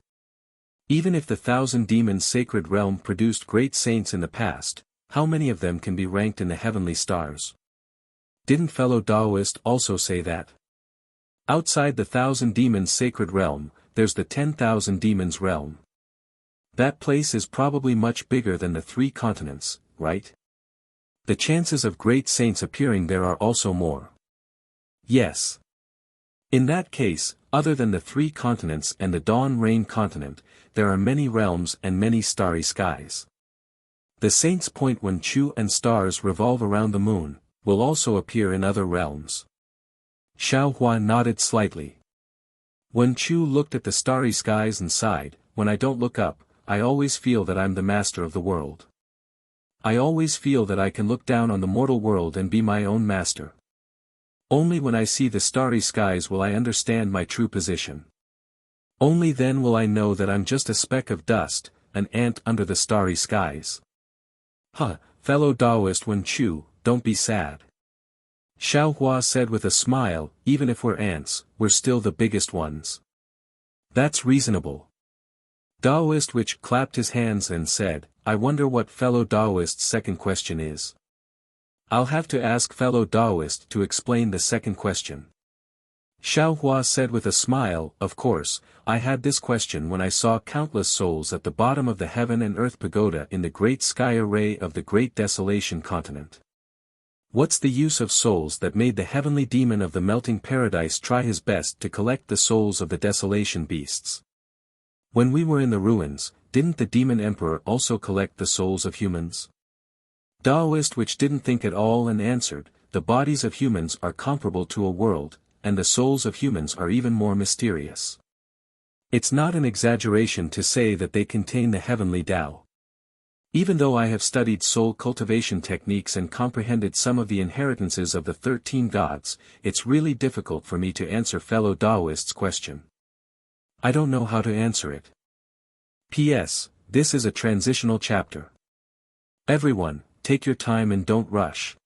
Even if the Thousand Demons Sacred Realm produced great saints in the past, how many of them can be ranked in the heavenly stars? Didn't fellow Taoist also say that? Outside the Thousand Demons Sacred Realm, there's the 10,000 Demons Realm. That place is probably much bigger than the 3 continents, right? The chances of great saints appearing there are also more. Yes. In that case, other than the 3 continents and the Dawn Rain continent, there are many realms and many starry skies. The saints point when Chu and stars revolve around the moon, will also appear in other realms. Xiao Hua nodded slightly. When Chu looked at the starry skies and sighed, when I don't look up, I always feel that I'm the master of the world. I always feel that I can look down on the mortal world and be my own master. Only when I see the starry skies will I understand my true position. Only then will I know that I'm just a speck of dust, an ant under the starry skies. Fellow Taoist Wen Chu, don't be sad. Xiao Hua said with a smile, even if we're ants, we're still the biggest ones. That's reasonable. Taoist Witch clapped his hands and said, I wonder what fellow Taoist's second question is. I'll have to ask fellow Taoist to explain the second question. Xiao Hua said with a smile, of course, I had this question when I saw countless souls at the bottom of the heaven and earth pagoda in the great sky array of the great desolation continent. What's the use of souls that made the heavenly demon of the melting paradise try his best to collect the souls of the desolation beasts? When we were in the ruins, didn't the demon emperor also collect the souls of humans? Taoist which didn't think at all and answered, the bodies of humans are comparable to a world, and the souls of humans are even more mysterious. It's not an exaggeration to say that they contain the heavenly Tao. Even though I have studied soul cultivation techniques and comprehended some of the inheritances of the 13 gods, it's really difficult for me to answer fellow Taoist's question. I don't know how to answer it. P.S. This is a transitional chapter. Everyone, take your time and don't rush.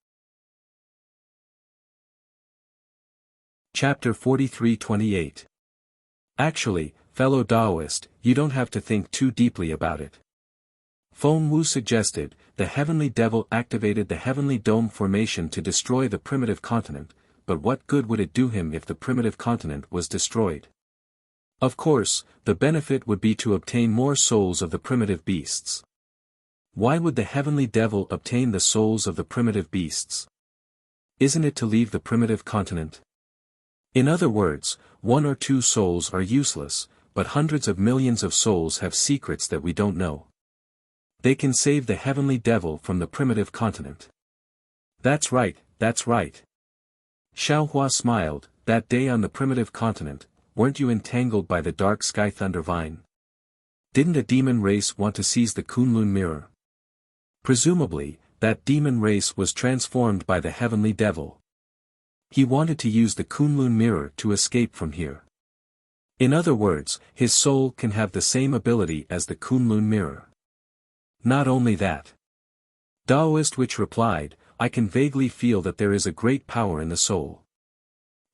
Chapter 43-28. Actually, fellow Taoist, you don't have to think too deeply about it. Feng Wu suggested, the heavenly devil activated the heavenly dome formation to destroy the primitive continent, but what good would it do him if the primitive continent was destroyed? Of course, the benefit would be to obtain more souls of the primitive beasts. Why would the heavenly devil obtain the souls of the primitive beasts? Isn't it to leave the primitive continent? In other words, 1 or 2 souls are useless, but hundreds of millions of souls have secrets that we don't know. They can save the heavenly devil from the primitive continent. That's right, that's right. Xiao Hua smiled, that day on the primitive continent, weren't you entangled by the dark sky thunder vine? Didn't a demon race want to seize the Kunlun mirror? Presumably, that demon race was transformed by the heavenly devil. He wanted to use the Kunlun mirror to escape from here. In other words, his soul can have the same ability as the Kunlun mirror. Not only that. Taoist which replied, I can vaguely feel that there is a great power in the soul.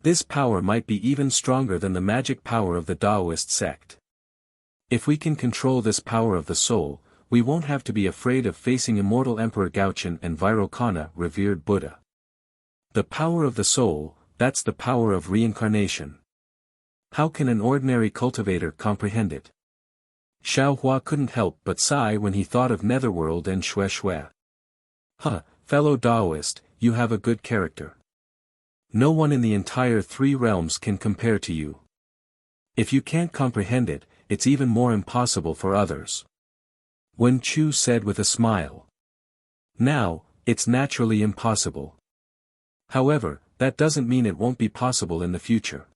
This power might be even stronger than the magic power of the Taoist sect. If we can control this power of the soul, we won't have to be afraid of facing immortal Emperor Gaochen and Vairocana, revered Buddha. The power of the soul, that's the power of reincarnation. How can an ordinary cultivator comprehend it? Xiao Hua couldn't help but sigh when he thought of Netherworld and Xue Xue. Fellow Taoist, you have a good character. No one in the entire 3 realms can compare to you. If you can't comprehend it, it's even more impossible for others. Wen Chu said with a smile. Now, it's naturally impossible. However, that doesn't mean it won't be possible in the future.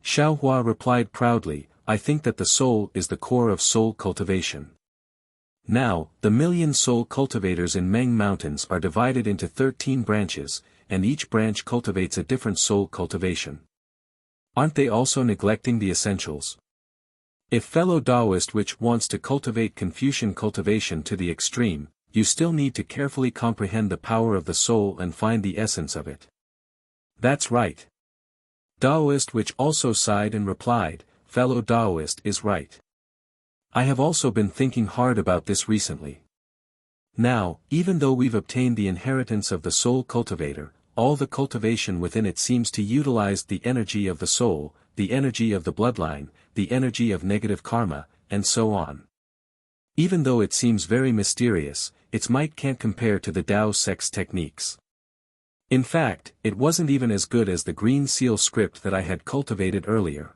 Xiao Hua replied proudly, I think that the soul is the core of soul cultivation. Now, the million-soul cultivators in Meng Mountains are divided into 13 branches, and each branch cultivates a different soul cultivation. Aren't they also neglecting the essentials? If fellow Taoist which wants to cultivate Confucian cultivation to the extreme, you still need to carefully comprehend the power of the soul and find the essence of it. That's right. Taoist which also sighed and replied, fellow Taoist is right. I have also been thinking hard about this recently. Now, even though we've obtained the inheritance of the soul cultivator, all the cultivation within it seems to utilize the energy of the soul, the energy of the bloodline, the energy of negative karma, and so on. Even though it seems very mysterious, its might can't compare to the Tao sex techniques. In fact, it wasn't even as good as the green seal script that I had cultivated earlier.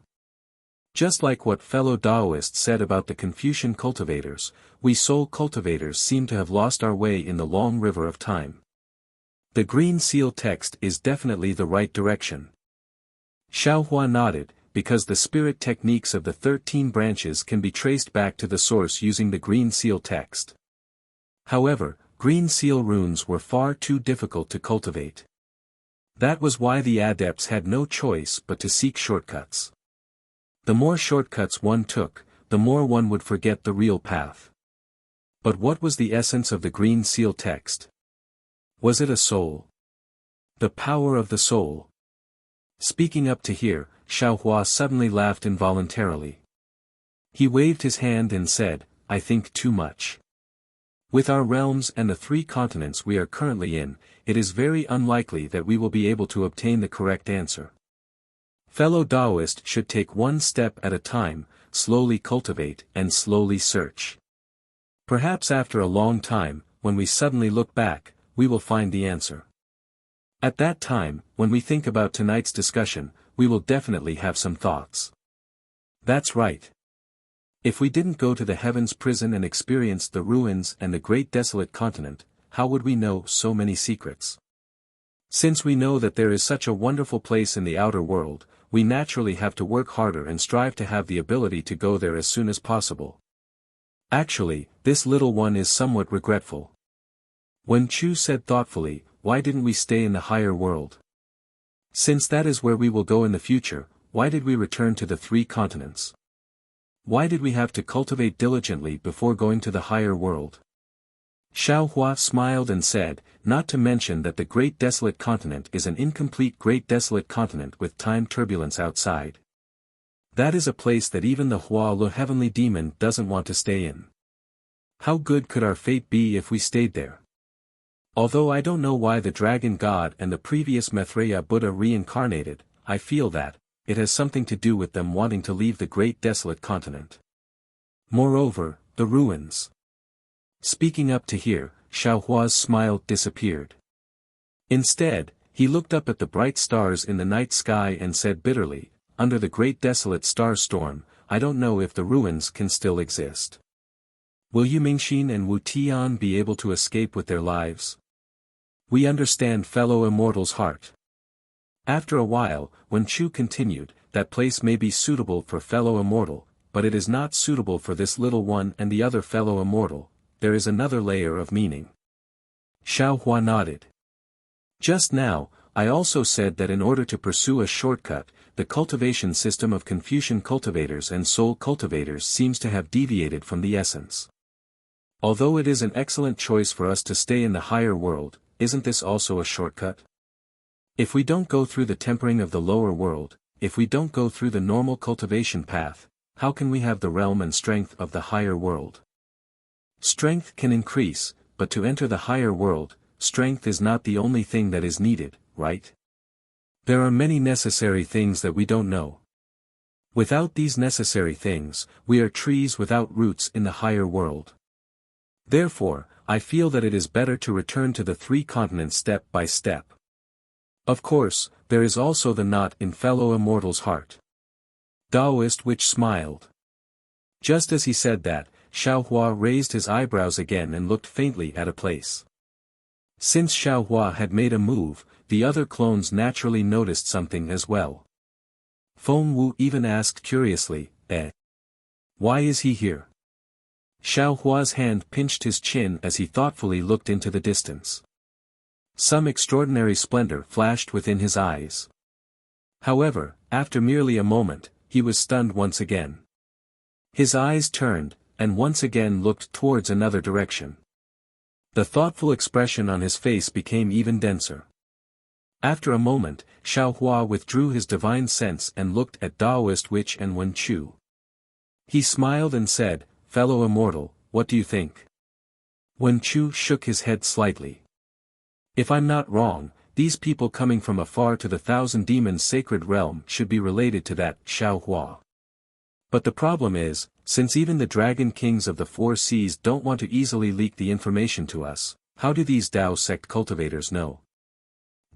Just like what fellow Taoists said about the Confucian cultivators, we soul cultivators seem to have lost our way in the long river of time. The green seal text is definitely the right direction. Xiaohua nodded, because the spirit techniques of the 13 branches can be traced back to the source using the green seal text. However, green seal runes were far too difficult to cultivate. That was why the adepts had no choice but to seek shortcuts. The more shortcuts one took, the more one would forget the real path. But what was the essence of the green seal text? Was it a soul? The power of the soul. Speaking up to hear, Xiaohua suddenly laughed involuntarily. He waved his hand and said, I think too much. With our realms and the 3 continents we are currently in, it is very unlikely that we will be able to obtain the correct answer. Fellow Taoist should take one step at a time, slowly cultivate and slowly search. Perhaps after a long time, when we suddenly look back, we will find the answer. At that time, when we think about tonight's discussion, we will definitely have some thoughts. That's right. If we didn't go to the heavens prison and experience the ruins and the great desolate continent, how would we know so many secrets? Since we know that there is such a wonderful place in the outer world, we naturally have to work harder and strive to have the ability to go there as soon as possible. Actually, this little one is somewhat regretful. Wen Chu said thoughtfully, why didn't we stay in the higher world? Since that is where we will go in the future, why did we return to the 3 continents? Why did we have to cultivate diligently before going to the higher world? Xiaohua smiled and said, not to mention that the Great Desolate Continent is an incomplete Great Desolate Continent with time turbulence outside. That is a place that even the Hua Lu Heavenly Demon doesn't want to stay in. How good could our fate be if we stayed there? Although I don't know why the Dragon God and the previous Maitreya Buddha reincarnated, I feel that it has something to do with them wanting to leave the Great Desolate Continent. Moreover, the ruins. Speaking up to hear, Xiaohua's smile disappeared. Instead, he looked up at the bright stars in the night sky and said bitterly, under the great desolate star storm, I don't know if the ruins can still exist. Will Yu Mingxin and Wu Tian be able to escape with their lives? We understand fellow immortal's heart. After a while, when Chu continued, that place may be suitable for fellow immortal, but it is not suitable for this little one and the other fellow immortal. There is another layer of meaning. Xiaohua nodded. Just now, I also said that in order to pursue a shortcut, the cultivation system of Confucian cultivators and soul cultivators seems to have deviated from the essence. Although it is an excellent choice for us to stay in the higher world, isn't this also a shortcut? If we don't go through the tempering of the lower world, if we don't go through the normal cultivation path, how can we have the realm and strength of the higher world? Strength can increase, but to enter the higher world, strength is not the only thing that is needed, right? There are many necessary things that we don't know. Without these necessary things, we are trees without roots in the higher world. Therefore, I feel that it is better to return to the 3 continents step by step. Of course, there is also the knot in fellow immortal's heart. Taoist which smiled. Just as he said that, Xiaohua raised his eyebrows again and looked faintly at a place. Since Xiaohua had made a move, the other clones naturally noticed something as well. Feng Wu even asked curiously, why is he here? Xiao Hua's hand pinched his chin as he thoughtfully looked into the distance. Some extraordinary splendor flashed within his eyes. However, after merely a moment, he was stunned once again. His eyes turned, and once again looked towards another direction. The thoughtful expression on his face became even denser. After a moment, Xiao Hua withdrew his divine sense and looked at Daoist Witch and Wen Chu. He smiled and said, "Fellow immortal, what do you think?" Wen Chu shook his head slightly. "If I'm not wrong, these people coming from afar to the Thousand Demons sacred realm should be related to that Xiao Hua. But the problem is, since even the Dragon Kings of the Four Seas don't want to easily leak the information to us, how do these Dao sect cultivators know?"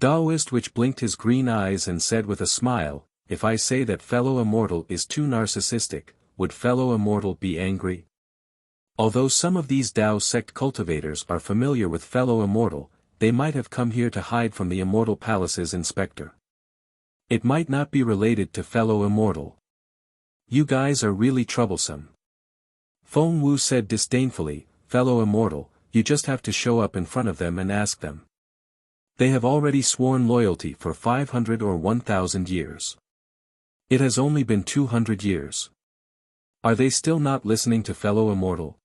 Daoist Witch blinked his green eyes and said with a smile, "If I say that fellow immortal is too narcissistic, would fellow immortal be angry?" Although some of these Dao sect cultivators are familiar with fellow immortal, they might have come here to hide from the Immortal Palace's inspector. It might not be related to fellow immortal. "You guys are really troublesome." Feng Wu said disdainfully, "Fellow immortal, you just have to show up in front of them and ask them. They have already sworn loyalty for 500 or 1,000 years. It has only been 200 years. Are they still not listening to fellow immortal?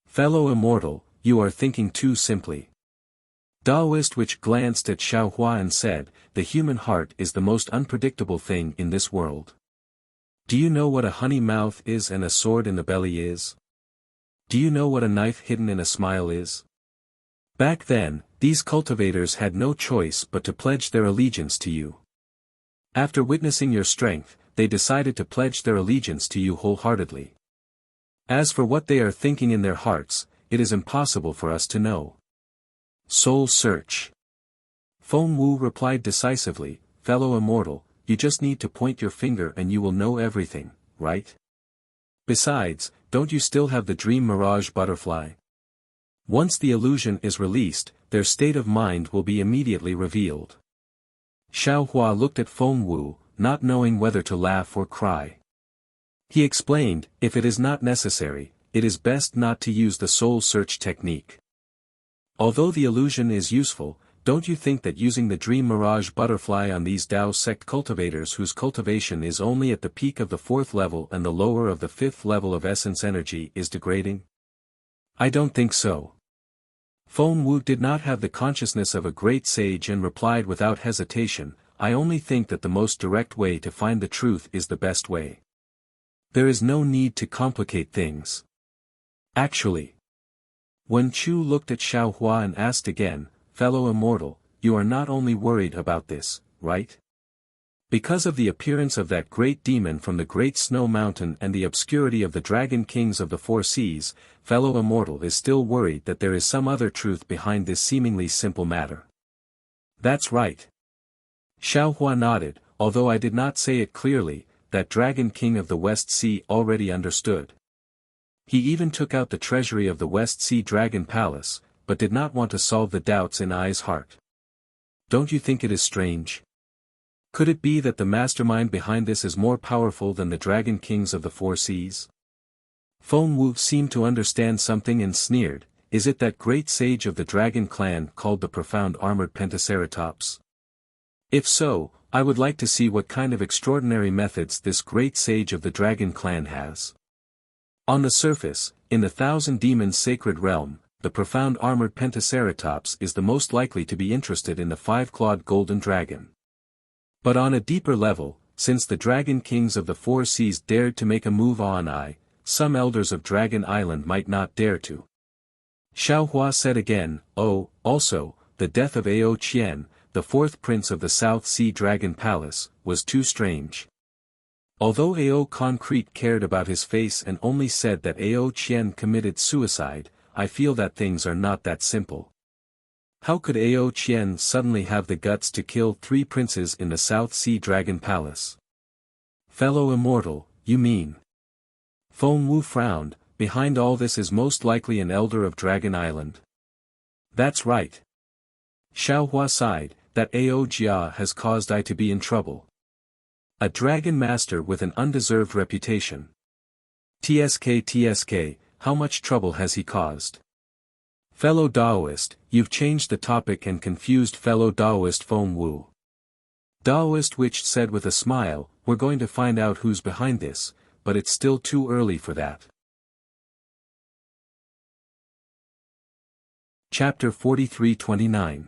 Fellow immortal, you are thinking too simply." Daoist Witch glanced at Xiao Hua and said, "The human heart is the most unpredictable thing in this world. Do you know what a honey mouth is and a sword in the belly is? Do you know what a knife hidden in a smile is?" Back then, these cultivators had no choice but to pledge their allegiance to you. After witnessing your strength, they decided to pledge their allegiance to you wholeheartedly. As for what they are thinking in their hearts, it is impossible for us to know. Soul search. Feng Wu replied decisively, "Fellow immortal, you just need to point your finger and you will know everything, right? Besides, don't you still have the dream mirage butterfly? Once the illusion is released, their state of mind will be immediately revealed." Xiao Hua looked at Feng Wu, not knowing whether to laugh or cry. He explained, "If it is not necessary, it is best not to use the soul search technique. Although the illusion is useful, don't you think that using the dream mirage butterfly on these Dao sect cultivators whose cultivation is only at the peak of the 4th level and the lower of the 5th level of essence energy is degrading? I don't think so." Feng Wu did not have the consciousness of a great sage and replied without hesitation, "I only think that the most direct way to find the truth is the best way. There is no need to complicate things. Actually." Wen Chu looked at Xiao Hua and asked again, "Fellow immortal, you are not only worried about this, right? Because of the appearance of that great demon from the Great Snow Mountain and the obscurity of the Dragon Kings of the Four Seas, fellow immortal is still worried that there is some other truth behind this seemingly simple matter." "That's right." Xiao Hua nodded, "Although I did not say it clearly, that Dragon King of the West Sea already understood. He even took out the treasury of the West Sea Dragon Palace, but did not want to solve the doubts in Ai's heart. Don't you think it is strange? Could it be that the mastermind behind this is more powerful than the Dragon Kings of the Four Seas?" Feng Wu seemed to understand something and sneered, "Is it that great sage of the Dragon Clan called the Profound Armored Pentaceratops? If so, I would like to see what kind of extraordinary methods this great sage of the Dragon Clan has." On the surface, in the Thousand Demons sacred realm, the Profound Armored Pentaceratops is the most likely to be interested in the 5-clawed golden dragon. But on a deeper level, since the Dragon Kings of the Four Seas dared to make a move on Ai, some elders of Dragon Island might not dare to. Xiao Hua said again, "Oh, also, the death of Ao Qian, the 4th prince of the South Sea Dragon Palace, was too strange. Although Ao Concrete cared about his face and only said that Ao Qian committed suicide, I feel that things are not that simple. How could Ao Qian suddenly have the guts to kill 3 princes in the South Sea Dragon Palace?" "Fellow immortal, you mean?" Feng Wu frowned, "Behind all this is most likely an elder of Dragon Island." "That's right." Xiao Hua sighed, "That Ao Jia has caused I to be in trouble. A dragon master with an undeserved reputation. TSK, how much trouble has he caused? Fellow Daoist, you've changed the topic and confused fellow Daoist Feng Wu. Daoist Witch said with a smile, we're going to find out who's behind this, but it's still too early for that. Chapter 43-29.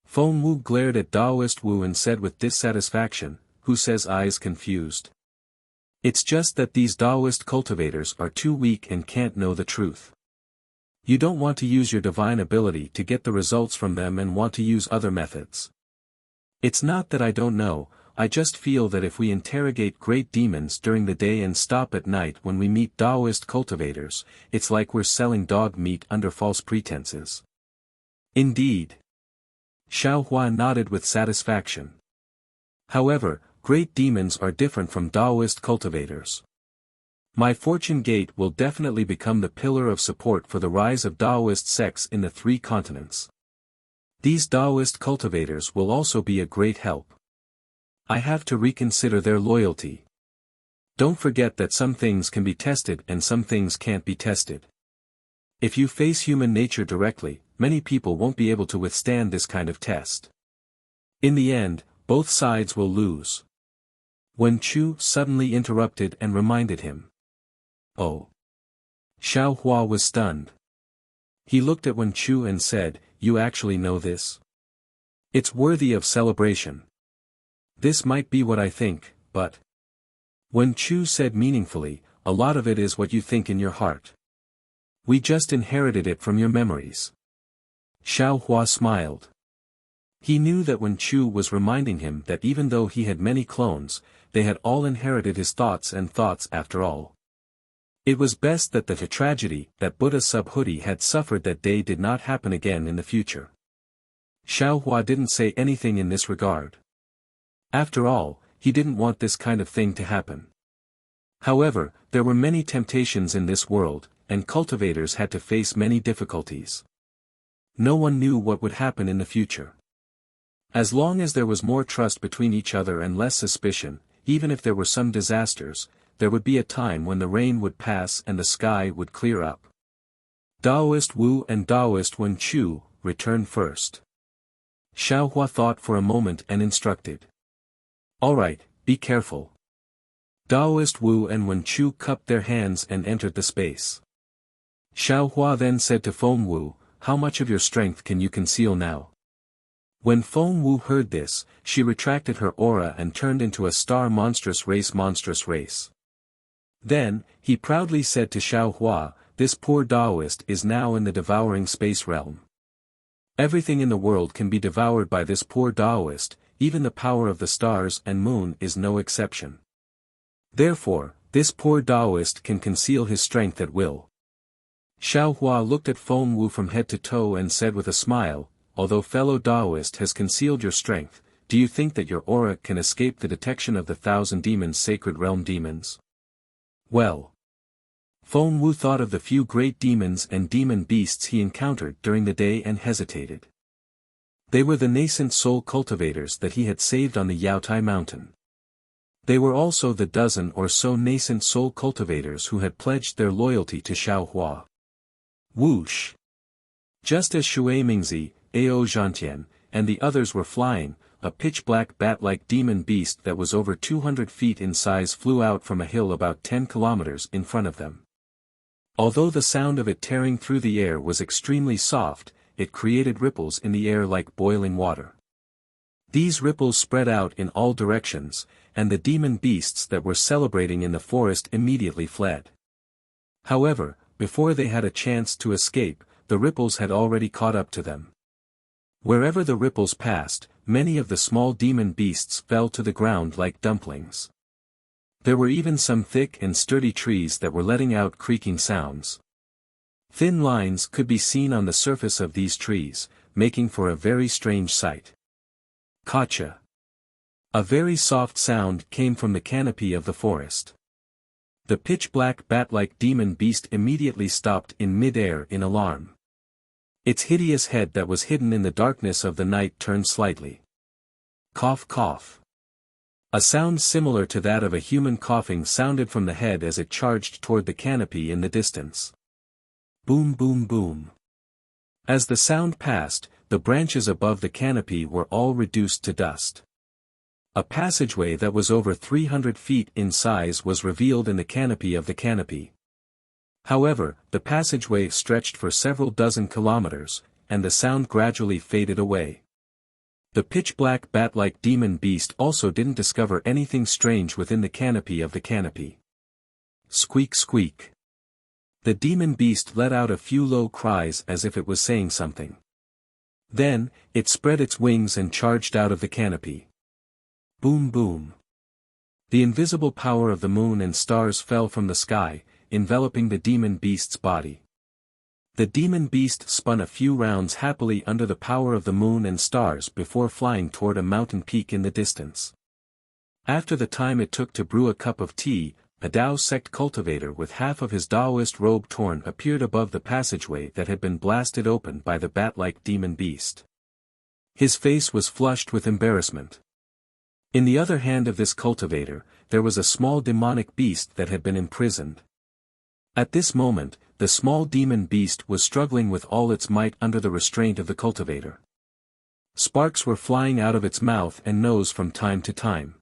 Feng Wu glared at Daoist Wu and said with dissatisfaction, who says eyes confused? It's just that these Daoist cultivators are too weak and can't know the truth. You don't want to use your divine ability to get the results from them and want to use other methods. It's not that I don't know, I just feel that if we interrogate great demons during the day and stop at night when we meet Daoist cultivators, it's like we're selling dog meat under false pretenses. Indeed. Xiaohua nodded with satisfaction. However, great demons are different from Daoist cultivators. My fortune gate will definitely become the pillar of support for the rise of Daoist sects in the 3 continents. These Daoist cultivators will also be a great help. I have to reconsider their loyalty. Don't forget that some things can be tested and some things can't be tested. If you face human nature directly, many people won't be able to withstand this kind of test. In the end, both sides will lose. Wen Chu suddenly interrupted and reminded him. Oh. Xiaohua was stunned. He looked at Wen Chu and said, you actually know this? It's worthy of celebration. This might be what I think, but... Wen Chu said meaningfully, a lot of it is what you think in your heart. We just inherited it from your memories. Xiaohua smiled. He knew that Wen Chu was reminding him that even though he had many clones, they had all inherited his thoughts and thoughts after all. It was best that the tragedy that Buddha Subhuti had suffered that day did not happen again in the future. Xiaohua didn't say anything in this regard. After all, he didn't want this kind of thing to happen. However, there were many temptations in this world, and cultivators had to face many difficulties. No one knew what would happen in the future. As long as there was more trust between each other and less suspicion, even if there were some disasters, there would be a time when the rain would pass and the sky would clear up. Daoist Wu and Daoist Wen Chu returned first. Xiaohua thought for a moment and instructed. Alright, be careful. Daoist Wu and Wen Chu cupped their hands and entered the space. Xiaohua then said to Feng Wu, how much of your strength can you conceal now? When Feng Wu heard this, she retracted her aura and turned into a star monstrous race. Then, he proudly said to Xiaohua, this poor Daoist is now in the devouring space realm. Everything in the world can be devoured by this poor Daoist, even the power of the stars and moon is no exception. Therefore, this poor Daoist can conceal his strength at will. Xiaohua looked at Feng Wu from head to toe and said with a smile, although fellow Daoist has concealed your strength, do you think that your aura can escape the detection of the 1,000 demons sacred realm demons? Well. Feng Wu thought of the few great demons and demon beasts he encountered during the day and hesitated. They were the nascent soul cultivators that he had saved on the Yaotai mountain. They were also the dozen or so nascent soul cultivators who had pledged their loyalty to Xiaohua. Whoosh! Just as Shui Mingzi, Ao Zhantian, and the others were flying, a pitch-black bat-like demon beast that was over 200 feet in size flew out from a hill about 10 kilometers in front of them. Although the sound of it tearing through the air was extremely soft, it created ripples in the air like boiling water. These ripples spread out in all directions, and the demon beasts that were celebrating in the forest immediately fled. However, before they had a chance to escape, the ripples had already caught up to them. Wherever the ripples passed, many of the small demon beasts fell to the ground like dumplings. There were even some thick and sturdy trees that were letting out creaking sounds. Thin lines could be seen on the surface of these trees, making for a very strange sight. Gotcha! A very soft sound came from the canopy of the forest. The pitch-black bat-like demon beast immediately stopped in mid-air in alarm. Its hideous head that was hidden in the darkness of the night turned slightly. Cough cough. A sound similar to that of a human coughing sounded from the head as it charged toward the canopy in the distance. Boom boom boom. As the sound passed, the branches above the canopy were all reduced to dust. A passageway that was over 300 feet in size was revealed in the canopy of the canopy. However, the passageway stretched for several dozen kilometers, and the sound gradually faded away. The pitch-black bat-like demon beast also didn't discover anything strange within the canopy of the canopy. Squeak squeak. The demon beast let out a few low cries as if it was saying something. Then, it spread its wings and charged out of the canopy. Boom boom. The invisible power of the moon and stars fell from the sky, enveloping the demon beast's body. The demon beast spun a few rounds happily under the power of the moon and stars before flying toward a mountain peak in the distance. After the time it took to brew a cup of tea, a Tao sect cultivator with half of his Taoist robe torn appeared above the passageway that had been blasted open by the bat-like demon beast. His face was flushed with embarrassment. In the other hand of this cultivator, there was a small demonic beast that had been imprisoned. At this moment, the small demon beast was struggling with all its might under the restraint of the cultivator. Sparks were flying out of its mouth and nose from time to time.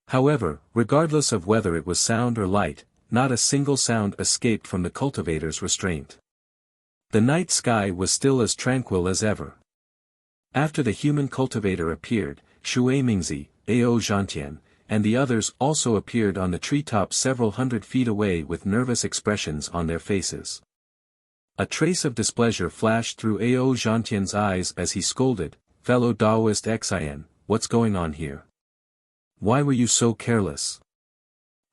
However, regardless of whether it was sound or light, not a single sound escaped from the cultivator's restraint. The night sky was still as tranquil as ever. After the human cultivator appeared, Shui Mingzi, Ao Zhantian, and the others also appeared on the treetops several hundred feet away with nervous expressions on their faces. A trace of displeasure flashed through Ao Zhantian's eyes as he scolded, "Fellow Taoist Xian, what's going on here? Why were you so careless?"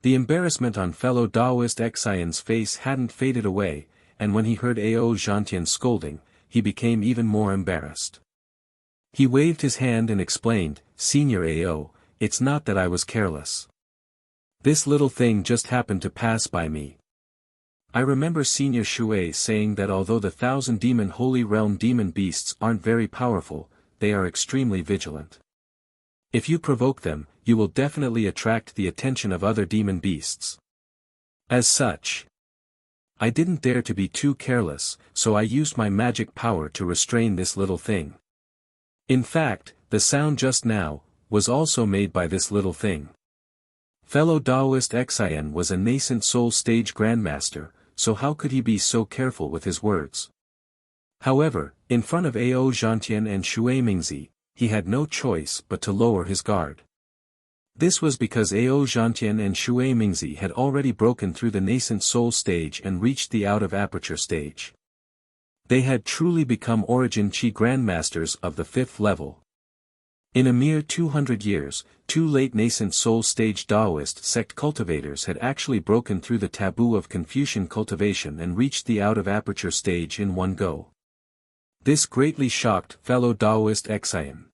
The embarrassment on fellow Taoist Xian's face hadn't faded away, and when he heard Ao Zhantian's scolding, he became even more embarrassed. He waved his hand and explained, "Senior Ao, it's not that I was careless. This little thing just happened to pass by me. I remember Senior Shui saying that although the 1,000-demon Holy Realm demon beasts aren't very powerful, they are extremely vigilant. If you provoke them, you will definitely attract the attention of other demon beasts. As such, I didn't dare to be too careless, so I used my magic power to restrain this little thing. In fact, the sound just now was also made by this little thing." Fellow Taoist Xian was a nascent soul stage grandmaster, so how could he be so careful with his words? However, in front of Ao Zhantian and Shui Mingzi, he had no choice but to lower his guard. This was because Ao Zhantian and Shui Mingzi had already broken through the nascent soul stage and reached the out-of-aperture stage. They had truly become Origin Chi grandmasters of the 5th level. In a mere 200 years, 2 late nascent soul stage Taoist sect cultivators had actually broken through the taboo of Confucian cultivation and reached the out-of-aperture stage in one go. This greatly shocked fellow Taoist Xian.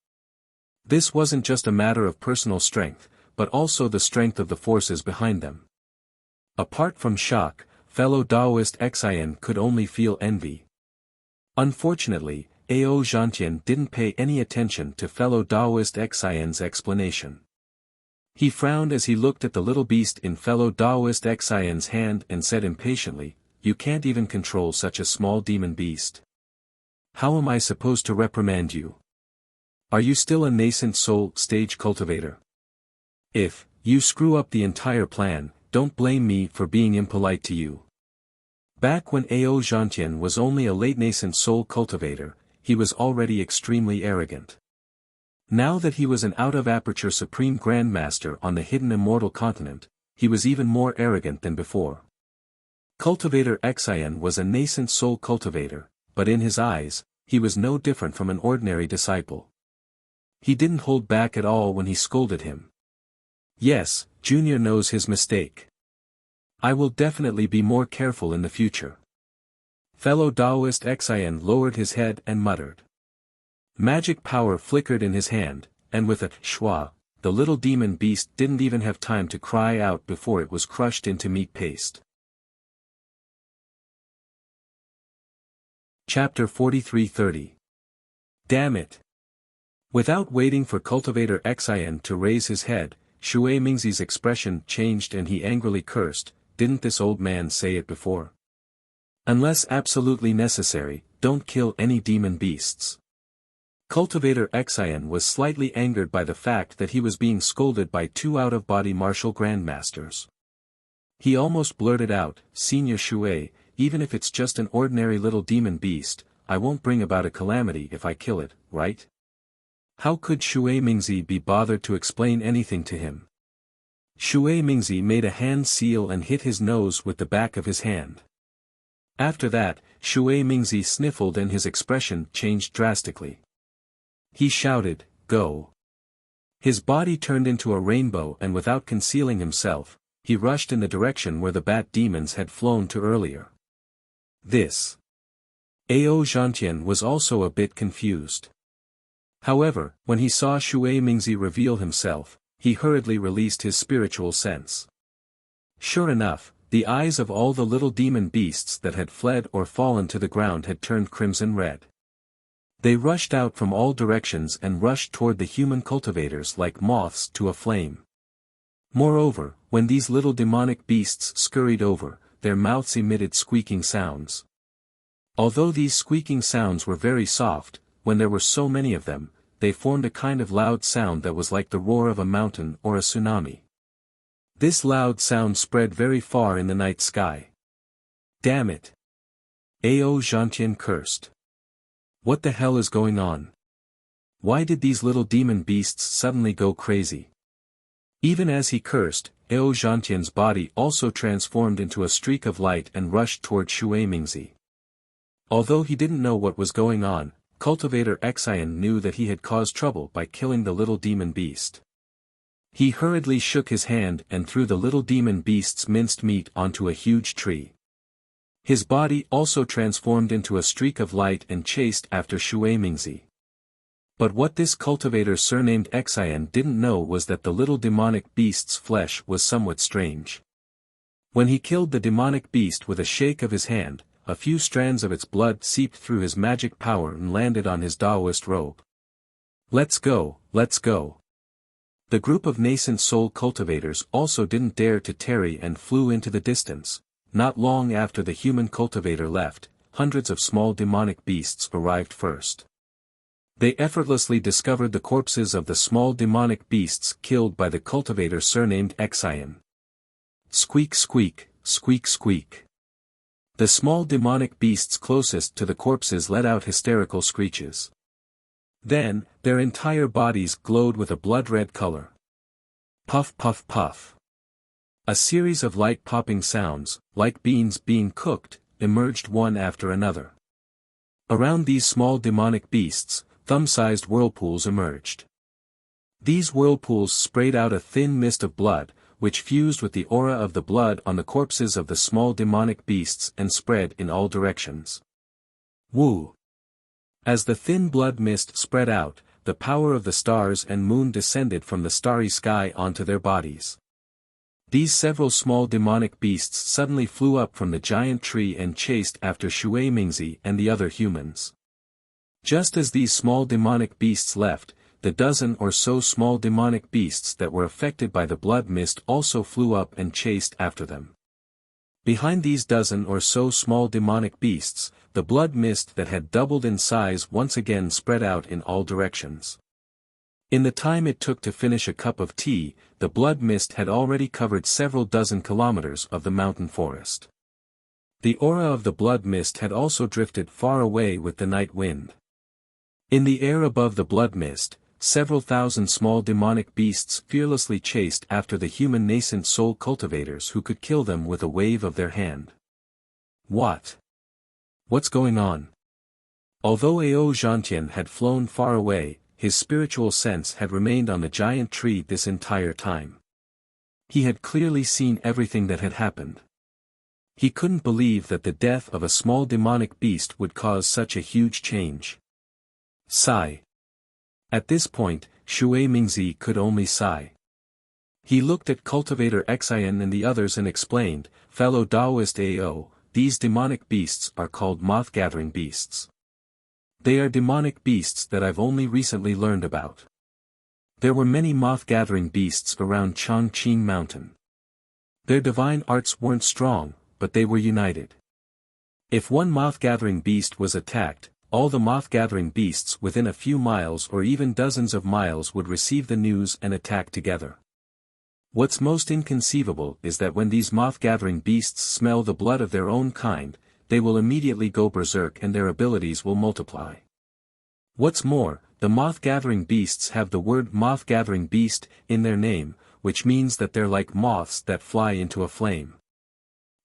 This wasn't just a matter of personal strength, but also the strength of the forces behind them. Apart from shock, fellow Taoist Xian could only feel envy. Unfortunately, Ao Zhantian didn't pay any attention to fellow Taoist Xian's explanation. He frowned as he looked at the little beast in fellow Taoist Xian's hand and said impatiently, "You can't even control such a small demon beast. How am I supposed to reprimand you? Are you still a nascent soul stage cultivator? If you screw up the entire plan, don't blame me for being impolite to you." Back when Ao Zhantian was only a late nascent soul cultivator, he was already extremely arrogant. Now that he was an out-of-aperture supreme grandmaster on the hidden immortal continent, he was even more arrogant than before. Cultivator Xian was a nascent soul cultivator, but in his eyes, he was no different from an ordinary disciple. He didn't hold back at all when he scolded him. "Yes, Junior knows his mistake. I will definitely be more careful in the future." Fellow Taoist Xian lowered his head and muttered. Magic power flickered in his hand, and with a shwa, the little demon beast didn't even have time to cry out before it was crushed into meat paste. Chapter 43:30. Damn it! Without waiting for Cultivator Xian to raise his head, Shui Mingzi's expression changed and he angrily cursed, "Didn't this old man say it before? Unless absolutely necessary, don't kill any demon beasts." Cultivator Xian was slightly angered by the fact that he was being scolded by two out-of-body martial grandmasters. He almost blurted out, "Senior Shui, even if it's just an ordinary little demon beast, I won't bring about a calamity if I kill it, right?" How could Shui Mingzi be bothered to explain anything to him? Shui Mingzi made a hand seal and hit his nose with the back of his hand. After that, Shui Mingzi sniffled and his expression changed drastically. He shouted, "Go!" His body turned into a rainbow and without concealing himself, he rushed in the direction where the bat demons had flown to earlier. This. Ao Zhantian was also a bit confused. However, when he saw Shui Mingzi reveal himself, he hurriedly released his spiritual sense. Sure enough, the eyes of all the little demon beasts that had fled or fallen to the ground had turned crimson red. They rushed out from all directions and rushed toward the human cultivators like moths to a flame. Moreover, when these little demonic beasts scurried over, their mouths emitted squeaking sounds. Although these squeaking sounds were very soft, when there were so many of them, they formed a kind of loud sound that was like the roar of a mountain or a tsunami. This loud sound spread very far in the night sky. Damn it! Ao Zhantian cursed. What the hell is going on? Why did these little demon beasts suddenly go crazy? Even as he cursed, Ao Zhantian's body also transformed into a streak of light and rushed toward Shui Mingzi. Although he didn't know what was going on, Cultivator Xian knew that he had caused trouble by killing the little demon beast. He hurriedly shook his hand and threw the little demon beast's minced meat onto a huge tree. His body also transformed into a streak of light and chased after Shui Mingzi. But what this cultivator surnamed Xian didn't know was that the little demonic beast's flesh was somewhat strange. When he killed the demonic beast with a shake of his hand, a few strands of its blood seeped through his magic power and landed on his Taoist robe. "Let's go, let's go." The group of nascent soul cultivators also didn't dare to tarry and flew into the distance. Not long after the human cultivator left, hundreds of small demonic beasts arrived first. They effortlessly discovered the corpses of the small demonic beasts killed by the cultivator surnamed Xian. Squeak squeak, squeak squeak. The small demonic beasts closest to the corpses let out hysterical screeches. Then, their entire bodies glowed with a blood-red color. Puff puff puff. A series of light-popping sounds, like beans being cooked, emerged one after another. Around these small demonic beasts, thumb-sized whirlpools emerged. These whirlpools sprayed out a thin mist of blood, which fused with the aura of the blood on the corpses of the small demonic beasts and spread in all directions. Woo! As the thin blood mist spread out, the power of the stars and moon descended from the starry sky onto their bodies. These several small demonic beasts suddenly flew up from the giant tree and chased after Shui Mingzi and the other humans. Just as these small demonic beasts left, the dozen or so small demonic beasts that were affected by the blood mist also flew up and chased after them. Behind these dozen or so small demonic beasts, the blood mist that had doubled in size once again spread out in all directions. In the time it took to finish a cup of tea, the blood mist had already covered several dozen kilometers of the mountain forest. The aura of the blood mist had also drifted far away with the night wind. In the air above the blood mist, several thousand small demonic beasts fearlessly chased after the human nascent soul cultivators who could kill them with a wave of their hand. What? What's going on? Although Ao Zhantian had flown far away, his spiritual sense had remained on the giant tree this entire time. He had clearly seen everything that had happened. He couldn't believe that the death of a small demonic beast would cause such a huge change. Sigh. At this point, Shui Mingzi could only sigh. He looked at Cultivator Xian and the others and explained, "Fellow Taoist Ao, these demonic beasts are called moth-gathering beasts. They are demonic beasts that I've only recently learned about. There were many moth-gathering beasts around Chongqing Mountain. Their divine arts weren't strong, but they were united. If one moth-gathering beast was attacked, all the moth-gathering beasts within a few miles or even dozens of miles would receive the news and attack together. What's most inconceivable is that when these moth-gathering beasts smell the blood of their own kind, they will immediately go berserk and their abilities will multiply. What's more, the moth-gathering beasts have the word moth-gathering beast in their name, which means that they're like moths that fly into a flame.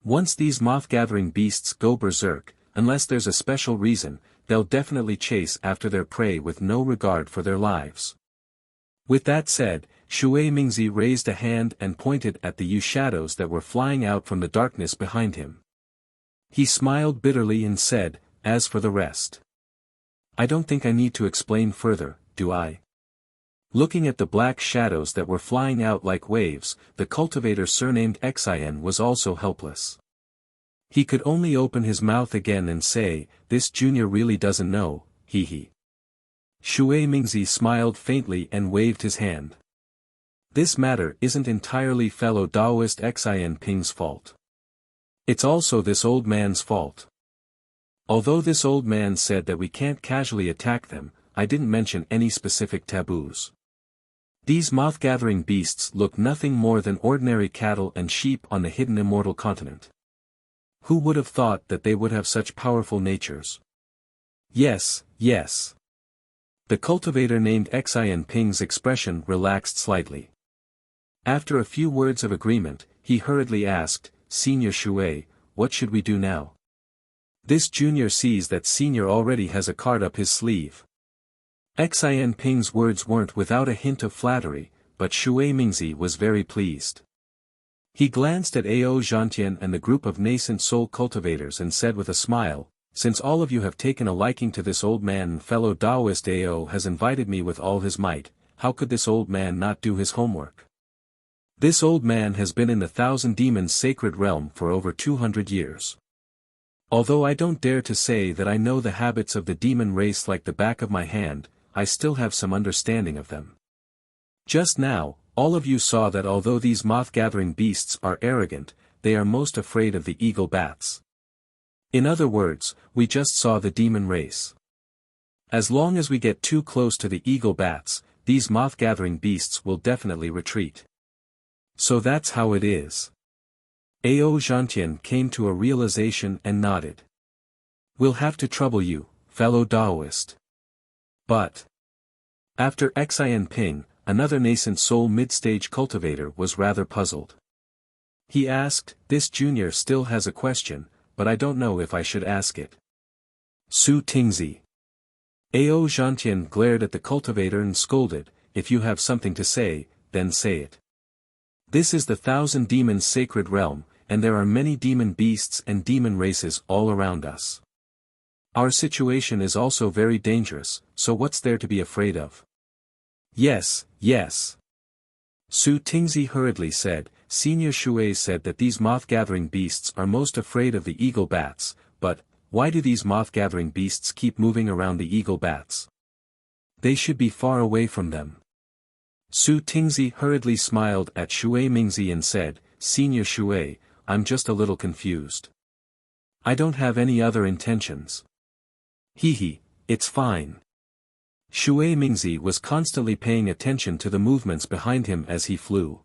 Once these moth-gathering beasts go berserk, unless there's a special reason, they'll definitely chase after their prey with no regard for their lives. With that said, Shui Mingzi raised a hand and pointed at the shadows that were flying out from the darkness behind him. He smiled bitterly and said, "As for the rest, I don't think I need to explain further, do I?" Looking at the black shadows that were flying out like waves, the cultivator surnamed Xian was also helpless. He could only open his mouth again and say, "This junior really doesn't know, hee." Shui Mingzi smiled faintly and waved his hand. This matter isn't entirely fellow Taoist Xian Ping's fault. It's also this old man's fault. Although this old man said that we can't casually attack them, I didn't mention any specific taboos. These moth-gathering beasts look nothing more than ordinary cattle and sheep on the hidden immortal continent. Who would have thought that they would have such powerful natures? Yes, yes. The cultivator named Xian Ping's expression relaxed slightly. After a few words of agreement, he hurriedly asked, "Senior Shui, what should we do now?" This junior sees that senior already has a card up his sleeve. Xian Ping's words weren't without a hint of flattery, but Shui Mingzi was very pleased. He glanced at Ao Zhantian and the group of nascent soul cultivators and said with a smile, "Since all of you have taken a liking to this old man and fellow Taoist Ao has invited me with all his might, how could this old man not do his homework? This old man has been in the Thousand Demons sacred realm for over 200 years. Although I don't dare to say that I know the habits of the demon race like the back of my hand, I still have some understanding of them. Just now, all of you saw that although these moth-gathering beasts are arrogant, they are most afraid of the eagle bats. In other words, we just saw the demon race. As long as we get too close to the eagle bats, these moth-gathering beasts will definitely retreat. So that's how it is." Ao Zhantian came to a realization and nodded. "We'll have to trouble you, fellow Taoist. But..." After Xian Ping, another nascent soul mid-stage cultivator was rather puzzled. He asked, "This junior still has a question, but I don't know if I should ask it." "Su Tingzi." Ao Zhantian glared at the cultivator and scolded, "If you have something to say, then say it. This is the Thousand Demons sacred realm, and there are many demon beasts and demon races all around us. Our situation is also very dangerous, so what's there to be afraid of?" "Yes, yes." Su Tingzi hurriedly said, "Senior Shui said that these moth-gathering beasts are most afraid of the eagle bats, but, why do these moth-gathering beasts keep moving around the eagle bats? They should be far away from them." Su Tingzi hurriedly smiled at Shui Mingzi and said, "Senior Shui, I'm just a little confused. I don't have any other intentions." "Hee, it's fine." Shui Mingzi was constantly paying attention to the movements behind him as he flew.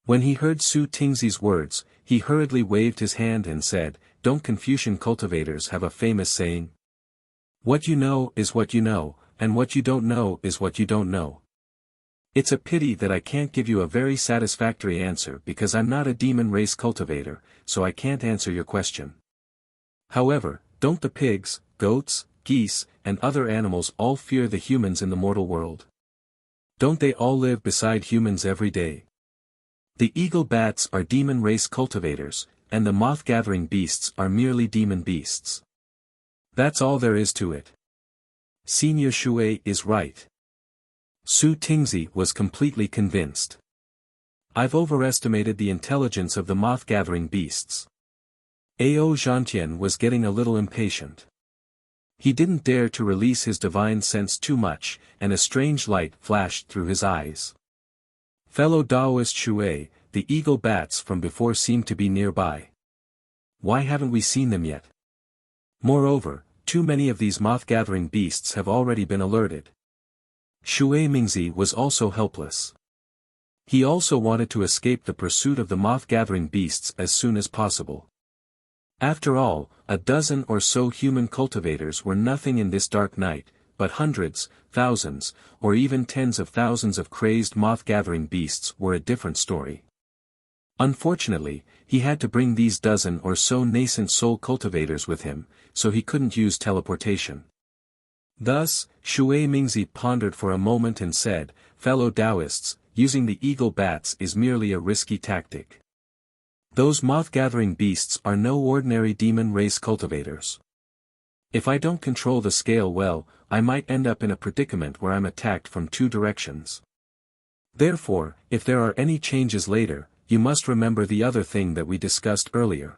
When he heard Su Tingzi's words, he hurriedly waved his hand and said, "Don't Confucian cultivators have a famous saying? What you know is what you know, and what you don't know is what you don't know. It's a pity that I can't give you a very satisfactory answer because I'm not a demon race cultivator, so I can't answer your question. However, don't the pigs, goats, geese, and other animals all fear the humans in the mortal world? Don't they all live beside humans every day? The eagle bats are demon race cultivators, and the moth-gathering beasts are merely demon beasts. That's all there is to it. Senior Shui is right." Su Tingzi was completely convinced. "I've overestimated the intelligence of the moth-gathering beasts." Ao Zhantian was getting a little impatient. He didn't dare to release his divine sense too much, and a strange light flashed through his eyes. Fellow Taoist Shui, the eagle bats from before seem to be nearby. Why haven't we seen them yet? Moreover, too many of these moth-gathering beasts have already been alerted. Shui Mingzi was also helpless. He also wanted to escape the pursuit of the moth-gathering beasts as soon as possible. After all, a dozen or so human cultivators were nothing in this dark night, but hundreds, thousands, or even tens of thousands of crazed moth-gathering beasts were a different story. Unfortunately, he had to bring these dozen or so nascent soul cultivators with him, so he couldn't use teleportation. Thus, Shui Mingzi pondered for a moment and said, "Fellow Taoists, using the eagle bats is merely a risky tactic. Those moth-gathering beasts are no ordinary demon race cultivators. If I don't control the scale well, I might end up in a predicament where I'm attacked from two directions. Therefore, if there are any changes later, you must remember the other thing that we discussed earlier."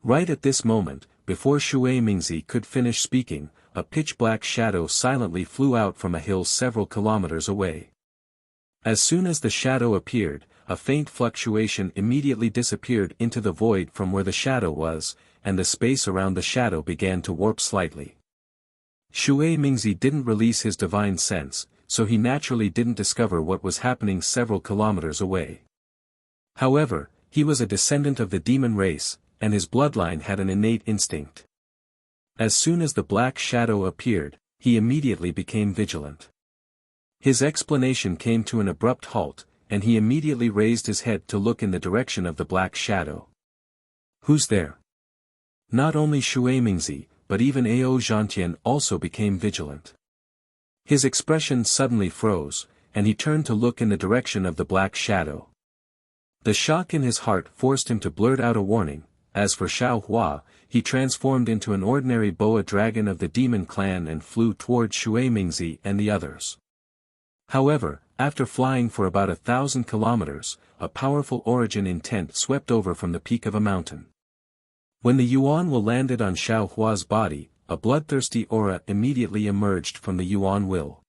Right at this moment, before Shui Mingzi could finish speaking, a pitch-black shadow silently flew out from a hill several kilometers away. As soon as the shadow appeared, a faint fluctuation immediately disappeared into the void from where the shadow was, and the space around the shadow began to warp slightly. Shui Mingzi didn't release his divine sense, so he naturally didn't discover what was happening several kilometers away. However, he was a descendant of the demon race, and his bloodline had an innate instinct. As soon as the black shadow appeared, he immediately became vigilant. His explanation came to an abrupt halt, and he immediately raised his head to look in the direction of the black shadow. "Who's there?" Not only Shui Mingzi, but even Ao Zhantian also became vigilant. His expression suddenly froze, and he turned to look in the direction of the black shadow. The shock in his heart forced him to blurt out a warning. As for Xiao Hua, he transformed into an ordinary boa dragon of the demon clan and flew toward Shui Mingzi and the others. However, after flying for about 1,000 kilometers, a powerful origin intent swept over from the peak of a mountain. When the Yuan will landed on Xiao Hua's body, a bloodthirsty aura immediately emerged from the Yuan will.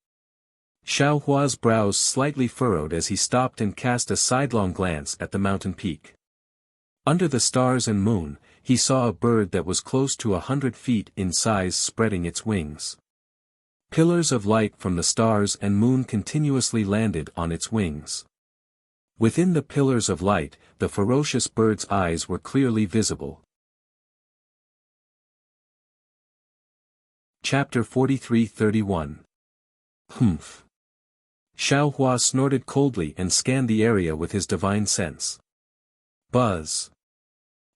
Xiao Hua's brows slightly furrowed as he stopped and cast a sidelong glance at the mountain peak. Under the stars and moon, he saw a bird that was close to 100 feet in size spreading its wings. Pillars of light from the stars and moon continuously landed on its wings. Within the pillars of light, the ferocious bird's eyes were clearly visible. Chapter 43-31. Humph. Xiao Hua snorted coldly and scanned the area with his divine sense. Buzz.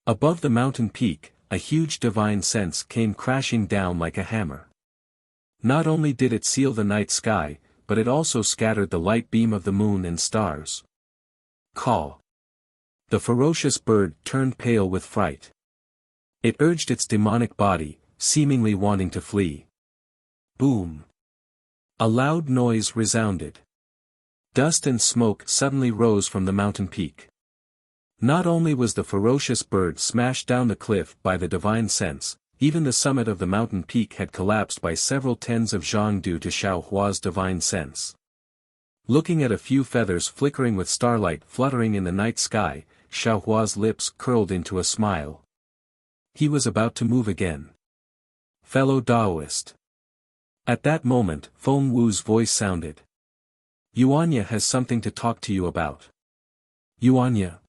Above the mountain peak, a huge divine sense came crashing down like a hammer. Not only did it seal the night sky, but it also scattered the light beam of the moon and stars. Caw. The ferocious bird turned pale with fright. It urged its demonic body, seemingly wanting to flee. Boom. A loud noise resounded. Dust and smoke suddenly rose from the mountain peak. Not only was the ferocious bird smashed down the cliff by the divine sense, even the summit of the mountain peak had collapsed by several tens of zhang due to Xiao Hua's divine sense. Looking at a few feathers flickering with starlight fluttering in the night sky, Xiao Hua's lips curled into a smile. He was about to move again. "Fellow Taoist." At that moment, Feng Wu's voice sounded. "Yuanya has something to talk to you about." "Yuanya?"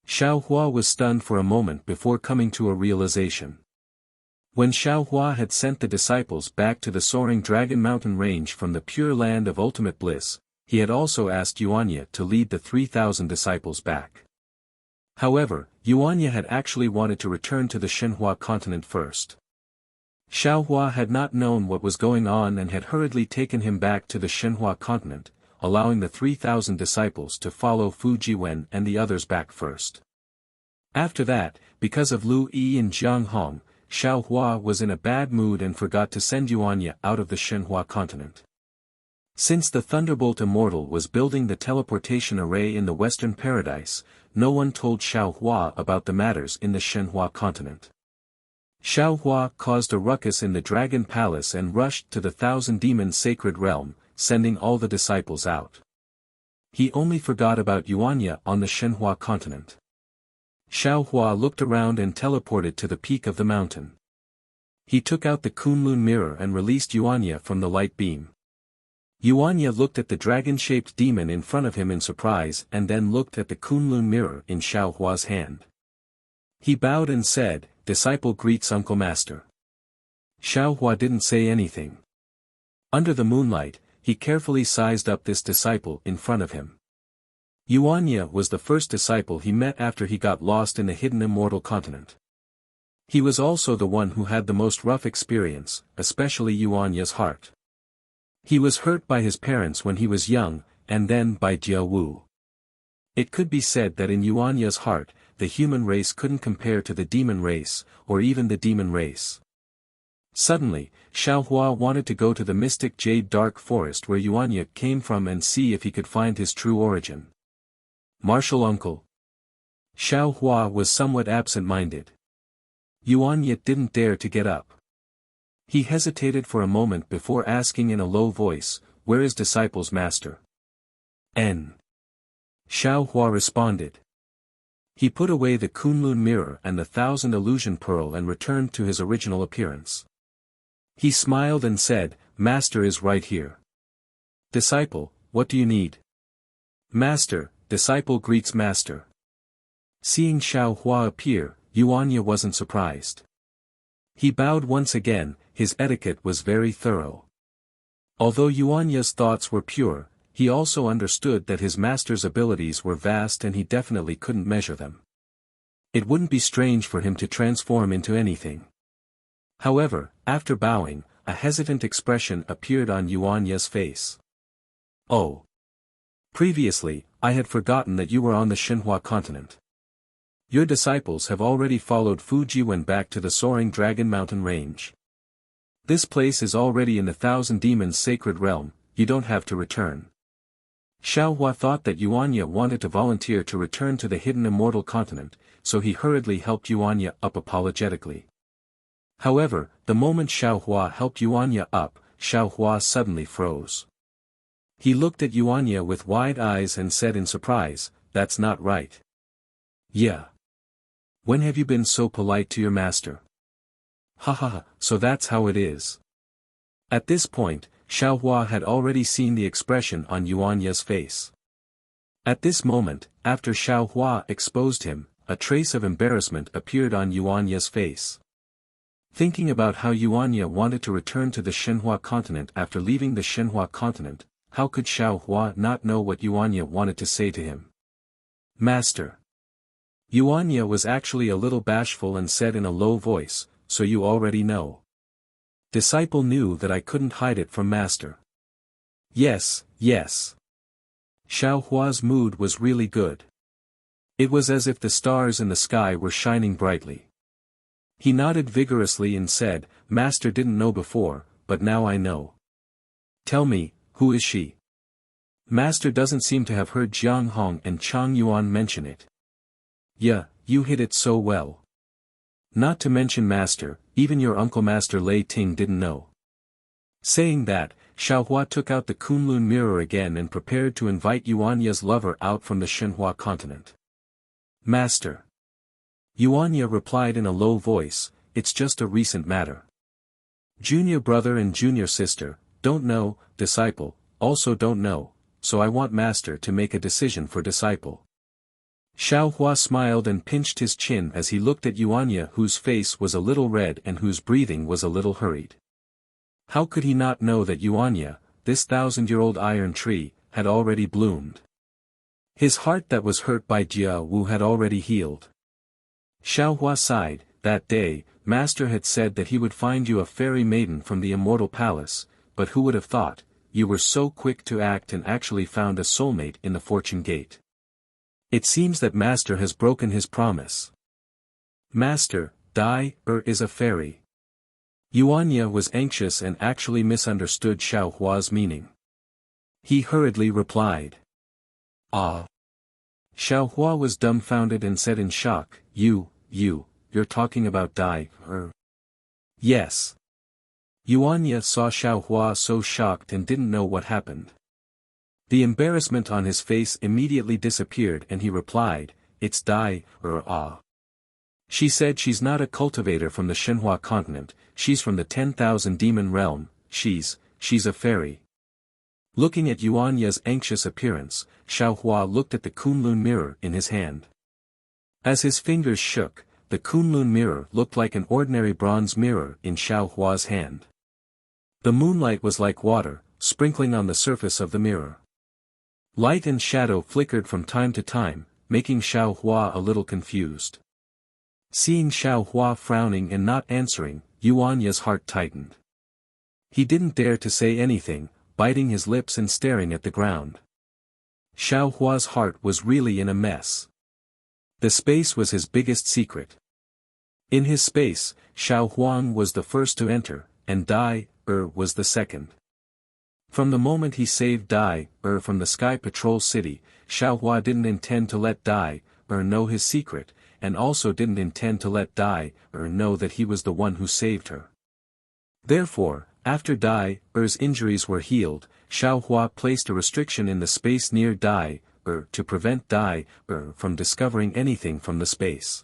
Xiao Hua was stunned for a moment before coming to a realization. When Xiao Hua had sent the disciples back to the soaring Dragon Mountain range from the pure land of ultimate bliss, he had also asked Yuanya to lead the 3,000 disciples back. However, Yuanya had actually wanted to return to the Shenhua continent first. Xiao Hua had not known what was going on and had hurriedly taken him back to the Shenhua continent, allowing the 3,000 disciples to follow Fu Jiwen and the others back first. After that, because of Lu Yi and Jiang Hong, Xiao Hua was in a bad mood and forgot to send Yuanya out of the Shenhua continent. Since the Thunderbolt Immortal was building the teleportation array in the Western Paradise, no one told Xiao Hua about the matters in the Shenhua continent. Xiao Hua caused a ruckus in the dragon palace and rushed to the thousand demons sacred realm, sending all the disciples out. He only forgot about Yuanya on the Shenhua continent. Xiao Hua looked around and teleported to the peak of the mountain. He took out the Kunlun mirror and released Yuanya from the light beam. Yuanya looked at the dragon-shaped demon in front of him in surprise and then looked at the Kunlun mirror in Xiao Hua's hand. He bowed and said, "Disciple greets Uncle Master." Xiao Hua didn't say anything. Under the moonlight, he carefully sized up this disciple in front of him. Yuanya was the first disciple he met after he got lost in the hidden immortal continent. He was also the one who had the most rough experience, especially Yuanya's heart. He was hurt by his parents when he was young, and then by Jia Wu. It could be said that in Yuanya's heart, the human race couldn't compare to the demon race, or even the demon race. Suddenly, Xiao Hua wanted to go to the mystic jade dark forest where Yuanya came from and see if he could find his true origin. Martial uncle. Xiao Hua was somewhat absent-minded. Yuanya didn't dare to get up. He hesitated for a moment before asking in a low voice, "Where is disciple's master?" N. Xiao Hua responded. He put away the Kunlun mirror and the thousand illusion pearl and returned to his original appearance. He smiled and said, "Master is right here." "Disciple, what do you need?" "Master," disciple greets master. Seeing Xiao Hua appear, Yuanya wasn't surprised. He bowed once again, his etiquette was very thorough. Although Yuanya's thoughts were pure, he also understood that his master's abilities were vast and he definitely couldn't measure them. It wouldn't be strange for him to transform into anything. However, after bowing, a hesitant expression appeared on Yuanya's face. "Oh. Previously, I had forgotten that you were on the Shenhua continent. Your disciples have already followed Fujiwen back to the soaring Dragon Mountain range. This place is already in the Thousand Demons sacred realm, you don't have to return." Xiao Hua thought that Yuanya wanted to volunteer to return to the hidden immortal continent, so he hurriedly helped Yuanya up apologetically. However, the moment Xiao Hua helped Yuanya up, Xiao Hua suddenly froze. He looked at Yuanya with wide eyes and said in surprise, "That's not right." "Yeah. When have you been so polite to your master?" "Ha ha ha, so that's how it is." At this point, Xiao Hua had already seen the expression on Yuanya's face. At this moment, after Xiao Hua exposed him, a trace of embarrassment appeared on Yuanya's face. Thinking about how Yuanya wanted to return to the Shenhua continent after leaving the Shenhua continent, how could Xiao Hua not know what Yuanya wanted to say to him? "Master." Yuanya was actually a little bashful and said in a low voice, "So you already know." Disciple knew that I couldn't hide it from master. "Yes, yes." Xiao Hua's mood was really good. It was as if the stars in the sky were shining brightly. He nodded vigorously and said, "Master didn't know before, but now I know." "Tell me, who is she?" Master doesn't seem to have heard Jiang Hong and Chang Yuan mention it. "Yeah, you hit it so well. Not to mention master, even your uncle Master Lei Ting didn't know." Saying that, Xiao Hua took out the Kunlun mirror again and prepared to invite Yuanya's lover out from the Shenhua continent. "Master." Yuanya replied in a low voice, "It's just a recent matter. Junior brother and junior sister, don't know, disciple, also don't know, so I want master to make a decision for disciple." Xiao Hua smiled and pinched his chin as he looked at Yuanya, whose face was a little red and whose breathing was a little hurried. How could he not know that Yuanya, this 1,000-year-old iron tree, had already bloomed? His heart that was hurt by Jia Wu had already healed. Xiao Hua sighed. "That day, master had said that he would find you a fairy maiden from the immortal palace, but who would have thought, you were so quick to act and actually found a soulmate in the fortune gate. It seems that master has broken his promise." "Master, is a fairy." Yuanya was anxious and actually misunderstood Xiao Hua's meaning. He hurriedly replied. "Ah." Xiao Hua was dumbfounded and said in shock, You're talking about Yes. Yuanya saw Xiaohua so shocked and didn't know what happened. The embarrassment on his face immediately disappeared and he replied, "It's Dai, ah. She said she's not a cultivator from the Shenhua continent, she's from the 10,000 demon realm, she's a fairy." Looking at Yuanya's anxious appearance, Xiaohua looked at the Kunlun mirror in his hand. As his fingers shook, the Kunlun mirror looked like an ordinary bronze mirror in Xiaohua's hand. The moonlight was like water, sprinkling on the surface of the mirror. Light and shadow flickered from time to time, making Xiaohua a little confused. Seeing Xiaohua frowning and not answering, Yuanya's heart tightened. He didn't dare to say anything, biting his lips and staring at the ground. Xiaohua's heart was really in a mess. The space was his biggest secret. In his space, Xiaohuang was the first to enter, and Dai was the second. From the moment he saved Dai from the Sky Patrol City, Xiaohua didn't intend to let Dai know his secret, and also didn't intend to let Dai know that he was the one who saved her. Therefore, after Dai's injuries were healed, Xiaohua placed a restriction in the space near Dai to prevent Dai from discovering anything from the space.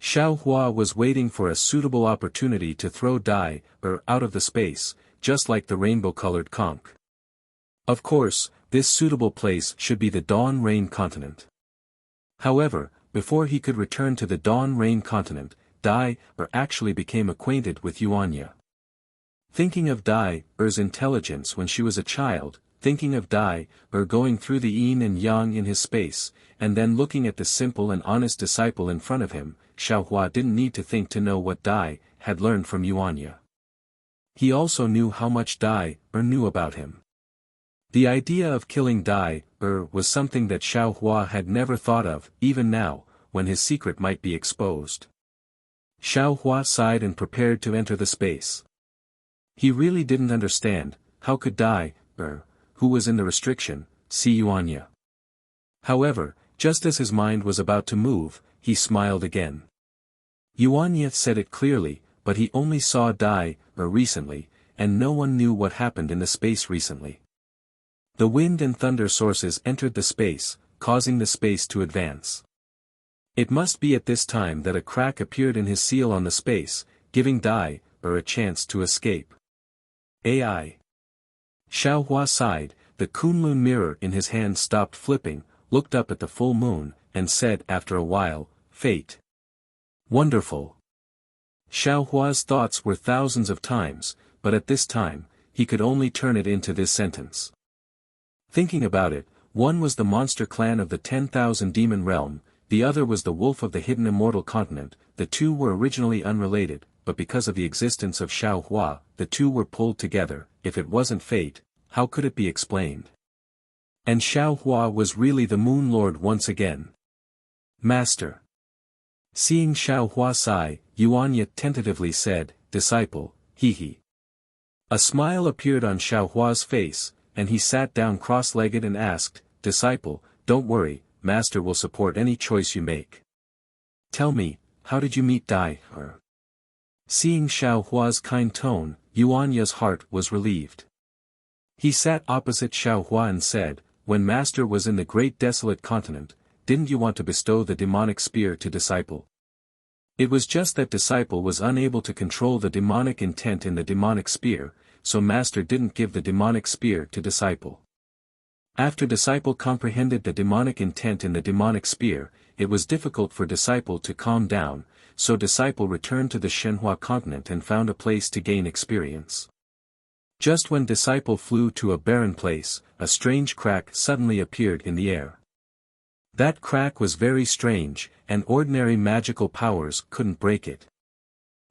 Xiaohua was waiting for a suitable opportunity to throw Dai out of the space, just like the rainbow-colored conch. Of course, this suitable place should be the Dawn Rain continent. However, before he could return to the Dawn Rain continent, Dai actually became acquainted with Yuanya. Thinking of Dai's intelligence when she was a child, thinking of Dai going through the yin and yang in his space, and then looking at the simple and honest disciple in front of him, Xiaohua didn't need to think to know what Dai had learned from Yuanya. He also knew how much Dai knew about him. The idea of killing Dai was something that Xiaohua had never thought of, even now, when his secret might be exposed. Xiaohua sighed and prepared to enter the space. He really didn't understand, how could Dai, who was in the restriction, see Yuanya. However, just as his mind was about to move, he smiled again. Yuanya said it clearly, but he only saw Dai recently, and no one knew what happened in the space recently. The wind and thunder sources entered the space, causing the space to advance. It must be at this time that a crack appeared in his seal on the space, giving Dai a chance to escape. AI. Xiaohua sighed, the Kunlun mirror in his hand stopped flipping, looked up at the full moon, and said after a while, "Fate. Wonderful." Xiaohua's thoughts were thousands of times, but at this time, he could only turn it into this sentence. Thinking about it, one was the monster clan of the 10,000 demon realm, the other was the wolf of the hidden immortal continent. The two were originally unrelated, but because of the existence of Xiaohua, the two were pulled together. If it wasn't fate, how could it be explained? And Xiaohua was really the Moon Lord once again. Master. Seeing Xiaohua sigh, Yuanya tentatively said, "Disciple, he." A smile appeared on Xiaohua's face, and he sat down cross-legged and asked, "Disciple, don't worry, Master will support any choice you make. Tell me, how did you meet Dai?" Seeing Xiaohua's kind tone, Yuanya's heart was relieved. He sat opposite Xiaohua and said, "When Master was in the great desolate continent, didn't you want to bestow the demonic spear to Disciple? It was just that Disciple was unable to control the demonic intent in the demonic spear, so Master didn't give the demonic spear to Disciple. After Disciple comprehended the demonic intent in the demonic spear, it was difficult for Disciple to calm down, so Disciple returned to the Shenhua continent and found a place to gain experience. Just when Disciple flew to a barren place, a strange crack suddenly appeared in the air. That crack was very strange, and ordinary magical powers couldn't break it.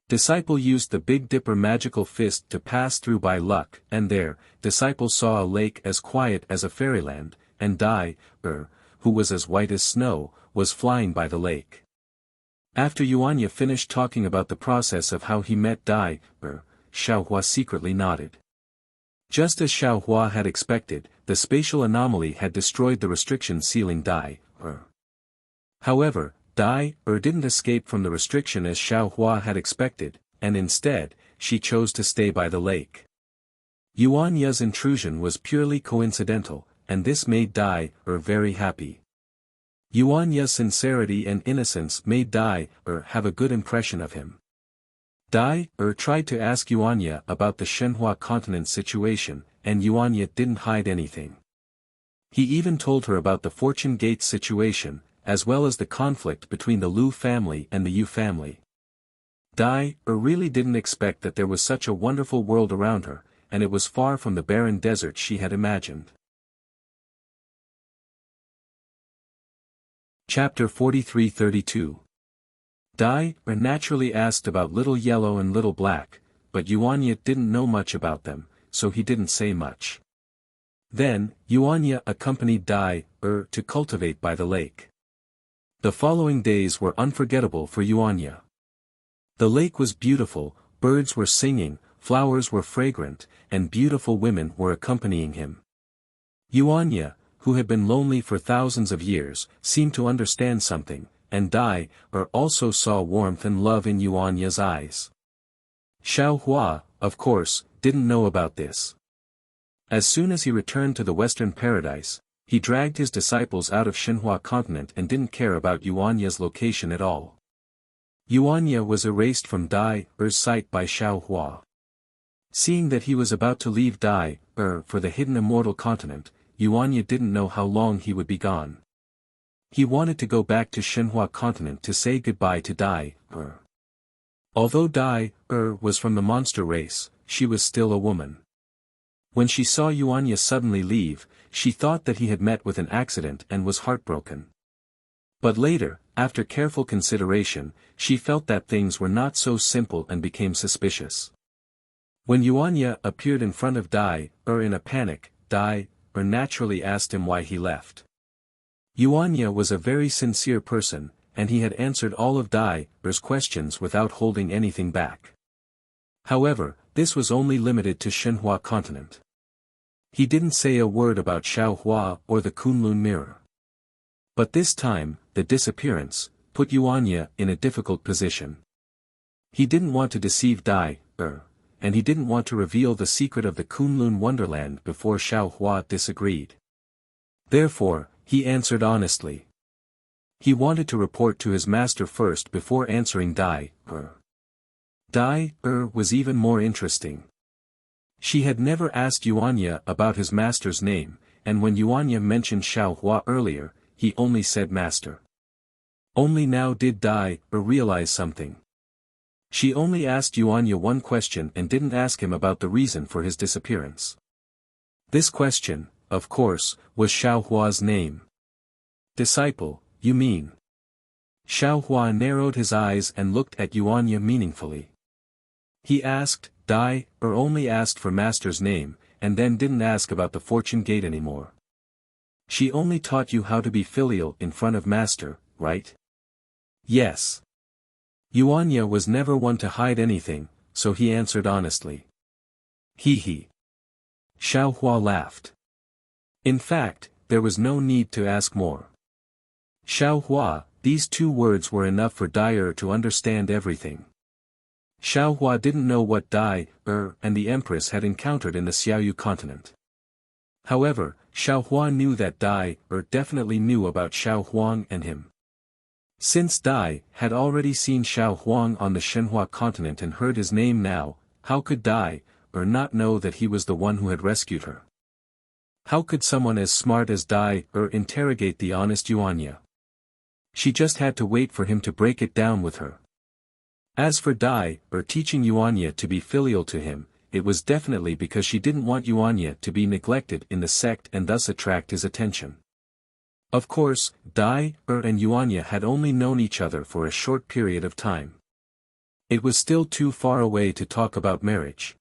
Disciple used the Big Dipper magical fist to pass through by luck, and there, Disciple saw a lake as quiet as a fairyland, and Dai, who was as white as snow, was flying by the lake. After Yuanya finished talking about the process of how he met Dai, Xiaohua secretly nodded. Just as Xiaohua had expected, the spatial anomaly had destroyed the restriction sealing Dai. However, Dai didn't escape from the restriction as Xiaohua had expected, and instead, she chose to stay by the lake. Yuan Ye's intrusion was purely coincidental, and this made Dai very happy. Yuan Ye's sincerity and innocence made Dai have a good impression of him. Dai tried to ask Yuan Ye about the Shenhua continent situation, and Yuan Ye didn't hide anything. He even told her about the Fortune Gates situation, as well as the conflict between the Lu family and the Yu family. Dai really didn't expect that there was such a wonderful world around her, and it was far from the barren desert she had imagined. Chapter 43-32. Dai naturally asked about Little Yellow and Little Black, but Yuan Ye didn't know much about them, so he didn't say much. Then, Yuan Ye accompanied Dai to cultivate by the lake. The following days were unforgettable for Yuan Ye. The lake was beautiful, birds were singing, flowers were fragrant, and beautiful women were accompanying him. Yuan Ye, who had been lonely for thousands of years, seemed to understand something, and Dai also saw warmth and love in Yuan Ye's eyes. Xiao Hua, of course, didn't know about this. As soon as he returned to the Western Paradise, he dragged his disciples out of Shenhua continent and didn't care about Yuan Ye's location at all. Yuan Ye was erased from Dai's sight by Xiao Hua. Seeing that he was about to leave Dai for the hidden immortal continent, Yuan Ye didn't know how long he would be gone. He wanted to go back to Shenhua continent to say goodbye to Dai. Although Dai was from the monster race, she was still a woman. When she saw Yuan Ye suddenly leave, she thought that he had met with an accident and was heartbroken. But later, after careful consideration, she felt that things were not so simple and became suspicious. When Yuan Ye appeared in front of Dai in a panic, Dai naturally asked him why he left. Yuan Ye was a very sincere person, and he had answered all of Dai's questions without holding anything back. However, this was only limited to Shenhua continent. He didn't say a word about Xiao Hua or the Kunlun mirror. But this time, the disappearance put Yuan Ye in a difficult position. He didn't want to deceive Dai, and he didn't want to reveal the secret of the Kunlun Wonderland before Xiao Hua disagreed. Therefore, he answered honestly. He wanted to report to his master first before answering Dai. Dai was even more interesting. She had never asked Yuan Ye about his master's name, and when Yuan Ye mentioned Xiao Hua earlier, he only said master. Only now did Dai realize something. She only asked Yuan Ye one question and didn't ask him about the reason for his disappearance. This question, of course, was Xiao Hua's name. Disciple, you mean? Xiao Hua narrowed his eyes and looked at Yuan Ye meaningfully. He asked, Dai only asked for master's name, and then didn't ask about the fortune gate anymore. She only taught you how to be filial in front of master, right? Yes. Yuan Ye was never one to hide anything, so he answered honestly. He. Xiao Hua laughed. In fact, there was no need to ask more. Xiao Hua, these two words were enough for Dai to understand everything. Xiao Hua didn't know what Dai and the Empress had encountered in the Xiaoyu continent. However, Xiao Hua knew that Dai definitely knew about Xiao Huang and him. Since Dai had already seen Xiao Huang on the Shenhua continent and heard his name now, how could Dai not know that he was the one who had rescued her? How could someone as smart as Dai interrogate the honest Yuan Ye? She just had to wait for him to break it down with her. As for Dai teaching Yuan Ye to be filial to him, it was definitely because she didn't want Yuan Ye to be neglected in the sect and thus attract his attention. Of course, Dai and Yuan Ye had only known each other for a short period of time. It was still too far away to talk about marriage.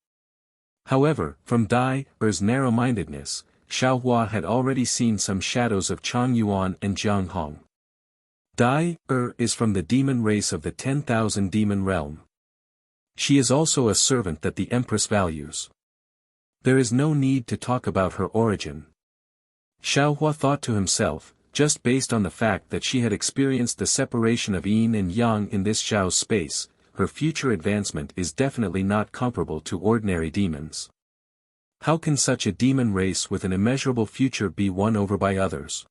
However, from Dai's narrow-mindedness, Xiao Hua had already seen some shadows of Chang Yuan and Jiang Hong. Dai is from the demon race of the 10,000 demon realm. She is also a servant that the Empress values. There is no need to talk about her origin. Xiao Hua thought to himself, just based on the fact that she had experienced the separation of yin and yang in this Xiao's space, her future advancement is definitely not comparable to ordinary demons. How can such a demon race with an immeasurable future be won over by others?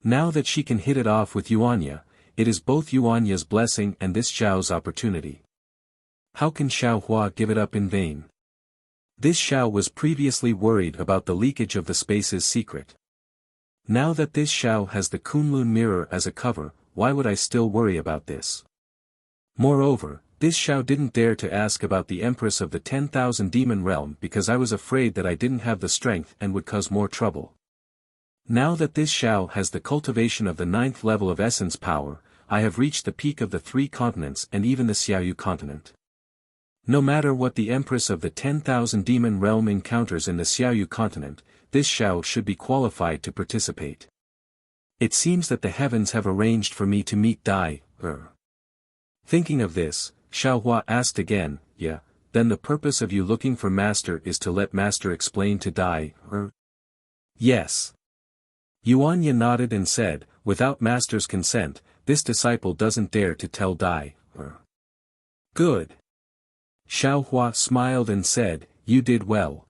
Now that she can hit it off with Yuanya, it is both Yuanya's blessing and this Xiao's opportunity. How can Xiaohua give it up in vain? This Xiao was previously worried about the leakage of the space's secret. Now that this Xiao has the Kunlun mirror as a cover, why would I still worry about this? Moreover, this Xiao didn't dare to ask about the Empress of the 10,000 Demon Realm because I was afraid that I didn't have the strength and would cause more trouble. Now that this Xiao has the cultivation of the 9th level of essence power, I have reached the peak of the 3 continents and even the Xiaoyu continent. No matter what the Empress of the 10,000 Demon Realm encounters in the Xiaoyu continent, this Xiao should be qualified to participate. It seems that the heavens have arranged for me to meet Dai. Thinking of this, Xiaohua asked again, yeah, then the purpose of you looking for Master is to let Master explain to Dai. Yes. Yuanya nodded and said, without Master's consent, this disciple doesn't dare to tell Dai. Good. Xiaohua smiled and said, you did well.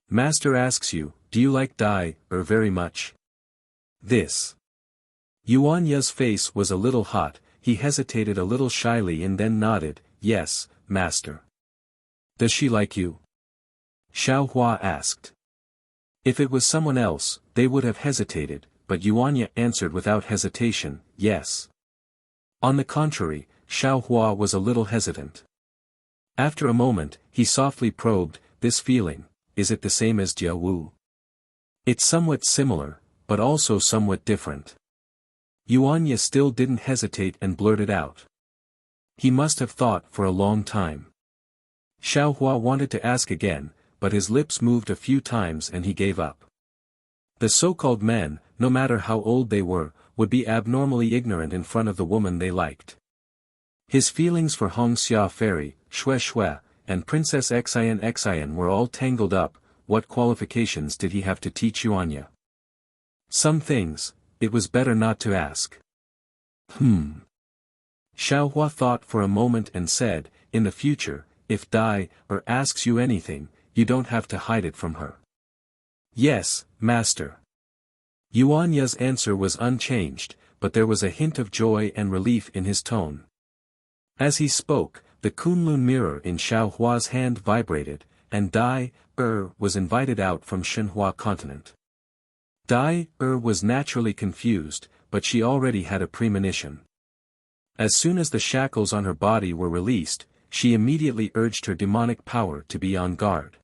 Master asks you, do you like Dai, very much? This. Yuanya's face was a little hot, he hesitated a little shyly and then nodded, yes, Master. Does she like you? Xiaohua asked. If it was someone else, they would have hesitated, but Yuanya answered without hesitation, yes. On the contrary, Xiaohua was a little hesitant. After a moment, he softly probed, this feeling, is it the same as Jia Wu? It's somewhat similar, but also somewhat different. Yuanya still didn't hesitate and blurted out. He must have thought for a long time. Xiaohua wanted to ask again, but his lips moved a few times and he gave up. The so-called men, no matter how old they were, would be abnormally ignorant in front of the woman they liked. His feelings for Hong Xia Fairy, Xue Xue, and Princess Xian were all tangled up. What qualifications did he have to teach Yuanya? Some things, it was better not to ask. Xiaohua thought for a moment and said, in the future, if Dai asks you anything, you don't have to hide it from her. Yes, Master. Yuanya's answer was unchanged, but there was a hint of joy and relief in his tone. As he spoke, the Kunlun mirror in Xiaohua's hand vibrated, and Dai was invited out from Shenhua continent. Dai was naturally confused, but she already had a premonition. As soon as the shackles on her body were released, she immediately urged her demonic power to be on guard.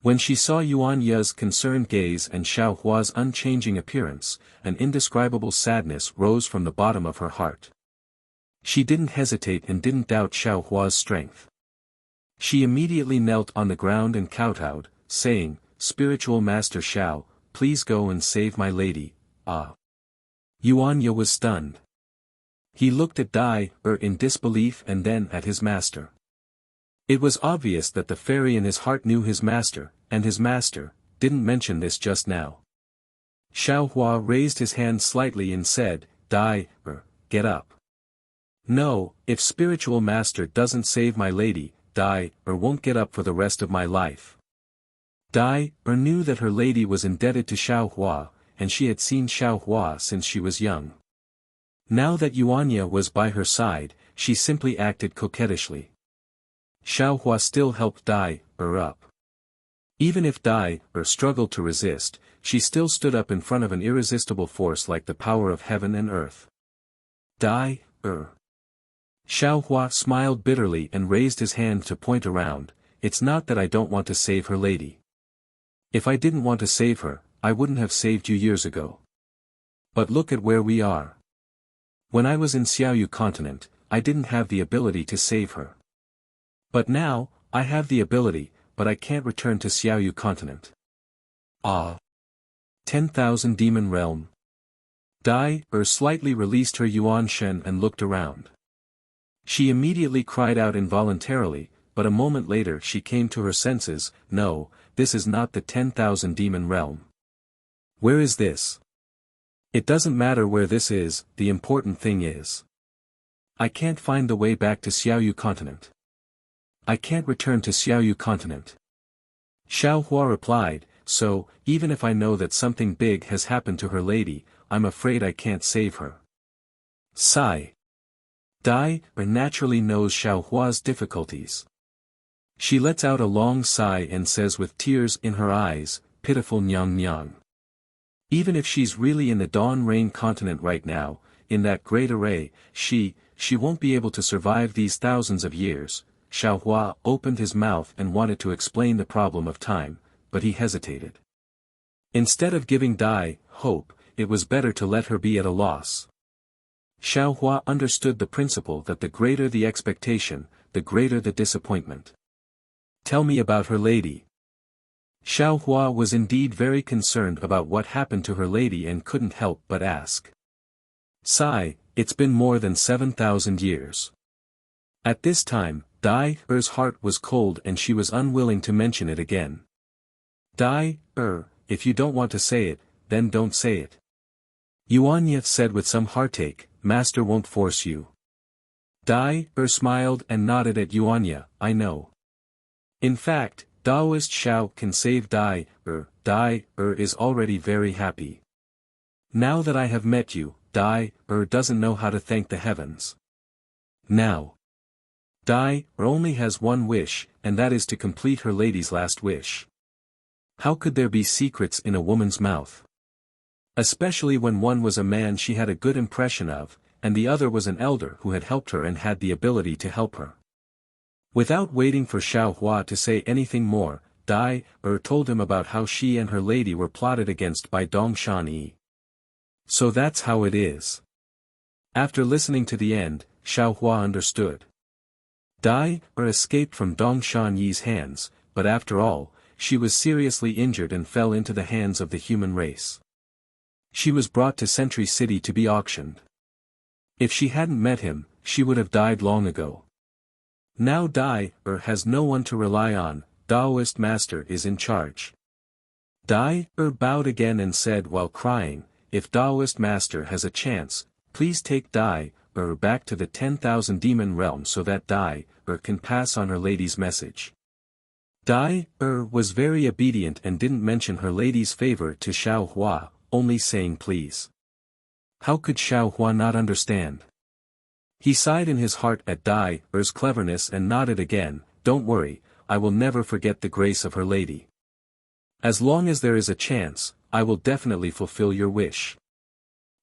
When she saw Yuanya's concerned gaze and Xiaohua's unchanging appearance, an indescribable sadness rose from the bottom of her heart. She didn't hesitate and didn't doubt Xiaohua's strength. She immediately knelt on the ground and kowtowed, saying, Spiritual Master Xiao, please go and save my lady. Yuanya was stunned. He looked at Dai in disbelief and then at his master. It was obvious that the fairy in his heart knew his master, and his master didn't mention this just now. Xiaohua raised his hand slightly and said, Dai, get up. No, if spiritual master doesn't save my lady, Dai won't get up for the rest of my life. Dai knew that her lady was indebted to Xiaohua, and she had seen Xiaohua since she was young. Now that Yuanya was by her side, she simply acted coquettishly. Xiaohua still helped Dai up. Even if Dai struggled to resist, she still stood up in front of an irresistible force like the power of heaven and earth. Dai Xiaohua smiled bitterly and raised his hand to point around, it's not that I don't want to save her lady. If I didn't want to save her, I wouldn't have saved you years ago. But look at where we are. When I was in Xiaoyu continent, I didn't have the ability to save her. But now, I have the ability, but I can't return to Xiaoyu continent. 10,000 Demon Realm. Dai slightly released her Yuan Shen and looked around. She immediately cried out involuntarily, but a moment later she came to her senses, no, this is not the 10,000 Demon Realm. Where is this? It doesn't matter where this is, the important thing is. I can't find the way back to Xiaoyu continent. I can't return to Xiaoyu continent. Xiao Hua replied, so, even if I know that something big has happened to her lady, I'm afraid I can't save her. Sigh. Dai naturally knows Xiao Hua's difficulties. She lets out a long sigh and says with tears in her eyes, pitiful Nyang Nyang. Even if she's really in the Dawn Rain continent right now, in that great array, she won't be able to survive these thousands of years. Xiao Hua opened his mouth and wanted to explain the problem of time, but he hesitated. Instead of giving Dai hope, it was better to let her be at a loss. Xiao Hua understood the principle that the greater the expectation, the greater the disappointment. Tell me about her lady. Xiao Hua was indeed very concerned about what happened to her lady and couldn't help but ask. Sigh, it's been more than 7,000 years. At this time, Dai Er's heart was cold and she was unwilling to mention it again. Dai if you don't want to say it, then don't say it. Yuanya said with some heartache, Master won't force you. Dai smiled and nodded at Yuanya, I know. In fact, Daoist Xiao can save Dai is already very happy. Now that I have met you, Dai doesn't know how to thank the heavens. Now. Dai only has one wish, and that is to complete her lady's last wish. How could there be secrets in a woman's mouth? Especially when one was a man she had a good impression of, and the other was an elder who had helped her and had the ability to help her. Without waiting for Xiao Hua to say anything more, Dai told him about how she and her lady were plotted against by Dongshan Yi. So that's how it is. After listening to the end, Xiao Hua understood. Dai escaped from Dongshan Yi's hands, but after all, she was seriously injured and fell into the hands of the human race. She was brought to Sentry City to be auctioned. If she hadn't met him, she would have died long ago. Now Dai has no one to rely on, Daoist Master is in charge. Dai bowed again and said while crying, if Daoist Master has a chance, please take Dai back to the 10,000 demon realm so that Dai can pass on her lady's message. Dai was very obedient and didn't mention her lady's favor to Xiao Hua, only saying please. How could Xiao Hua not understand? He sighed in his heart at Dai's cleverness and nodded again, don't worry, I will never forget the grace of her lady. As long as there is a chance, I will definitely fulfill your wish.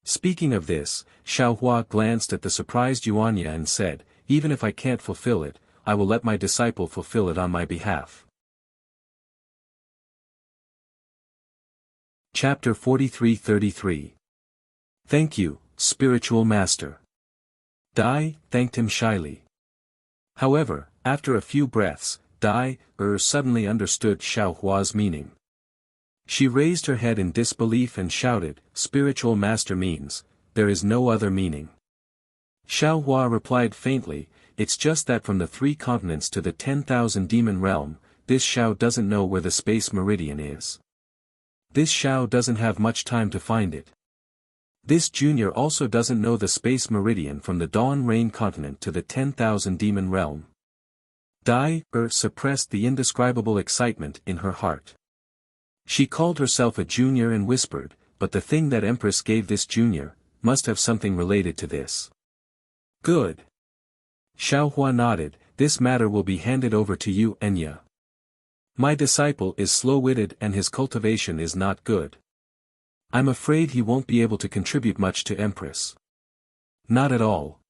Speaking of this, Xiao Hua glanced at the surprised Yuanya and said, even if I can't fulfill it, I will let my disciple fulfill it on my behalf. Chapter 43-33. Thank you, Spiritual Master. Dai thanked him shyly. However, after a few breaths, Dai suddenly understood Xiao Hua's meaning. She raised her head in disbelief and shouted, Spiritual Master means, there is no other meaning. Xiao Hua replied faintly, it's just that from the 3 continents to the 10,000 demon realm, this Xiao doesn't know where the space meridian is. This Xiao doesn't have much time to find it. This junior also doesn't know the space meridian from the Dawn Rain continent to the 10,000 demon realm. Dai suppressed the indescribable excitement in her heart. She called herself a junior and whispered, but the thing that Empress gave this junior, must have something related to this. Good. Xiao Hua nodded, this matter will be handed over to you, Enya. My disciple is slow-witted and his cultivation is not good. I'm afraid he won't be able to contribute much to Empress. Not at all.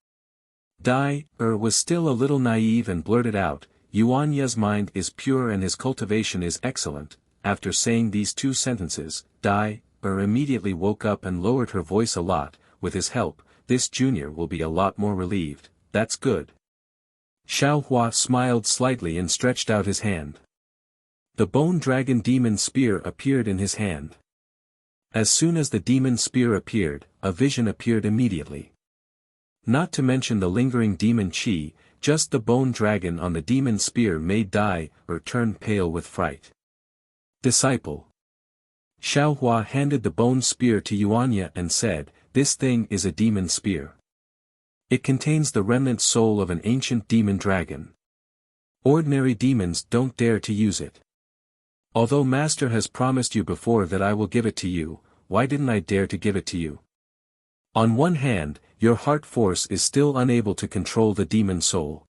Dai was still a little naive and blurted out, Yuanya's mind is pure and his cultivation is excellent. After saying these 2 sentences, Dai immediately woke up and lowered her voice a lot, with his help, this junior will be a lot more relieved, that's good. Xiao Hua smiled slightly and stretched out his hand. The bone dragon demon spear appeared in his hand. As soon as the demon spear appeared, a vision appeared immediately. Not to mention the lingering demon chi, just the bone dragon on the demon spear made Dai turn pale with fright. Disciple. Xiao Hua handed the bone spear to Yuanya and said, this thing is a demon spear. It contains the remnant soul of an ancient demon dragon. Ordinary demons don't dare to use it. Although Master has promised you before that I will give it to you, why didn't I dare to give it to you? On one hand, your heart force is still unable to control the demon soul.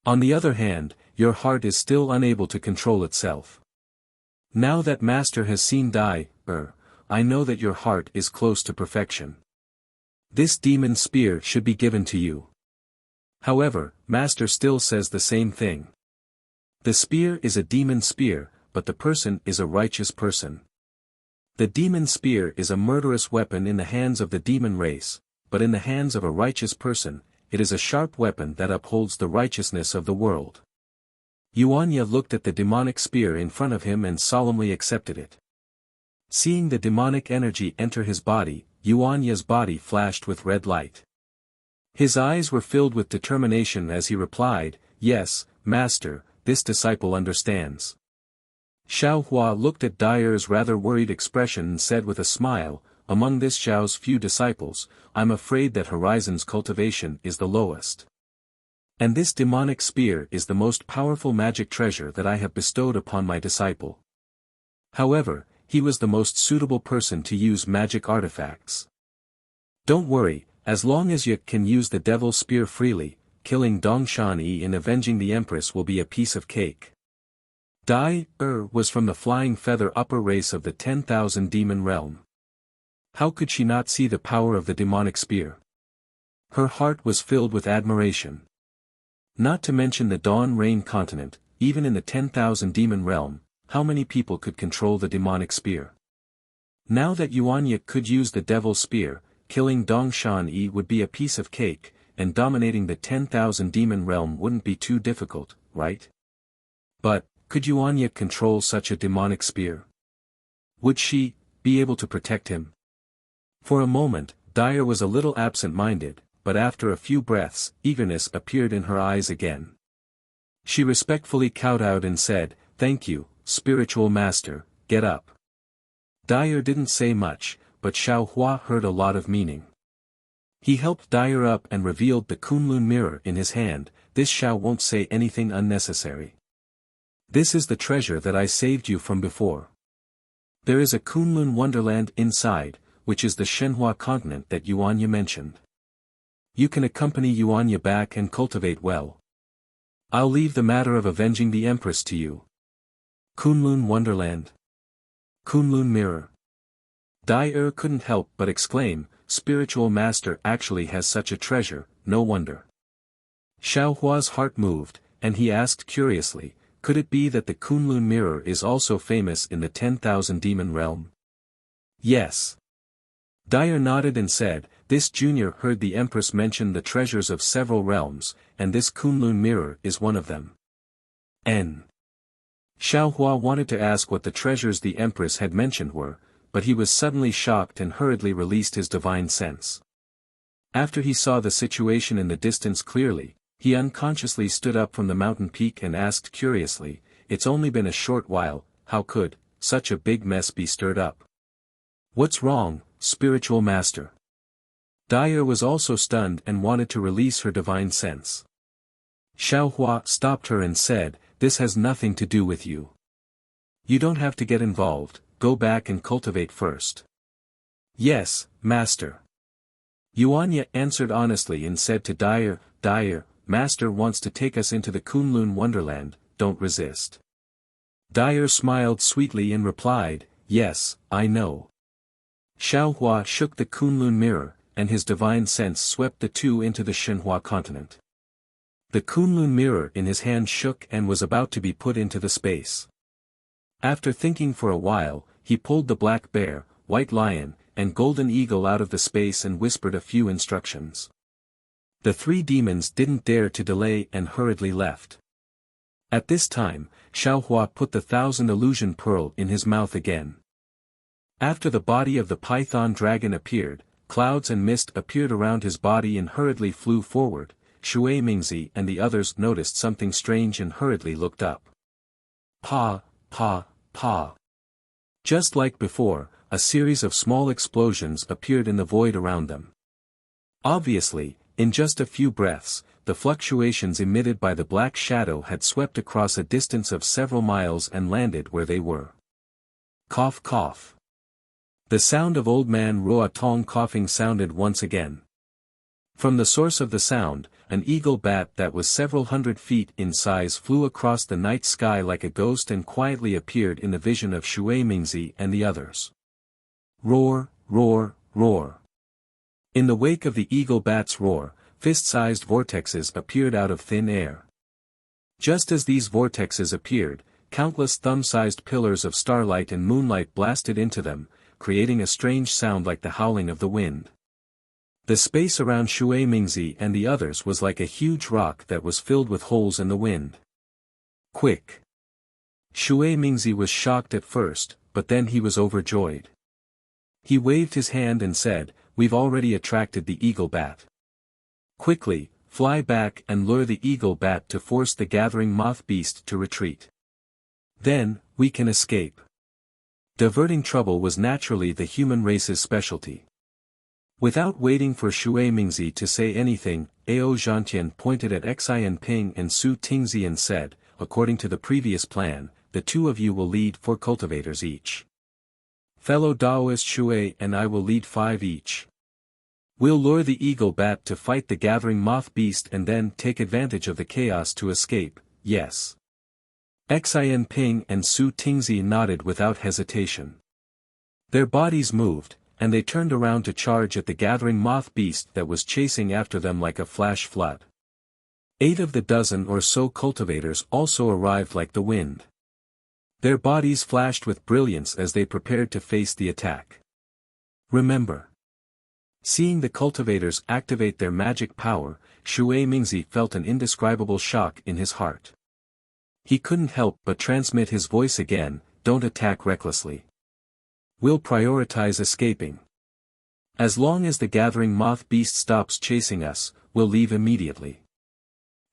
On the other hand, your heart is still unable to control itself. Now that Master has seen I know that your heart is close to perfection. This demon spear should be given to you. However, Master still says the same thing. The spear is a demon spear, but the person is a righteous person. The demon spear is a murderous weapon in the hands of the demon race, but in the hands of a righteous person, it is a sharp weapon that upholds the righteousness of the world. Yuanya looked at the demonic spear in front of him and solemnly accepted it. Seeing the demonic energy enter his body, Yuanya's body flashed with red light. His eyes were filled with determination as he replied, "Yes, Master, this disciple understands." Xiao Hua looked at Dair's rather worried expression and said with a smile, "Among this Xiao's few disciples, I'm afraid that Horizon's cultivation is the lowest. And this demonic spear is the most powerful magic treasure that I have bestowed upon my disciple. However, he was the most suitable person to use magic artifacts. Don't worry, as long as you can use the devil's spear freely, killing Dongshan Yi and avenging the Empress will be a piece of cake." Dai was from the flying feather upper race of the 10,000 demon realm. How could she not see the power of the demonic spear? Her heart was filled with admiration. Not to mention the Dawn Rain continent, even in the 10,000 demon realm, how many people could control the demonic spear? Now that Yuanya could use the devil's spear, killing Dongshan Yi would be a piece of cake, and dominating the 10,000 demon realm wouldn't be too difficult, right? But, could Yuanya control such a demonic spear? Would she be able to protect him? For a moment, Dyer was a little absent-minded, but after a few breaths, eagerness appeared in her eyes again. She respectfully kowtowed and said, "Thank you, spiritual master, get up." Dyer didn't say much, but Xiao Hua heard a lot of meaning. He helped Dyer up and revealed the Kunlun mirror in his hand. "This Xiao won't say anything unnecessary. This is the treasure that I saved you from before. There is a Kunlun wonderland inside, which is the Shenhua continent that Yuanya mentioned. You can accompany Yuanya back and cultivate well. I'll leave the matter of avenging the Empress to you." Kunlun wonderland. Kunlun mirror. Dai couldn't help but exclaim, "Spiritual master actually has such a treasure, no wonder." Xiao Hua's heart moved, and he asked curiously, "Could it be that the Kunlun mirror is also famous in the 10,000 demon realm?" "Yes." Dyer nodded and said, "This junior heard the Empress mention the treasures of several realms, and this Kunlun mirror is one of them." N. Xiao Hua wanted to ask what the treasures the Empress had mentioned were, but he was suddenly shocked and hurriedly released his divine sense. After he saw the situation in the distance clearly, he unconsciously stood up from the mountain peak and asked curiously, "It's only been a short while, how could such a big mess be stirred up? What's wrong, spiritual master?" Dyer was also stunned and wanted to release her divine sense. Xiao Hua stopped her and said, "This has nothing to do with you. You don't have to get involved, go back and cultivate first." "Yes, master." Yuanya answered honestly and said to Dyer, "Dyer, master wants to take us into the Kunlun wonderland, don't resist." Dyer smiled sweetly and replied, "Yes, I know." Xiao Hua shook the Kunlun mirror, and his divine sense swept the two into the Shenhua continent. The Kunlun mirror in his hand shook and was about to be put into the space. After thinking for a while, he pulled the black bear, white lion, and golden eagle out of the space and whispered a few instructions. The three demons didn't dare to delay and hurriedly left. At this time, Xiao Hua put the 1,000 illusion pearl in his mouth again. After the body of the python dragon appeared, clouds and mist appeared around his body and hurriedly flew forward. Shui Mingzi and the others noticed something strange and hurriedly looked up. Pa, pa, pa. Just like before, a series of small explosions appeared in the void around them. Obviously, In just a few breaths, the fluctuations emitted by the black shadow had swept across a distance of several miles and landed where they were. Cough cough. The sound of old man Roatong coughing sounded once again. From the source of the sound, an eagle bat that was several hundred feet in size flew across the night sky like a ghost and quietly appeared in the vision of Shui Mingzi and the others. Roar, roar, roar. In the wake of the eagle bat's roar, fist-sized vortexes appeared out of thin air. Just as these vortexes appeared, countless thumb-sized pillars of starlight and moonlight blasted into them, creating a strange sound like the howling of the wind. The space around Shui Mingzi and the others was like a huge rock that was filled with holes in the wind. Quick! Shui Mingzi was shocked at first, but then he was overjoyed. He waved his hand and said, "We've already attracted the eagle bat. Quickly, fly back and lure the eagle bat to force the gathering moth beast to retreat. Then, we can escape." Diverting trouble was naturally the human race's specialty. Without waiting for Shui Mingzi to say anything, Ao Zhantian pointed at Xian Ping and Su Tingzi and said, "According to the previous plan, the two of you will lead 4 cultivators each. Fellow Daoist Shui and I will lead 5 each. We'll lure the eagle bat to fight the gathering moth beast and then take advantage of the chaos to escape, yes." Xian Ping and Su Tingzi nodded without hesitation. Their bodies moved, and they turned around to charge at the gathering moth beast that was chasing after them like a flash flood. 8 of the dozen or so cultivators also arrived like the wind. Their bodies flashed with brilliance as they prepared to face the attack. Remember. Seeing the cultivators activate their magic power, Shui Mingzi felt an indescribable shock in his heart. He couldn't help but transmit his voice again, "Don't attack recklessly. We'll prioritize escaping. As long as the gathering moth beast stops chasing us, we'll leave immediately."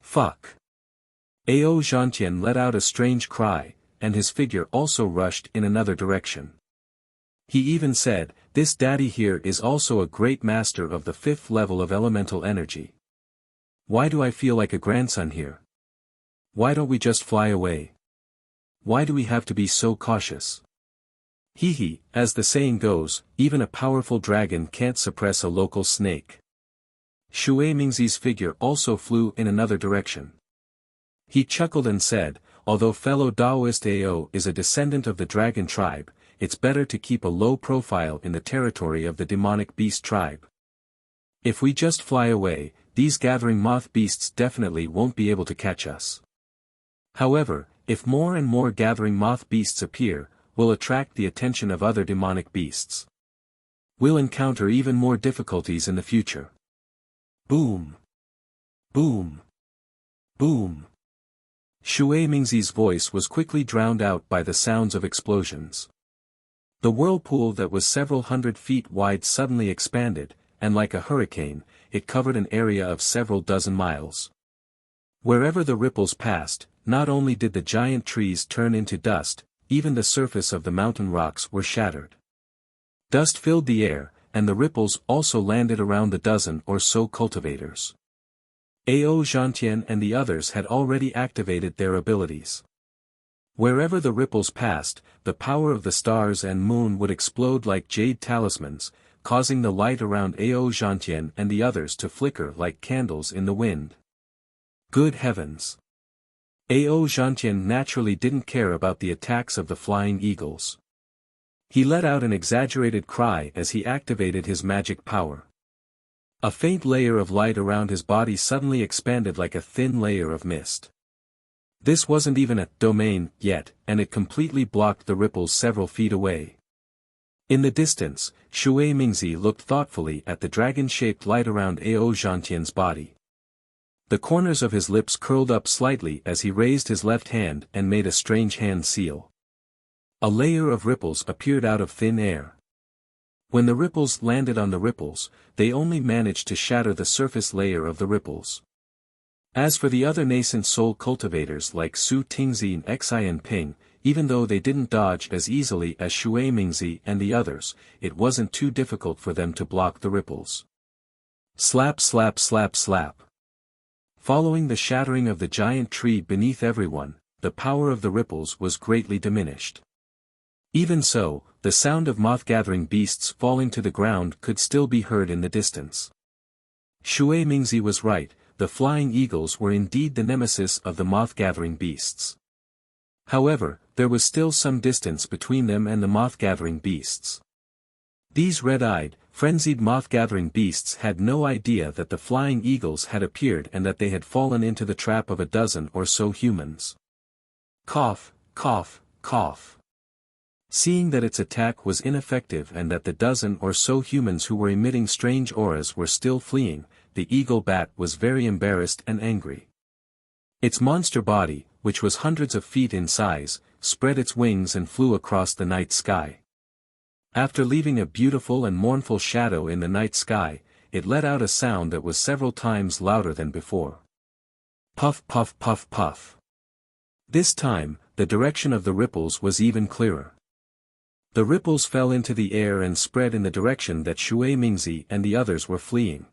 Fuck. Ao Zhantian let out a strange cry, and his figure also rushed in another direction. He even said, "This daddy here is also a great master of the 5th level of elemental energy. Why do I feel like a grandson here? Why don't we just fly away? Why do we have to be so cautious? Hee, as the saying goes, even a powerful dragon can't suppress a local snake." Shui Mingzi's figure also flew in another direction. He chuckled and said, "Although fellow Daoist Ao is a descendant of the dragon tribe, it's better to keep a low profile in the territory of the demonic beast tribe. If we just fly away, these gathering moth beasts definitely won't be able to catch us. However, if more and more gathering moth beasts appear, we'll attract the attention of other demonic beasts. We'll encounter even more difficulties in the future." Boom! Boom! Boom! Shui Mingzi's voice was quickly drowned out by the sounds of explosions. The whirlpool that was several hundred feet wide suddenly expanded, and like a hurricane, it covered an area of several dozen miles. Wherever the ripples passed, not only did the giant trees turn into dust, even the surface of the mountain rocks were shattered. Dust filled the air, and the ripples also landed around the dozen or so cultivators. Ao Zhantian and the others had already activated their abilities. Wherever the ripples passed, the power of the stars and moon would explode like jade talismans, causing the light around Ao Zhantian and the others to flicker like candles in the wind. Good heavens! Ao Zhantian naturally didn't care about the attacks of the flying eagles. He let out an exaggerated cry as he activated his magic power. A faint layer of light around his body suddenly expanded like a thin layer of mist. This wasn't even a domain yet, and it completely blocked the ripples several feet away. In the distance, Shui Mingzi looked thoughtfully at the dragon-shaped light around Ao Zhantian's body. The corners of his lips curled up slightly as he raised his left hand and made a strange hand seal. A layer of ripples appeared out of thin air. When the ripples landed on the ripples, they only managed to shatter the surface layer of the ripples. As for the other nascent soul cultivators like Su Tingzi and Xian Ping, even though they didn't dodge as easily as Shui Mingzi and the others, it wasn't too difficult for them to block the ripples. Slap slap slap slap. Following the shattering of the giant tree beneath everyone, the power of the ripples was greatly diminished. Even so, the sound of moth-gathering beasts falling to the ground could still be heard in the distance. Shui Mingzi was right, the flying eagles were indeed the nemesis of the moth-gathering beasts. However, there was still some distance between them and the moth-gathering beasts. These red-eyed, frenzied moth-gathering beasts had no idea that the flying eagles had appeared and that they had fallen into the trap of a dozen or so humans. Cough, cough, cough. Seeing that its attack was ineffective and that the dozen or so humans who were emitting strange auras were still fleeing, the eagle bat was very embarrassed and angry. Its monster body, which was hundreds of feet in size, spread its wings and flew across the night sky. After leaving a beautiful and mournful shadow in the night sky, it let out a sound that was several times louder than before. Puff puff puff puff. This time, the direction of the ripples was even clearer. The ripples fell into the air and spread in the direction that Shui Mingzi and the others were fleeing.